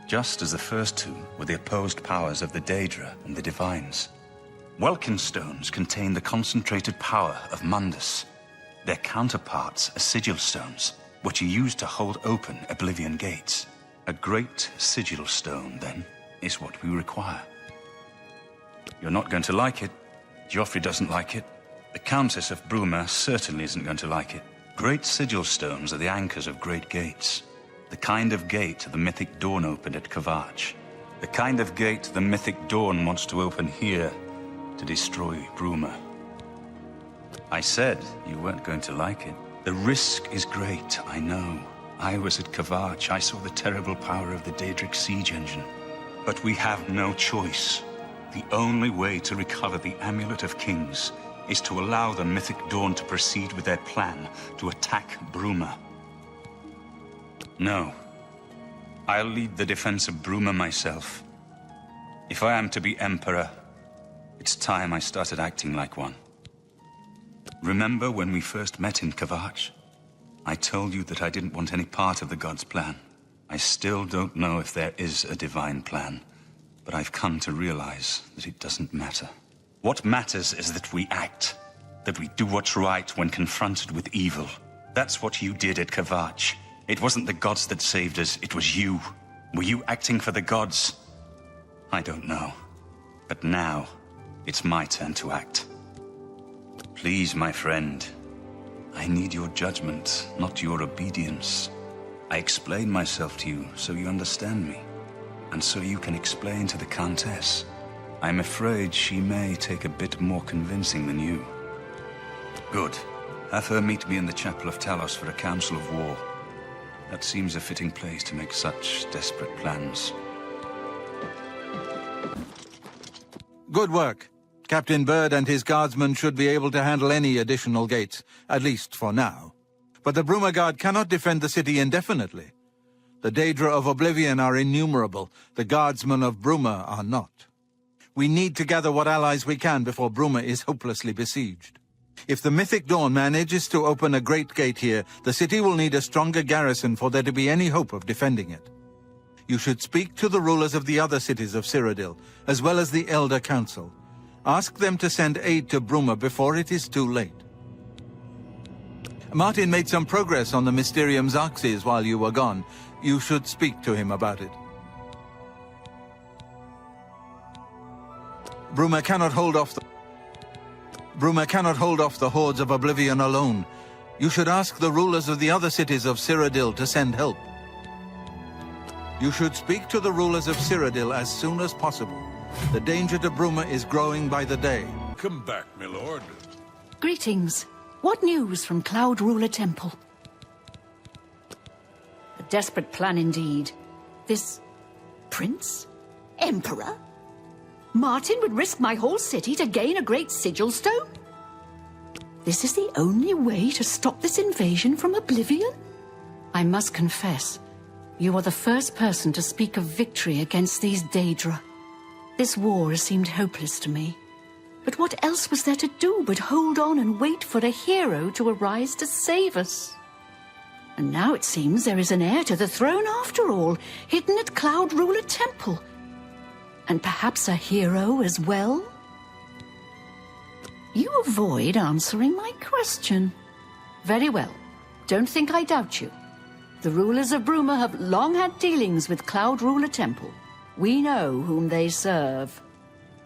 J: just as the first two were the opposed powers of the Daedra and the Divines. Welkin stones contain the concentrated power of Mundus. Their counterparts are sigil stones, which are used to hold open Oblivion gates. A great sigil stone, then, is what we require. You're not going to like it. Joffrey doesn't like it. The Countess of Bruma certainly isn't going to like it. Great sigil stones are the anchors of great gates. The kind of gate the mythic Dawn opened at Kvatch. The kind of gate the mythic Dawn wants to open here to destroy Bruma. I said you weren't going to like it. The risk is great, I know. I was at Kvatch. I saw the terrible power of the Daedric siege engine. But we have no choice. The only way to recover the Amulet of Kings is to allow the mythic Dawn to proceed with their plan to attack Bruma. No. I'll lead the defense of Bruma myself. If I am to be Emperor, it's time I started acting like one. Remember when we first met in Kvatch? I told you that I didn't want any part of the gods' plan. I still don't know if there is a divine plan, but I've come to realize that it doesn't matter. What matters is that we act, that we do what's right when confronted with evil. That's what you did at Kvatch. It wasn't the gods that saved us, it was you. Were you acting for the gods? I don't know. But now, it's my turn to act. Please, my friend. I need your judgment, not your obedience. I explain myself to you so you understand me, and so you can explain to the Countess. I'm afraid she may take a bit more convincing than you. Good. Have her meet me in the Chapel of Talos for a council of war. That seems a fitting place to make such desperate plans.
G: Good work. Captain Bird and his guardsmen should be able to handle any additional gates, at least for now. But the Bruma Guard cannot defend the city indefinitely. The Daedra of Oblivion are innumerable. The guardsmen of Bruma are not. We need to gather what allies we can before Bruma is hopelessly besieged. If the Mythic Dawn manages to open a great gate here, the city will need a stronger garrison for there to be any hope of defending it. You should speak to the rulers of the other cities of Cyrodiil, as well as the Elder Council. Ask them to send aid to Bruma before it is too late. Martin made some progress on the Mysterium Xarxes while you were gone. You should speak to him about it. Bruma cannot hold off the hordes of Oblivion alone. You should ask the rulers of the other cities of Cyrodiil to send help. You should speak to the rulers of Cyrodiil as soon as possible. The danger to Bruma is growing by the day.
F: Come back, my lord.
C: Greetings. What news from Cloud Ruler Temple? A desperate plan indeed. This prince? Emperor? Martin would risk my whole city to gain a great sigil stone? This is the only way to stop this invasion from Oblivion? I must confess, you are the first person to speak of victory against these Daedra. This war has seemed hopeless to me. But what else was there to do but hold on and wait for a hero to arise to save us? And now it seems there is an heir to the throne after all, hidden at Cloud Ruler Temple. And perhaps a hero as well? You avoid answering my question. Very well. Don't think I doubt you. The rulers of Bruma have long had dealings with Cloud Ruler Temple. We know whom they serve.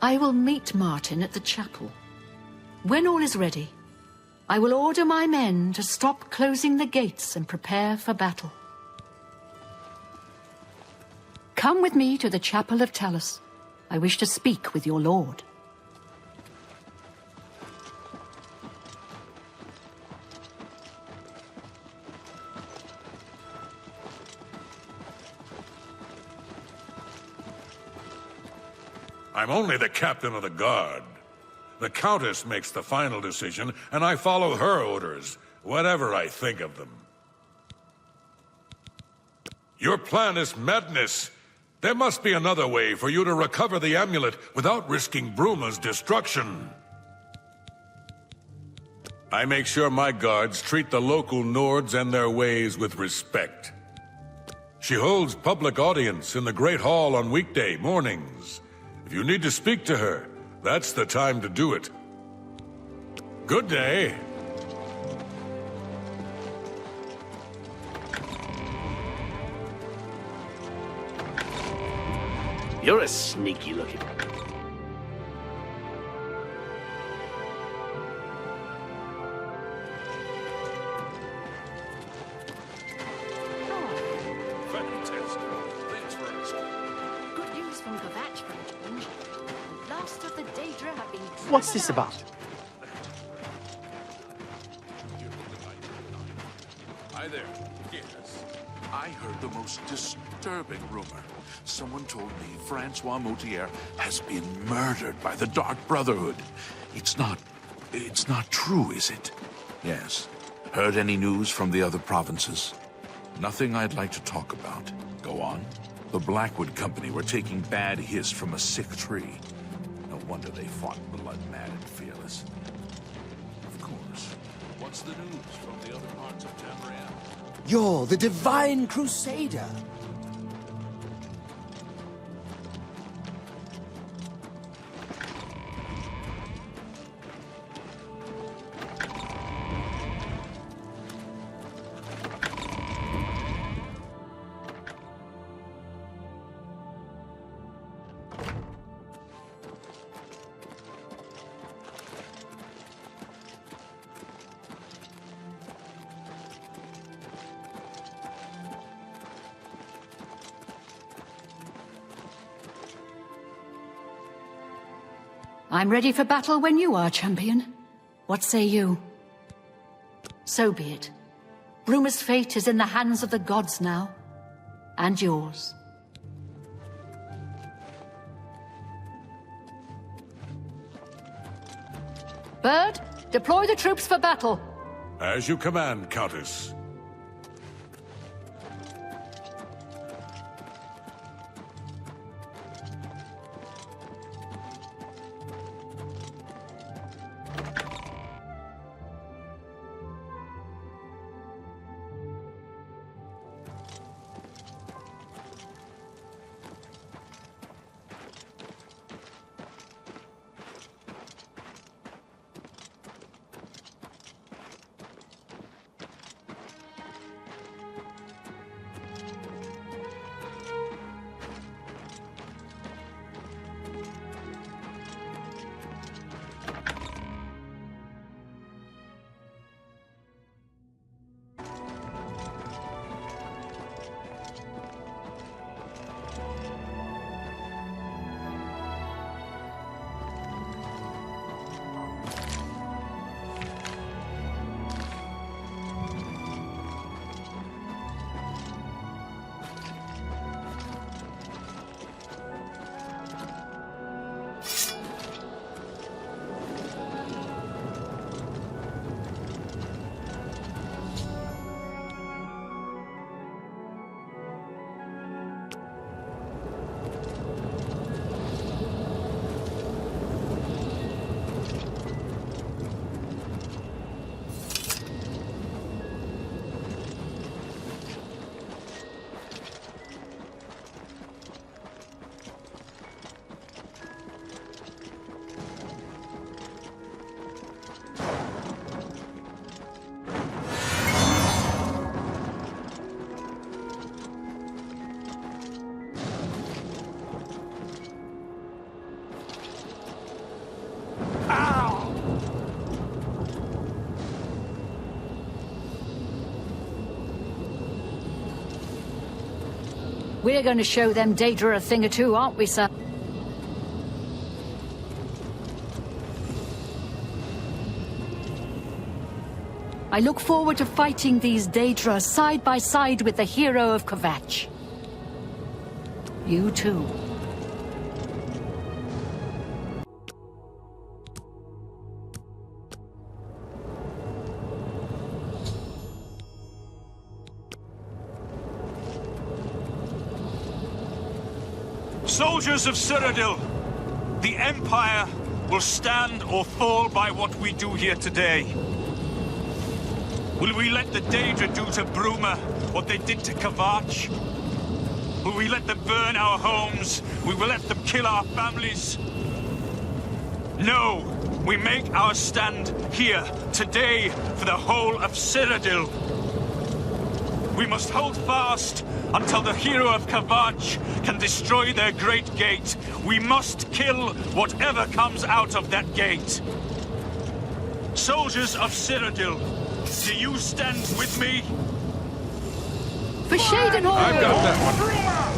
C: I will meet Martin at the chapel. When all is ready, I will order my men to stop closing the gates and prepare for battle. Come with me to the Chapel of Talos. I wish to speak with your lord.
F: I'm only the captain of the guard. The Countess makes the final decision, and I follow her orders, whatever I think of them. Your plan is madness. There must be another way for you to recover the amulet without risking Bruma's destruction. I make sure my guards treat the local Nords and their ways with respect. She holds public audience in the Great Hall on weekday mornings. If you need to speak to her, that's the time to do it. Good day.
I: You're a sneaky looking.
C: Good news from Kvatch, for a change. The last of the Daedra have been...
I: What's this about?
D: Hi there. Yes. I heard the most disturbing rumor. Someone told me Francois Moutier has been murdered by the Dark Brotherhood. It's not true, is it? Yes. Heard any news from the other provinces? Nothing I'd like to talk about. Go on. The Blackwood Company were taking bad hiss from a sick tree. No wonder they fought blood-mad and fearless. Of course. What's the news from the other parts of Tamriel?
B: You're the Divine Crusader.
C: I'm ready for battle when you are, champion. What say you? So be it. Bruma's fate is in the hands of the gods now. And yours. Bird, deploy the troops for battle.
F: As you command, Countess.
C: We're going to show them Daedra a thing or two, aren't we, sir? I look forward to fighting these Daedra side by side with the hero of Kvatch. You too.
J: Soldiers of Cyrodiil, the Empire will stand or fall by what we do here today. Will we let the Daedra do to Bruma what they did to Kavach? Will we let them burn our homes? Will we let them kill our families? No! We make our stand here, today, for the whole of Cyrodiil. We must hold fast until the hero of Kavach can destroy their great gate. We must kill whatever comes out of that gate. Soldiers of Cyrodiil, do you stand with me?
C: For shade and all.
F: I've got that one.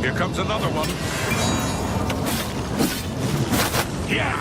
F: Here comes another one. Yeah!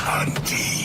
S: Hunting.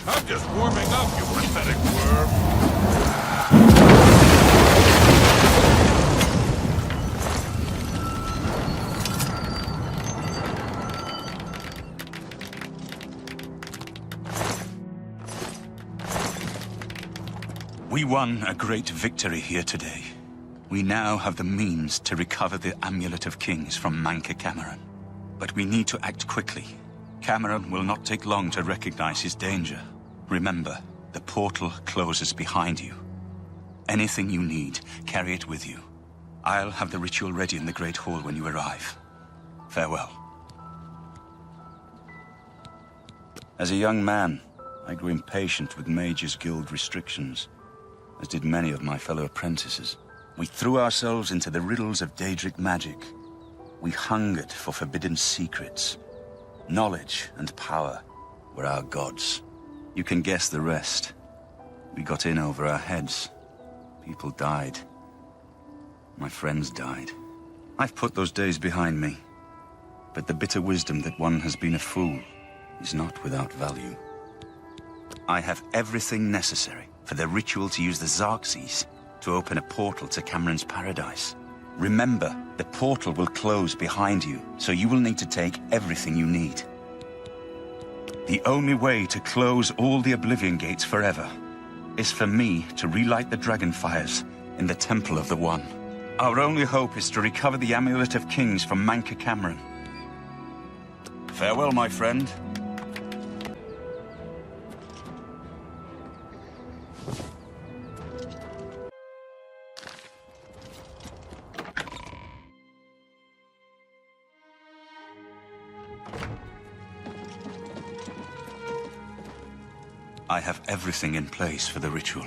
F: I'm just warming up, you pathetic worm.
J: We won a great victory here today. We now have the means to recover the Amulet of Kings from Cameron. But we need to act quickly. Cameron will not take long to recognize his danger. Remember, the portal closes behind you. Anything you need, carry it with you. I'll have the ritual ready in the Great Hall when you arrive. Farewell. As a young man, I grew impatient with Mage's Guild restrictions, as did many of my fellow apprentices. We threw ourselves into the riddles of Daedric magic. We hungered for forbidden secrets. Knowledge and power were our gods. You can guess the rest. We got in over our heads. People died. My friends died. I've put those days behind me. But the bitter wisdom that one has been a fool is not without value. I have everything necessary for the ritual to use the Xerxes to open a portal to Cameron's paradise. Remember, the portal will close behind you, so you will need to take everything you need. The only way to close all the Oblivion Gates forever is for me to relight the Dragonfires in the Temple of the One. Our only hope is to recover the Amulet of Kings from Cameron. Farewell, my friend. I have everything in place for the ritual.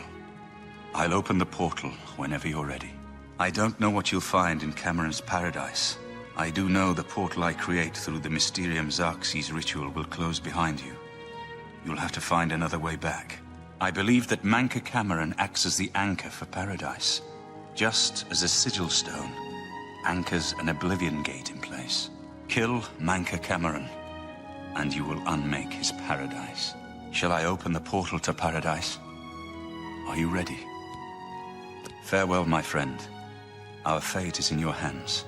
J: I'll open the portal whenever you're ready. I don't know what you'll find in Cameron's paradise. I do know the portal I create through the Mysterium Xerxes ritual will close behind you. You'll have to find another way back. I believe that Cameron acts as the anchor for paradise, just as a sigil stone anchors an Oblivion Gate in place. Kill Cameron, and you will unmake his paradise. Shall I open the portal to paradise? Are you ready? Farewell, my friend. Our fate is in your hands.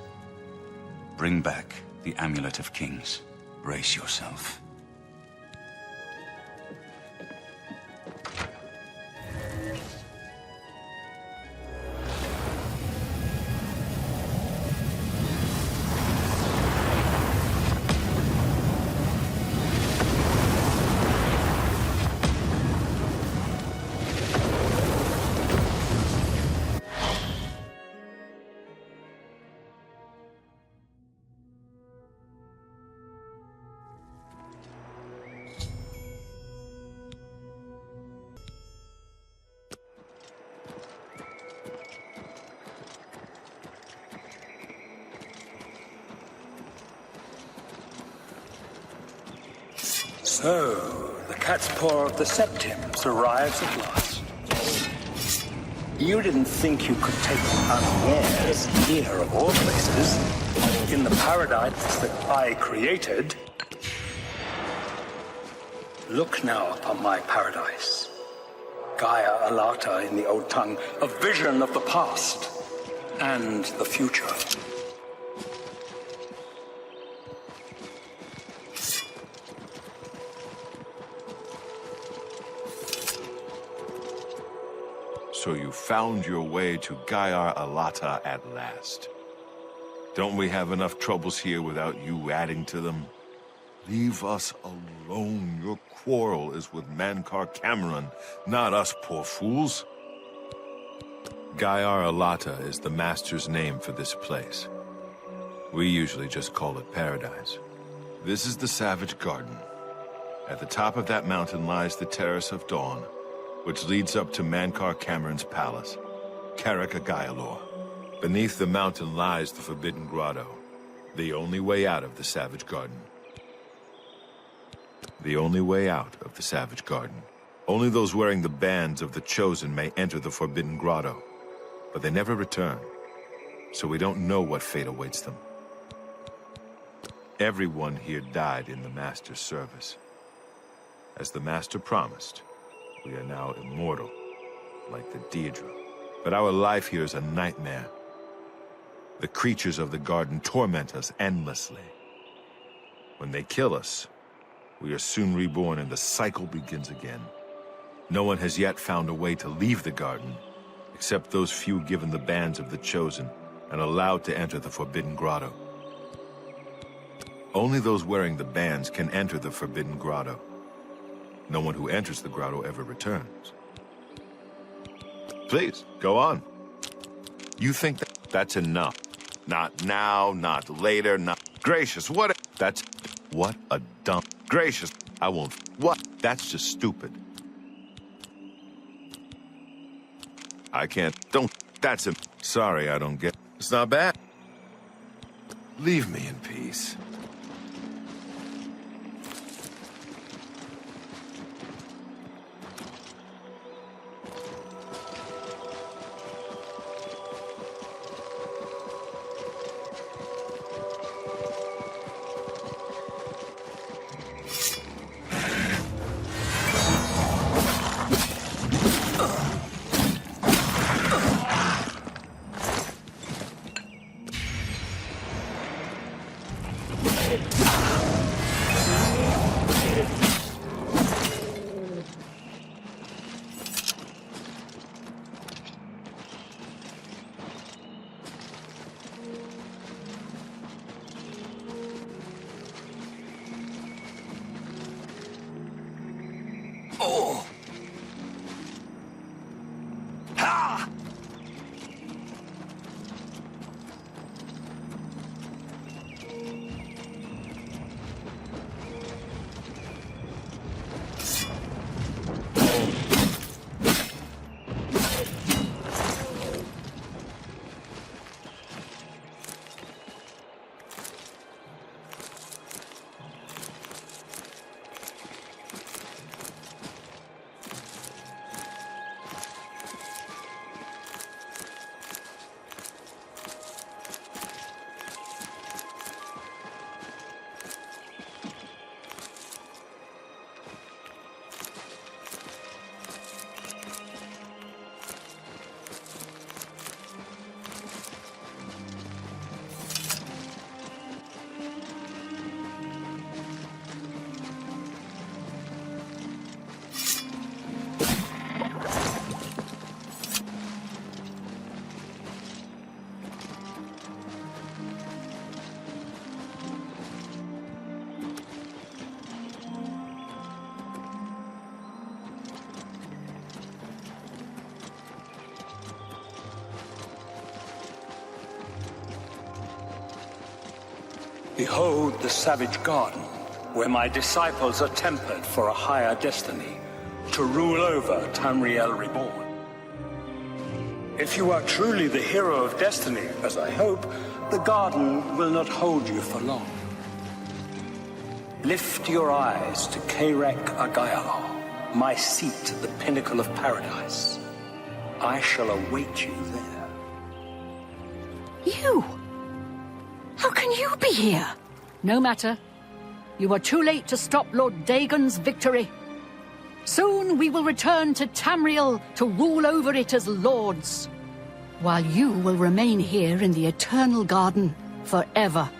J: Bring back the Amulet of Kings. Brace yourself.
O: So, the cat's paw of the Septims arrives at last. You didn't think you could take them unawares here of all places, in the paradise that I created. Look now upon my paradise. Gaia Alata in the old tongue, a vision of the past and the future.
E: So you found your way to Gaia Alata at last. Don't we have enough troubles here without you adding to them? Leave us alone. Your quarrel is with Cameron, not us poor fools. Gaia Alata is the Master's name for this place. We usually just call it Paradise. This is the Savage Garden. At the top of that mountain lies the Terrace of Dawn, which leads up to Cameron's palace, Carrick-a-Gailor. Beneath the mountain lies the Forbidden Grotto, the only way out of the Savage Garden. The only way out of the Savage Garden. Only those wearing the bands of the Chosen may enter the Forbidden Grotto, but they never return, so we don't know what fate awaits them. Everyone here died in the Master's service. As the Master promised, we are now immortal, like the Daedra. But our life here is a nightmare. The creatures of the garden torment us endlessly. When they kill us, we are soon reborn and the cycle begins again. No one has yet found a way to leave the garden, except those few given the bands of the Chosen and allowed to enter the Forbidden Grotto. Only those wearing the bands can enter the Forbidden Grotto. No one who enters the grotto ever returns. Please, go on. You think that's enough? Not now, not later, not... Gracious, what... That's... What a dumb... Gracious, I won't... What? That's just stupid. I can't... Don't... That's him. Sorry, I don't get... It's not bad. Leave me in peace.
B: Oh! Ha!
O: Behold the savage garden, where my disciples are tempered for a higher destiny, to rule over Tamriel Reborn. If you are truly the hero of destiny, as I hope, the garden will not hold you for long. Lift your eyes to Kairek Agayala, my seat at the pinnacle of paradise. I shall await you there.
C: You? How can you be here? No matter. You are too late to stop Lord Dagon's victory. Soon we will return to Tamriel to rule over it as lords, while you will remain here in the Eternal Garden forever.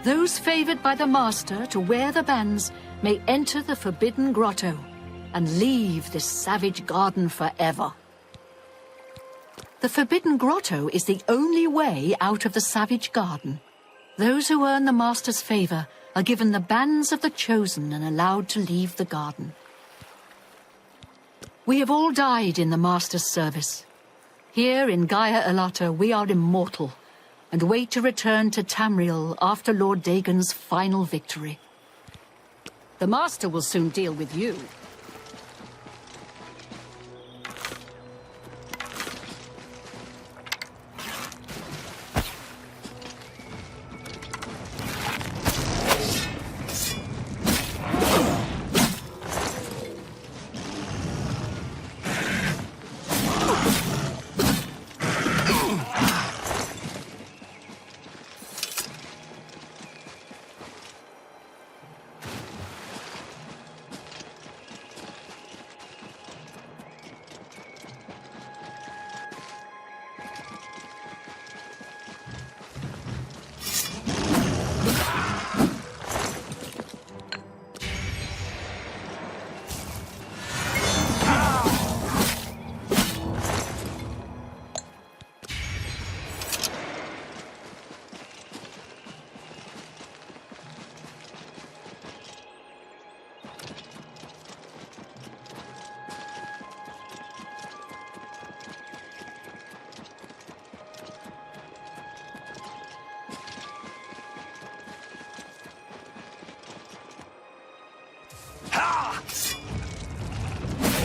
C: Those favored by the Master to wear the bands may enter the Forbidden Grotto and leave this savage garden forever. The Forbidden Grotto is the only way out of the Savage Garden. Those who earn the Master's favor are given the bands of the Chosen and allowed to leave the garden. We have all died in the Master's service. Here in Gaia Elata we are immortal and wait to return to Tamriel after Lord Dagon's final victory. The Master will soon deal with you.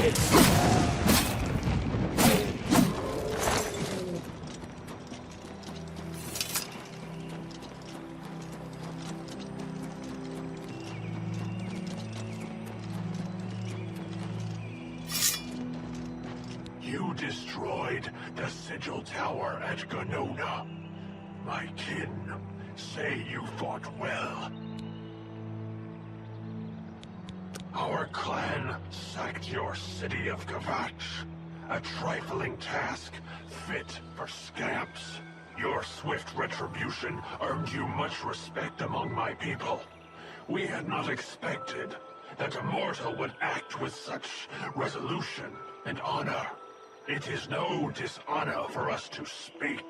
T: You destroyed the Sigil Tower at Gonona. My kin say you fought well. Our clan sacked your city of Kvatch, a trifling task fit for scamps. Your swift retribution earned you much respect among my people. We had not expected that a mortal would act with such resolution and honor. It is no dishonor for us to speak.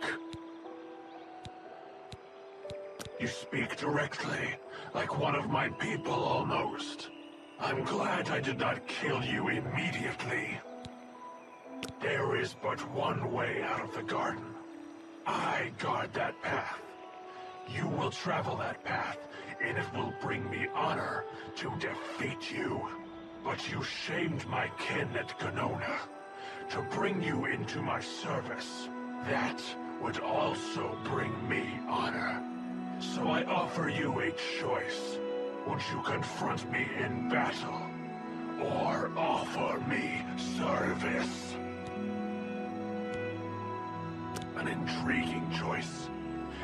T: You speak directly, like one of my people almost. I'm glad I did not kill you immediately. There is but one way out of the garden. I guard that path. You will travel that path, and it will bring me honor to defeat you. But you shamed my kin at Gonona. To bring you into my service, that would also bring me honor. So I offer you a choice. Would you confront me in battle, or offer me service? An intriguing choice,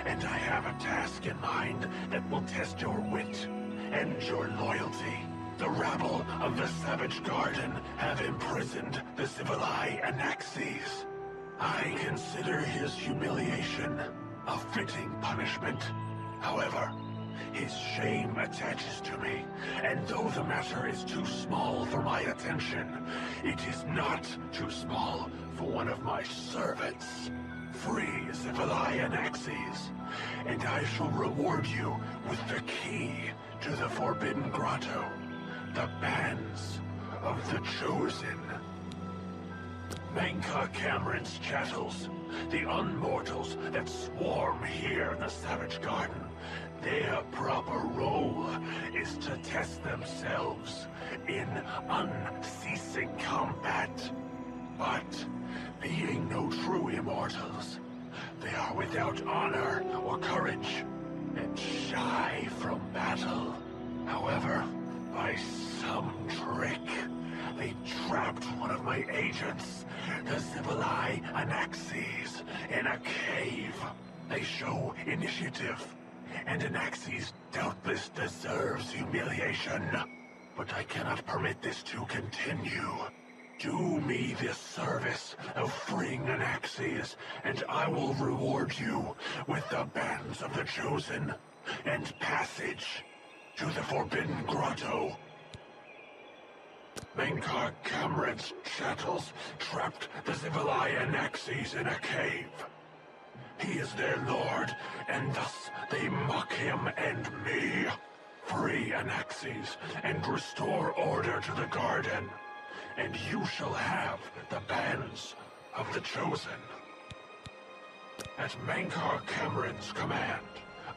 T: and I have a task in mind that will test your wit and your loyalty. The rabble of the Savage Garden have imprisoned the Civilai Anaxes. I consider his humiliation a fitting punishment. However, his shame attaches to me, and though the matter is too small for my attention, it is not too small for one of my servants. Free Civilai Anaxes, and I shall reward you with the key to the Forbidden Grotto. The bands of the Chosen. Miscarcand's chattels, the unmortals that swarm here in the Savage Garden, their proper role is to test themselves in unceasing combat. But, being no true immortals, they are without honor or courage, and shy from battle. However, by some trick, they trapped one of my agents, the Civilai Anaxes, in a cave. They show initiative, and Anaxes doubtless deserves humiliation. But I cannot permit this to continue. Do me this service of freeing Anaxes, and I will reward you with the bands of the Chosen and passage to the Forbidden Grotto. Miscarcand's chattels trapped the Civilai Anaxes in a cave. He is their lord, and thus they mock him and me. Free Anaxes and restore order to the garden, and you shall have the bands of the Chosen. At Miscarcand's command,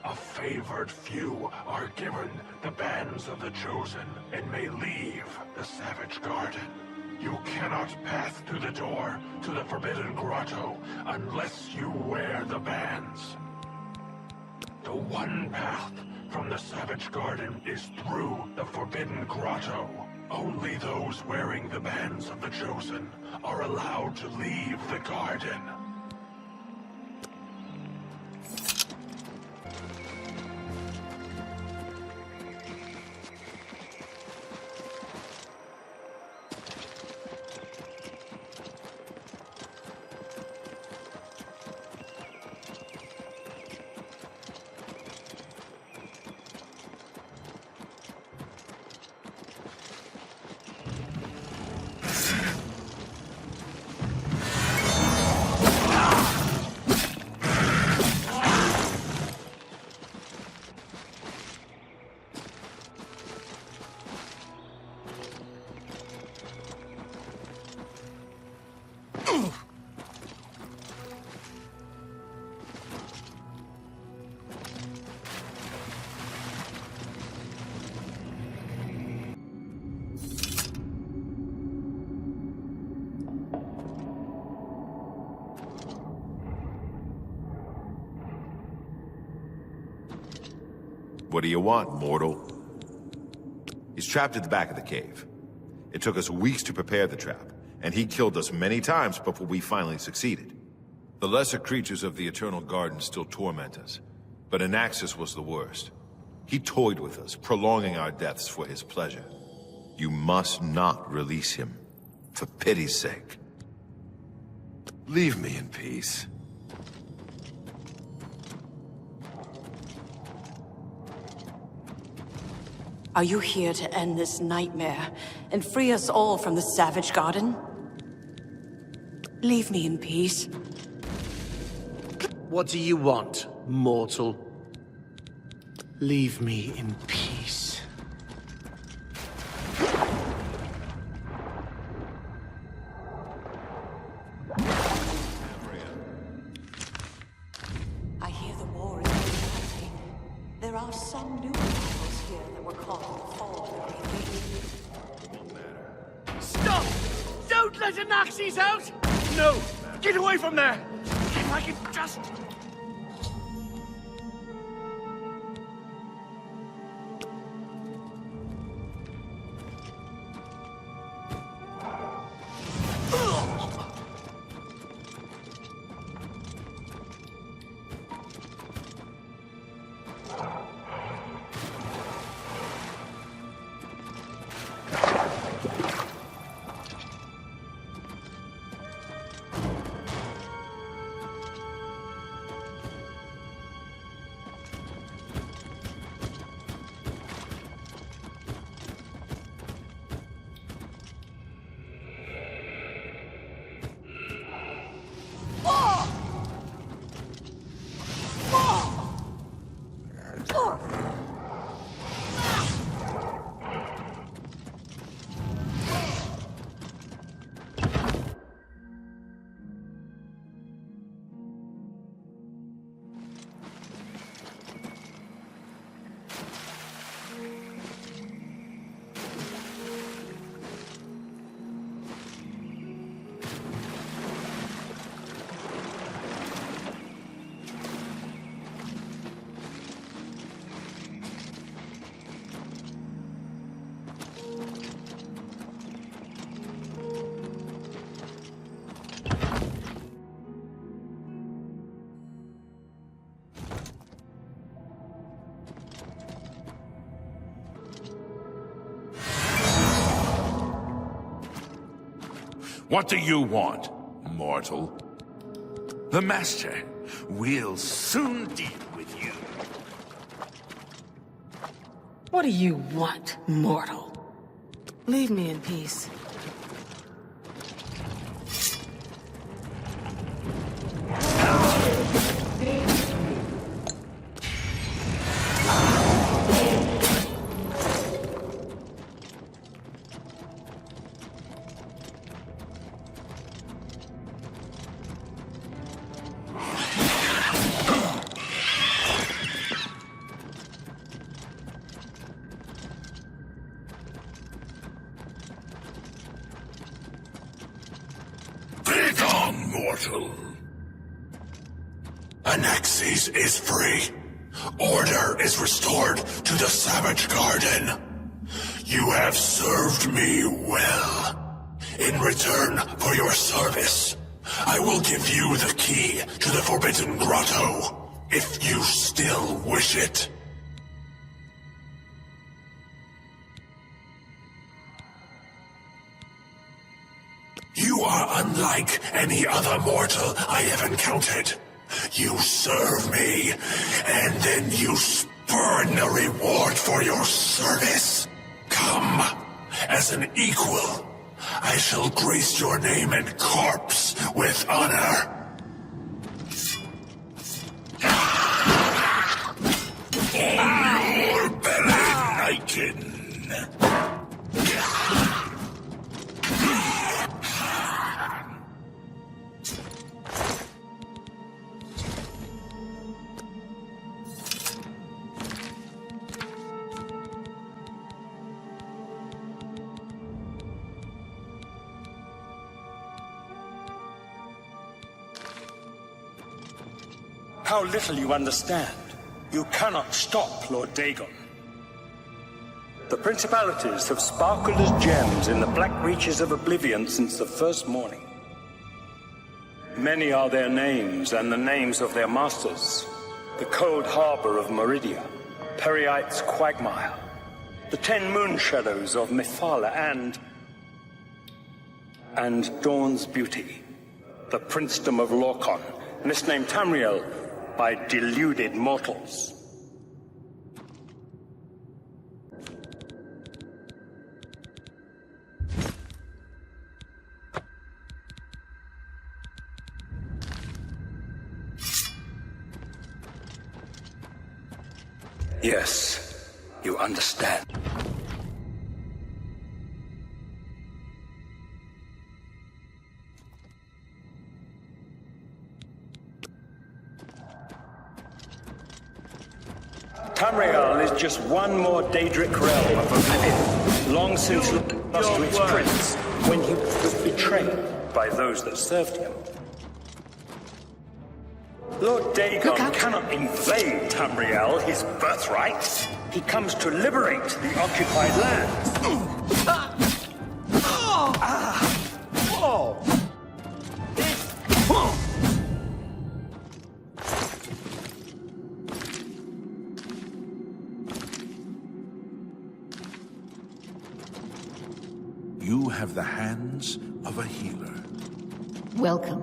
T: a favored few are given the bands of the Chosen and may leave the Savage Garden. You cannot pass through the door to the Forbidden Grotto unless you wear the bands. The one path from the Savage Garden is through the Forbidden Grotto. Only those wearing the bands of the Chosen are allowed to leave the garden.
E: What do you want, mortal? He's trapped at the back of the cave. It took us weeks to prepare the trap, and he killed us many times before we finally succeeded. The lesser creatures of the Eternal Garden still torment us, but Anaxis was the worst. He toyed with us, prolonging our deaths for his pleasure. You must not release him, for pity's sake. Leave me in peace.
K: Are you here to end this nightmare and free us all from the Savage Garden? Leave me in peace.
I: What do you want, mortal? Leave me in peace.
K: I hear the war is fighting. There are some new rivals here that were caught in the fall of the
I: Stop! Don't let Anaxis out! No! Get away from there! If I can just...
D: What do you want, mortal? The Master will soon deal with you.
R: What do you want, mortal? Leave me in peace.
S: Anaxis is free. Order is restored to the Savage Garden. You have served me well. In return for your service, I will give you the key to the Forbidden Grotto, if you still wish it. You are unlike any other mortal I have encountered. You serve me, and then you spurn a reward for your service. Come, as an equal, I shall grace your name and corpse with honor. Your belly Niken.
O: How little you understand. You cannot stop Lord Dagon. The principalities have sparkled as gems in the black reaches of Oblivion since the first morning. Many are their names and the names of their masters. The cold harbor of Meridia, Periite's quagmire, the 10 moon shadows of Mephala, and Dawn's beauty, the princedom of Lorkon, misnamed Tamriel by deluded mortals. Yes, you understand. Tamriel is just one more Daedric realm of Oblivion, long since lost to its prince, when he was betrayed by those that served him. Lord Dagon cannot invade Tamriel, his birthright. He comes to liberate the occupied lands.
A: You have the hands of a healer.
C: Welcome.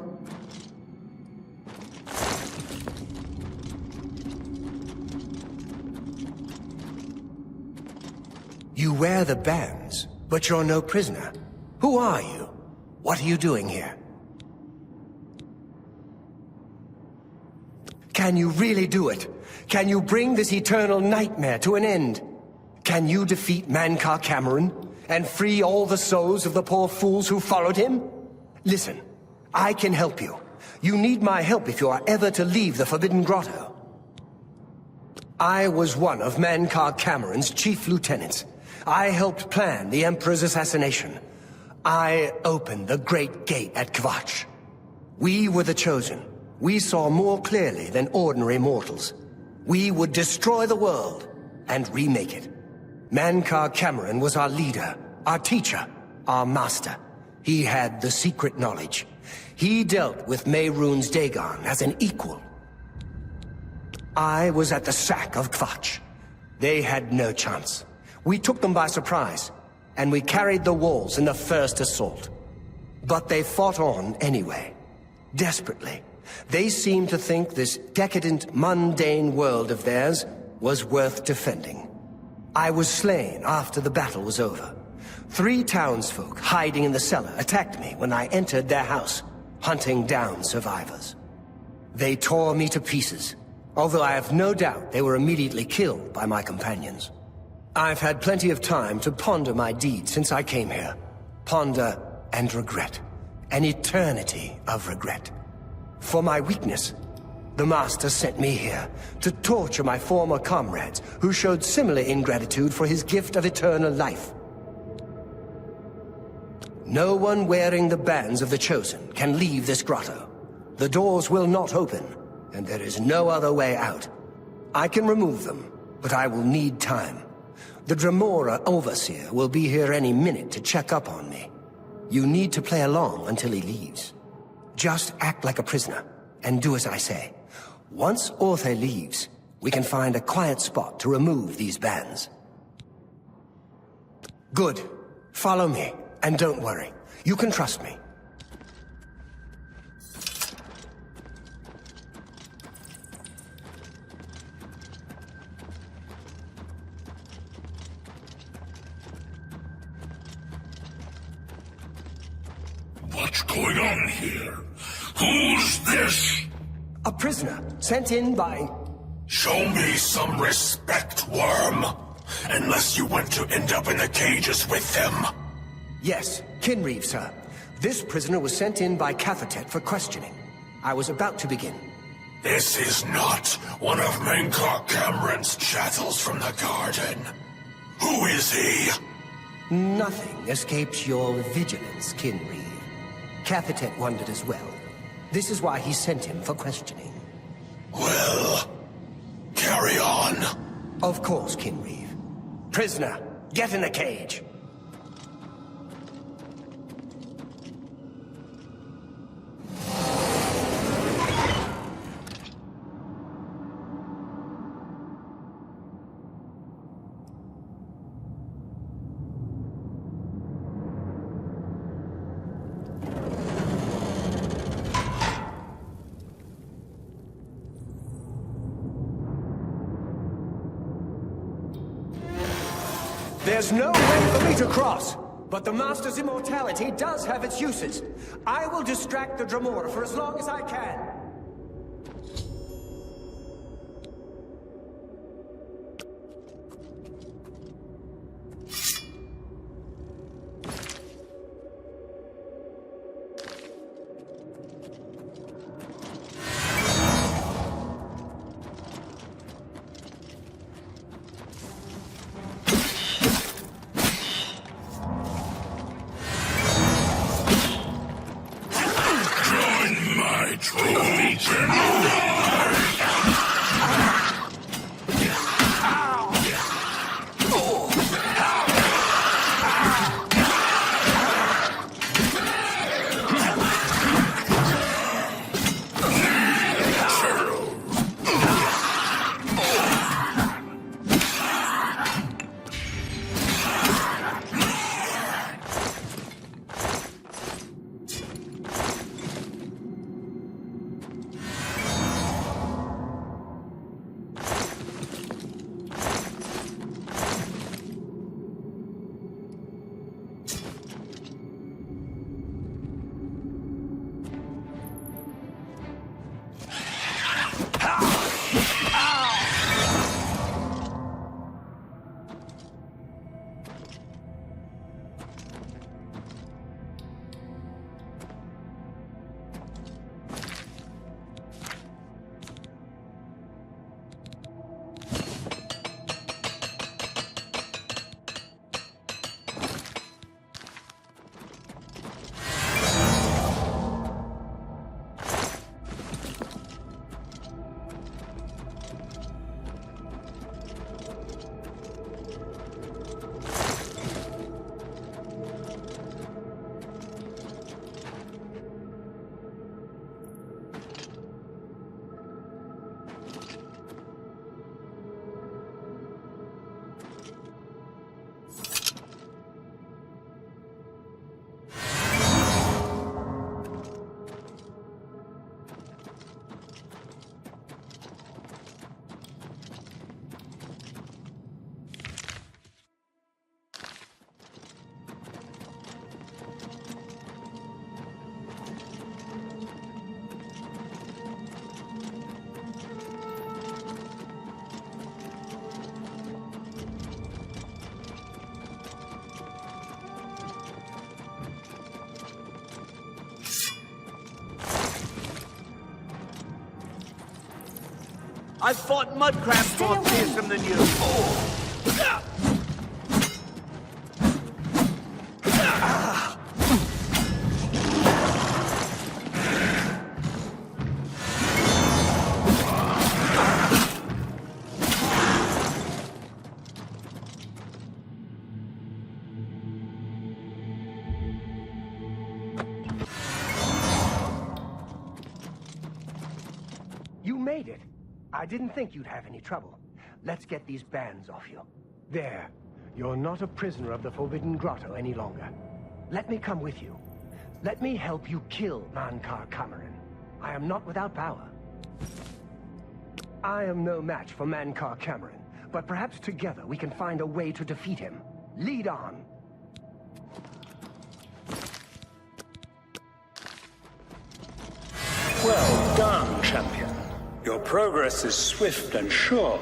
B: You wear the bands, but you're no prisoner. Who are you? What are you doing here? Can you really do it? Can you bring this eternal nightmare to an end? Can you defeat Miscarcand and free all the souls of the poor fools who followed him? Listen, I can help you. You need my help if you are ever to leave the Forbidden Grotto. I was one of Miscarcand's chief lieutenants. I helped plan the Emperor's assassination. I opened the Great Gate at Kvatch. We were the chosen. We saw more clearly than ordinary mortals. We would destroy the world and remake it. Miscarcand was our leader, our teacher, our master. He had the secret knowledge. He dealt with Mehrunes Dagon as an equal. I was at the sack of Kvatch. They had no chance. We took them by surprise, and we carried the walls in the first assault. But they fought on anyway, desperately. They seemed to think this decadent, mundane world of theirs was worth defending. I was slain after the battle was over. 3 townsfolk hiding in the cellar attacked me when I entered their house, hunting down survivors. They tore me to pieces, although I have no doubt they were immediately killed by my companions. I've had plenty of time to ponder my deeds since I came here. Ponder and regret. An eternity of regret. For my weakness, the Master sent me here to torture my former comrades who showed similar ingratitude for his gift of eternal life. No one wearing the bands of the Chosen can leave this grotto. The doors will not open, and there is no other way out. I can remove them, but I will need time. The Dremora Overseer will be here any minute to check up on me. You need to play along until he leaves. Just act like a prisoner, and do as I say. Once Orthe leaves, we can find a quiet spot to remove these bands. Good. Follow me, and don't worry. You can trust me.
S: What's going on here? Who's this?
B: A prisoner, sent in by...
S: Show me some respect, worm. Unless you want to end up in the cages with them.
B: Yes, Kinreeve, sir. This prisoner was sent in by Cathatet for questioning. I was about to begin.
S: This is not one of Miscarcand's chattels from the garden. Who is he?
B: Nothing escapes your vigilance, Kinreeve. Cathatet wondered as well. This is why he sent him for questioning.
S: Well, carry on.
B: Dagon! Of course, Kinreeve. Prisoner, get in the cage. There's no way for me to cross, but the Master's immortality does have its uses. I will distract the Dremora for as long as I can.
N: I've fought mud crabs more fearsome than you.
B: You made it. I didn't think you'd have any trouble. Let's get these bands off you. There. You're not a prisoner of the Forbidden Grotto any longer. Let me come with you. Let me help you kill Miscarcand. I am not without power. I am no match for Miscarcand, but perhaps together we can find a way to defeat him. Lead on.
O: Well done, champion. Your progress is swift and sure.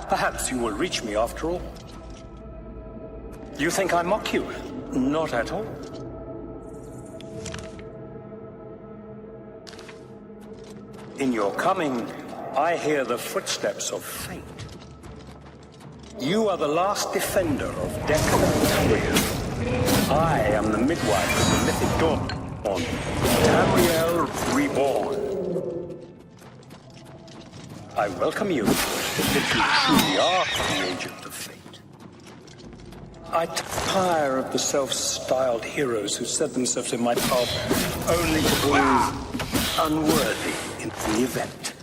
O: Perhaps you will reach me after all. You think I mock you? Not at all. In your coming, I hear the footsteps of fate. You are the last defender of Dagon Shrine. I am the midwife of the mythic dawn, Tamriel Reborn. I welcome you, if you truly are the agent of fate. I tire of the self-styled heroes who set themselves in my path only to prove unworthy in the event.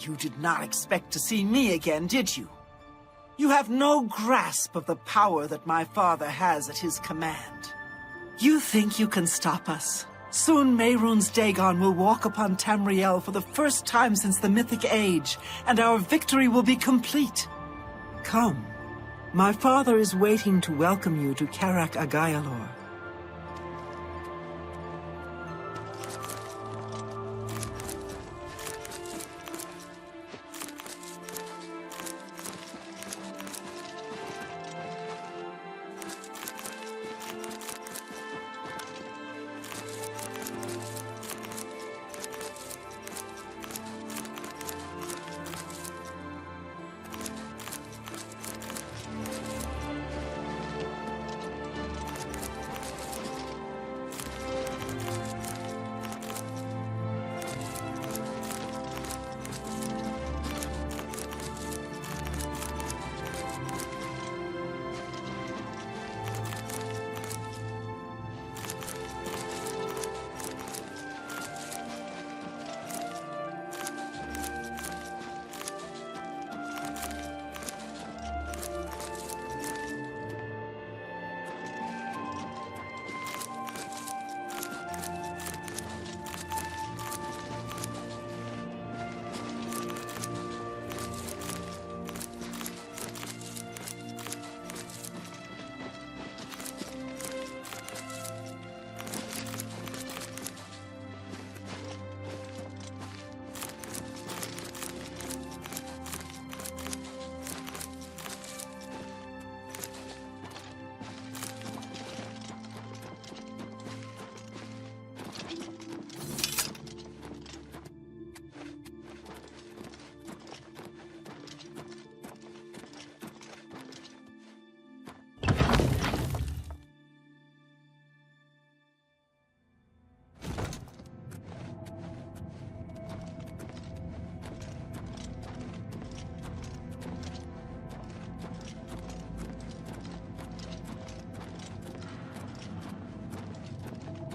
P: You did not expect to see me again, did you? You have no grasp of the power that my father has at his command. You think you can stop us? Soon Mehrunes Dagon will walk upon Tamriel for the first time since the Mythic Age, and our victory will be complete. Come. My father is waiting to welcome you to Karak Agayalor.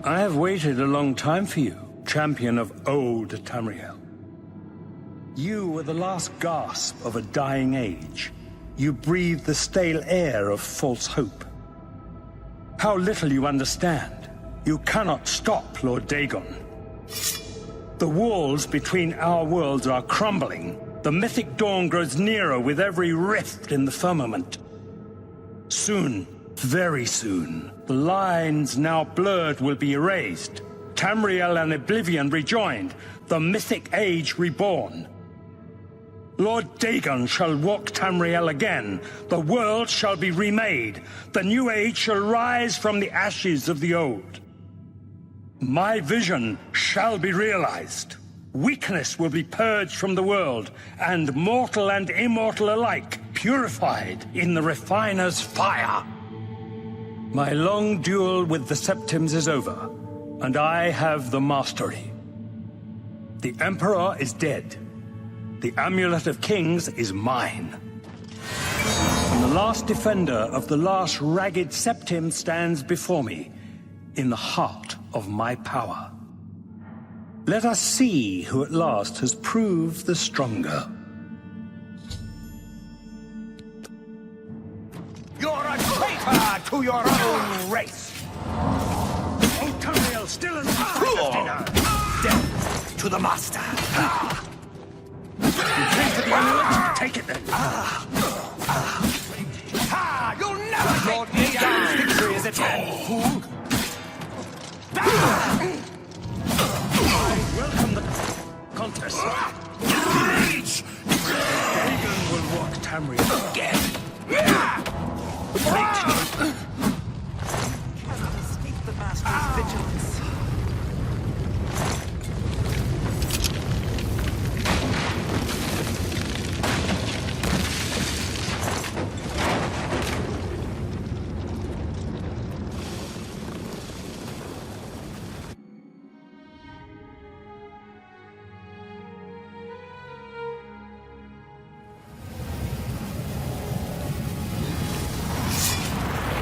O: I have waited a long time for you, champion of old Tamriel. You were the last gasp of a dying age. You breathed the stale air of false hope. How little you understand. You cannot stop Lord Dagon. The walls between our worlds are crumbling. The mythic dawn grows nearer with every rift in the firmament. Soon, very soon, the lines now blurred will be erased. Tamriel and Oblivion rejoined, the mythic age reborn. Lord Dagon shall walk Tamriel again. The world shall be remade. The new age shall rise from the ashes of the old. My vision shall be realized. Weakness will be purged from the world, and mortal and immortal alike purified in the refiner's fire. My long duel with the Septims is over, and I have the mastery. The Emperor is dead. The Amulet of Kings is mine. And the last defender of the last ragged Septim stands before me, in the heart of my power. Let us see who at last has proved the stronger.
B: You're a traitor to your own race!
O: Oh, Tamriel still as
B: Death to the master!
O: You came for the amulet? Take it then.
B: You'll never Lord Dagon's victory is at hand, fool!
O: I welcome the contest. Dagon will walk Tamriel again.
K: Cannot escape the master's vigilance.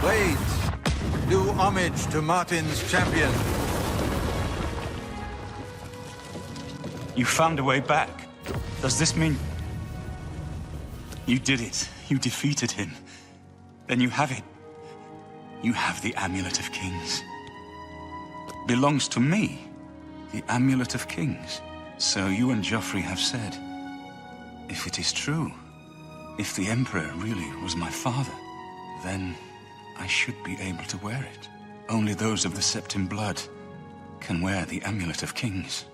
G: Blades, do homage to Martin's champion.
J: You found a way back. Does this mean... You did it. You defeated him. Then you have it. You have the Amulet of Kings. Belongs to me. The Amulet of Kings. So you and Joffrey have said. If it is true, if the Emperor really was my father, then I should be able to wear it. Only those of the Septim blood can wear the Amulet of Kings.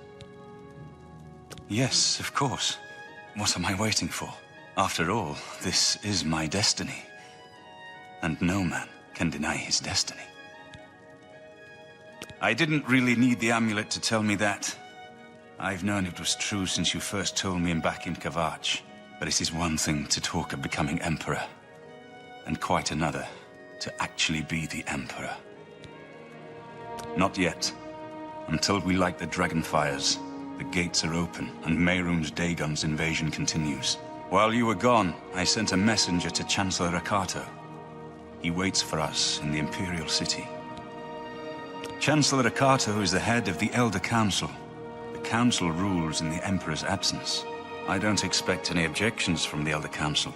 J: Yes, of course. What am I waiting for? After all, this is my destiny. And no man can deny his destiny. I didn't really need the amulet to tell me that. I've known it was true since you first told me back in Kavach. But it is one thing to talk of becoming Emperor, and quite another to actually be the Emperor. Not yet. Until we light the Dragonfires, the gates are open, and Mehrunes Dagon's invasion continues. While you were gone, I sent a messenger to Chancellor Akato. He waits for us in the Imperial City. Chancellor Akato is the head of the Elder Council. The Council rules in the Emperor's absence. I don't expect any objections from the Elder Council,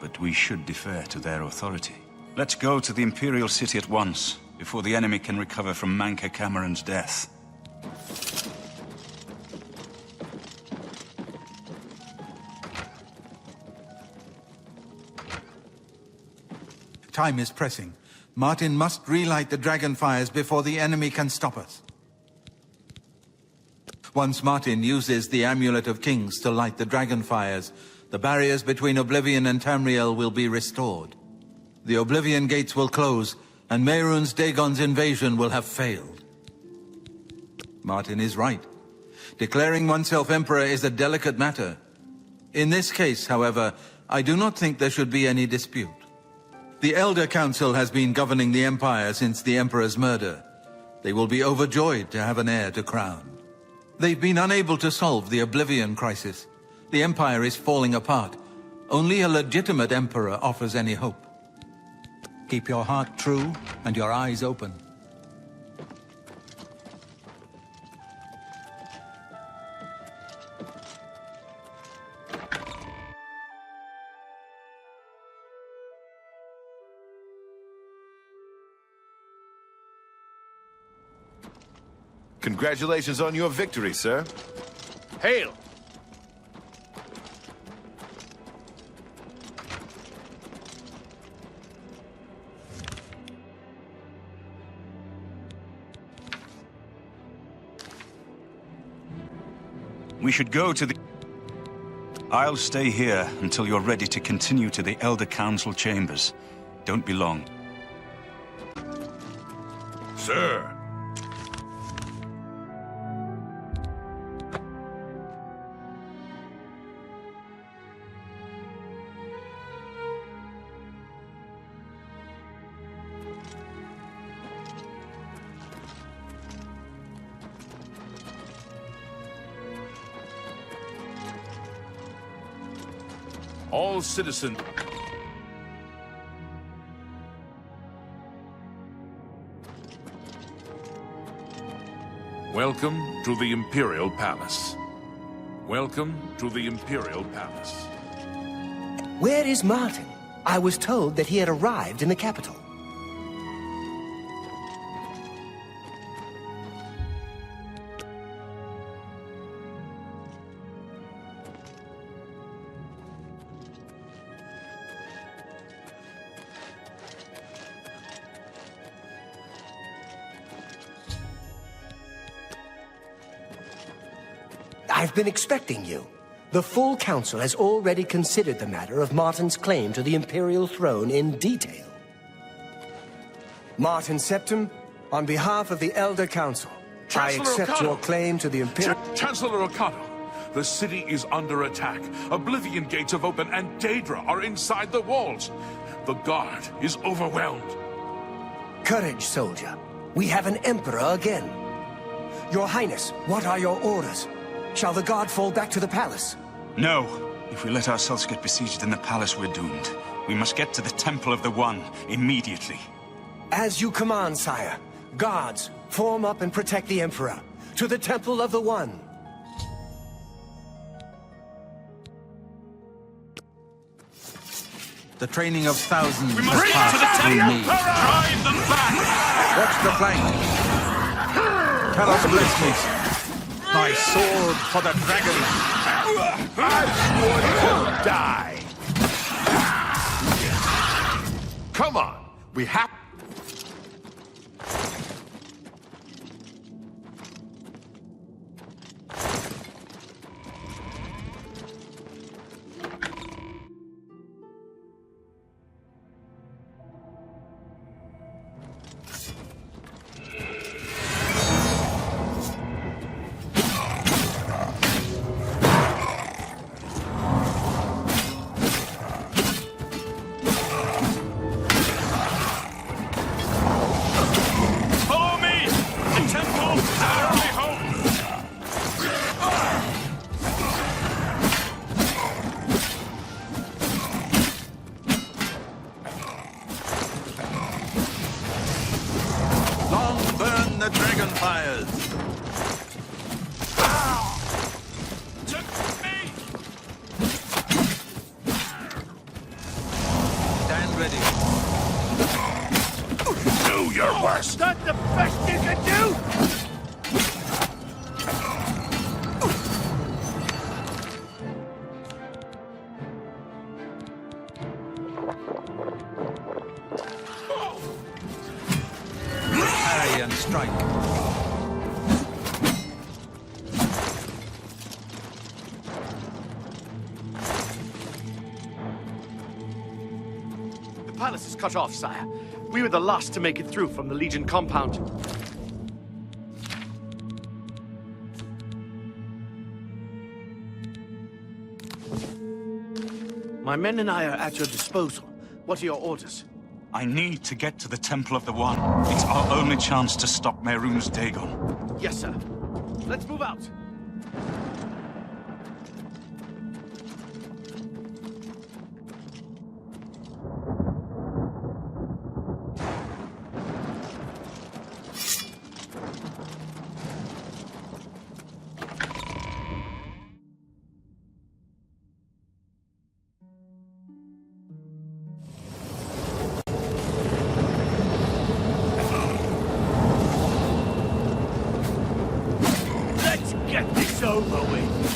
J: but we should defer to their authority. Let's go to the Imperial City at once, before the enemy can recover from Manca Cameron's death.
G: Time is pressing. Martin must relight the Dragonfires before the enemy can stop us. Once Martin uses the Amulet of Kings to light the Dragonfires, the barriers between Oblivion and Tamriel will be restored. The Oblivion gates will close, and Mehrunes Dagon's invasion will have failed. Martin is right. Declaring oneself Emperor is a delicate matter. In this case, however, I do not think there should be any dispute. The Elder Council has been governing the Empire since the Emperor's murder. They will be overjoyed to have an heir to crown. They've been unable to solve the Oblivion crisis. The Empire is falling apart. Only a legitimate Emperor offers any hope. Keep your heart true and your eyes open.
E: Congratulations on your victory, sir.
I: Hail!
J: We should go to the... I'll stay here until you're ready to continue to the Elder Council chambers. Don't be long.
F: Sir.
D: All citizens... Welcome to the Imperial Palace. Welcome to the Imperial Palace.
B: Where is Martin? I was told that he had arrived in the capital. I've been expecting you. The full council has already considered the matter of Martin's claim to the Imperial throne in detail. Martin Septim, on behalf of the Elder Council, I accept
D: Ocado.
B: your claim to the Imperial...
D: Chancellor Ocado, the city is under attack. Oblivion gates have opened and Daedra are inside the walls. The guard is overwhelmed.
B: Courage, soldier. We have an emperor again. Your Highness, what are your orders? Shall the guard fall back to the palace?
J: No. If we let ourselves get besieged in the palace, we're doomed. We must get to the Temple of the One immediately.
B: As you command, sire. Guards, form up and protect the Emperor. To the Temple of the One.
G: The training of thousands
J: We
G: has
J: must
G: passed
J: to the
G: through me.
J: Drive them back!
G: Watch the flank. Tell us bless me. My sword for the dragon.
N: I would die. Come on, we have...
G: The Dragonfires! Stand ready.
I: Do your worst! Is that the best you can do?
G: Parry and strike.
I: The palace is cut off, sire. We were the last to make it through from the Legion compound. My men and I are at your disposal. What are your orders?
J: I need to get to the Temple of the One. It's our only chance to stop Mehrunes Dagon.
I: Yes, sir. Let's move out. over with.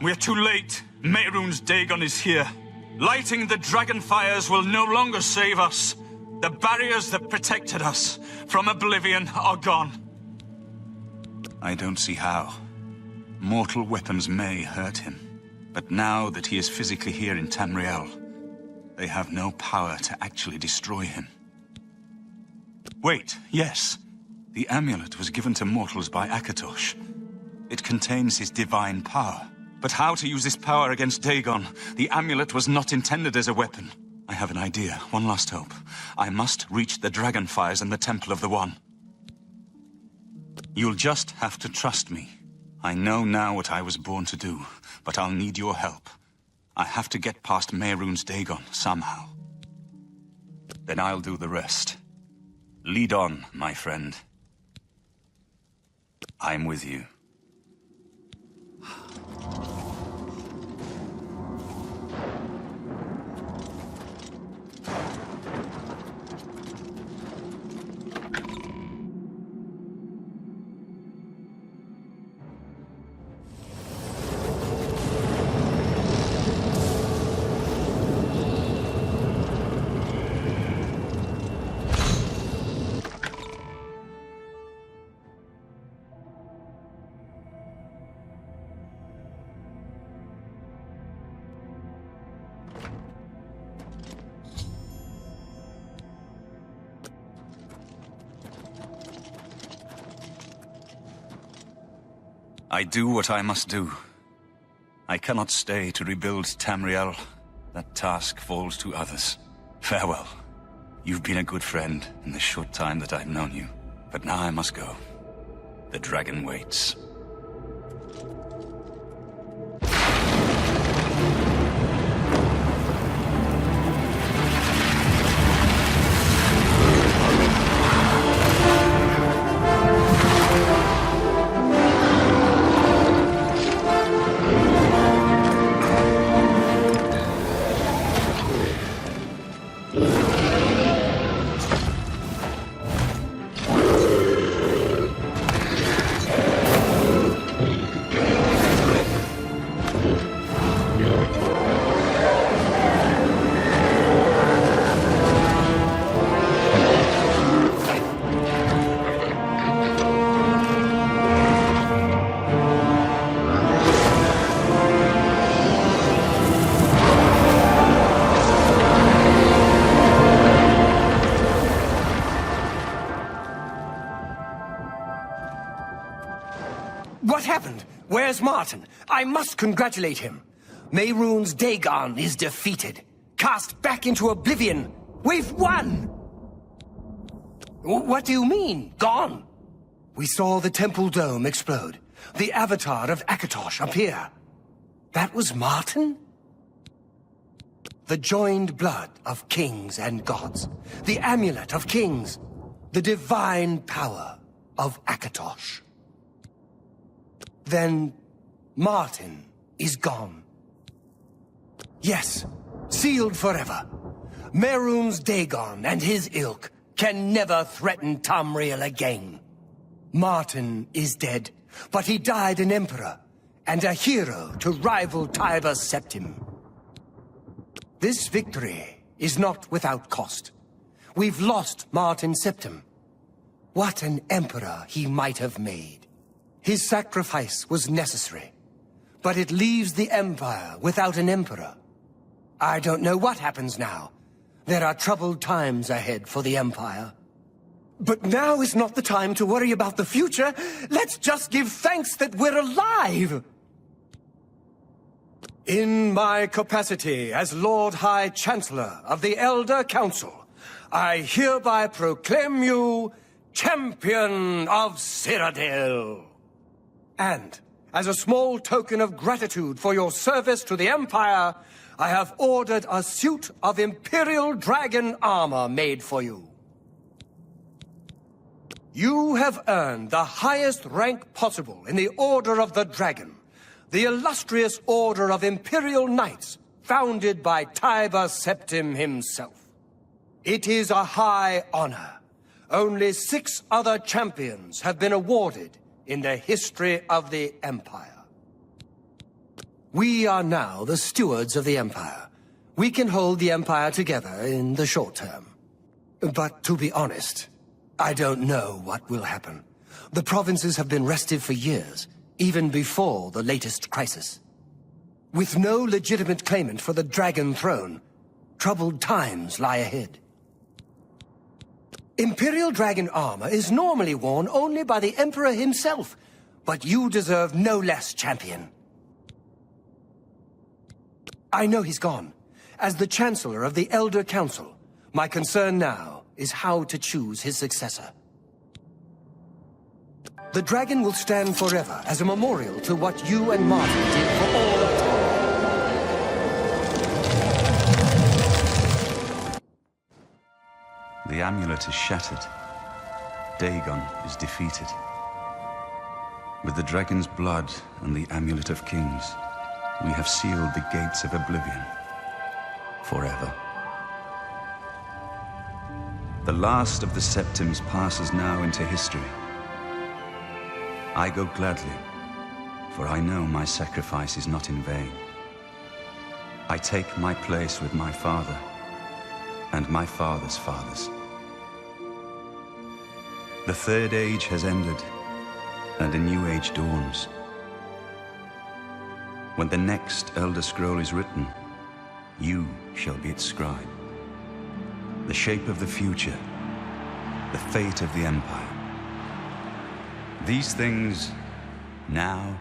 J: We're too late. Mehrunes Dagon is here. Lighting the Dragonfires will no longer save us. The barriers that protected us from Oblivion are gone. I don't see how. Mortal weapons may hurt him. But now that he is physically here in Tamriel, they have no power to actually destroy him. Wait, yes. The amulet was given to mortals by Akatosh. It contains his divine power. But how to use this power against Dagon? The amulet was not intended as a weapon. I have an idea, one last hope. I must reach the Dragonfires and the Temple of the One. You'll just have to trust me. I know now what I was born to do, but I'll need your help. I have to get past Mehrunes Dagon somehow. Then I'll do the rest. Lead on, my friend. I'm with you. I do what I must do. I cannot stay to rebuild Tamriel. That task falls to others. Farewell. You've been a good friend in the short time that I've known you. But now I must go. The dragon waits.
B: What happened? Where's Martin? I must congratulate him. Mehrunes Dagon is defeated. Cast back into Oblivion. We've won! What do you mean, gone? We saw the temple dome explode. The avatar of Akatosh appear. That was Martin? The joined blood of kings and gods. The amulet of kings. The divine power of Akatosh. Then Martin is gone. Yes, sealed forever. Mehrunes Dagon and his ilk can never threaten Tamriel again. Martin is dead, but he died an emperor and a hero to rival Tiber Septim. This victory is not without cost. We've lost Martin Septim. What an emperor he might have made. His sacrifice was necessary, but it leaves the Empire without an emperor. I don't know what happens now. There are troubled times ahead for the Empire. But now is not the time to worry about the future. Let's just give thanks that we're alive! In my capacity as Lord High Chancellor of the Elder Council, I hereby proclaim you Champion of Cyrodiil. And, as a small token of gratitude for your service to the Empire, I have ordered a suit of Imperial Dragon armor made for you. You have earned the highest rank possible in the Order of the Dragon, the illustrious Order of Imperial Knights, founded by Tiber Septim himself. It is a high honor. Only 6 other champions have been awarded in the history of the Empire. We are now the stewards of the Empire. We can hold the Empire together in the short term. But to be honest, I don't know what will happen. The provinces have been restive for years, even before the latest crisis. With no legitimate claimant for the Dragon Throne, troubled times lie ahead. Imperial Dragon armor is normally worn only by the Emperor himself, but you deserve no less, champion. I know he's gone. As the Chancellor of the Elder Council, my concern now is how to choose his successor. The dragon will stand forever as a memorial to what you and Martin did for all of time.
J: The amulet is shattered. Dagon is defeated. With the dragon's blood and the Amulet of Kings, we have sealed the gates of Oblivion forever. The last of the Septims passes now into history. I go gladly, for I know my sacrifice is not in vain. I take my place with my father and my father's fathers. The Third Age has ended, and a new age dawns. When the next Elder Scroll is written, you shall be its scribe. The shape of the future, the fate of the Empire. These things now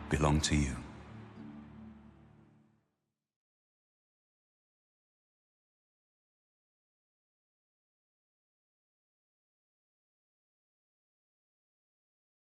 J: belong to you.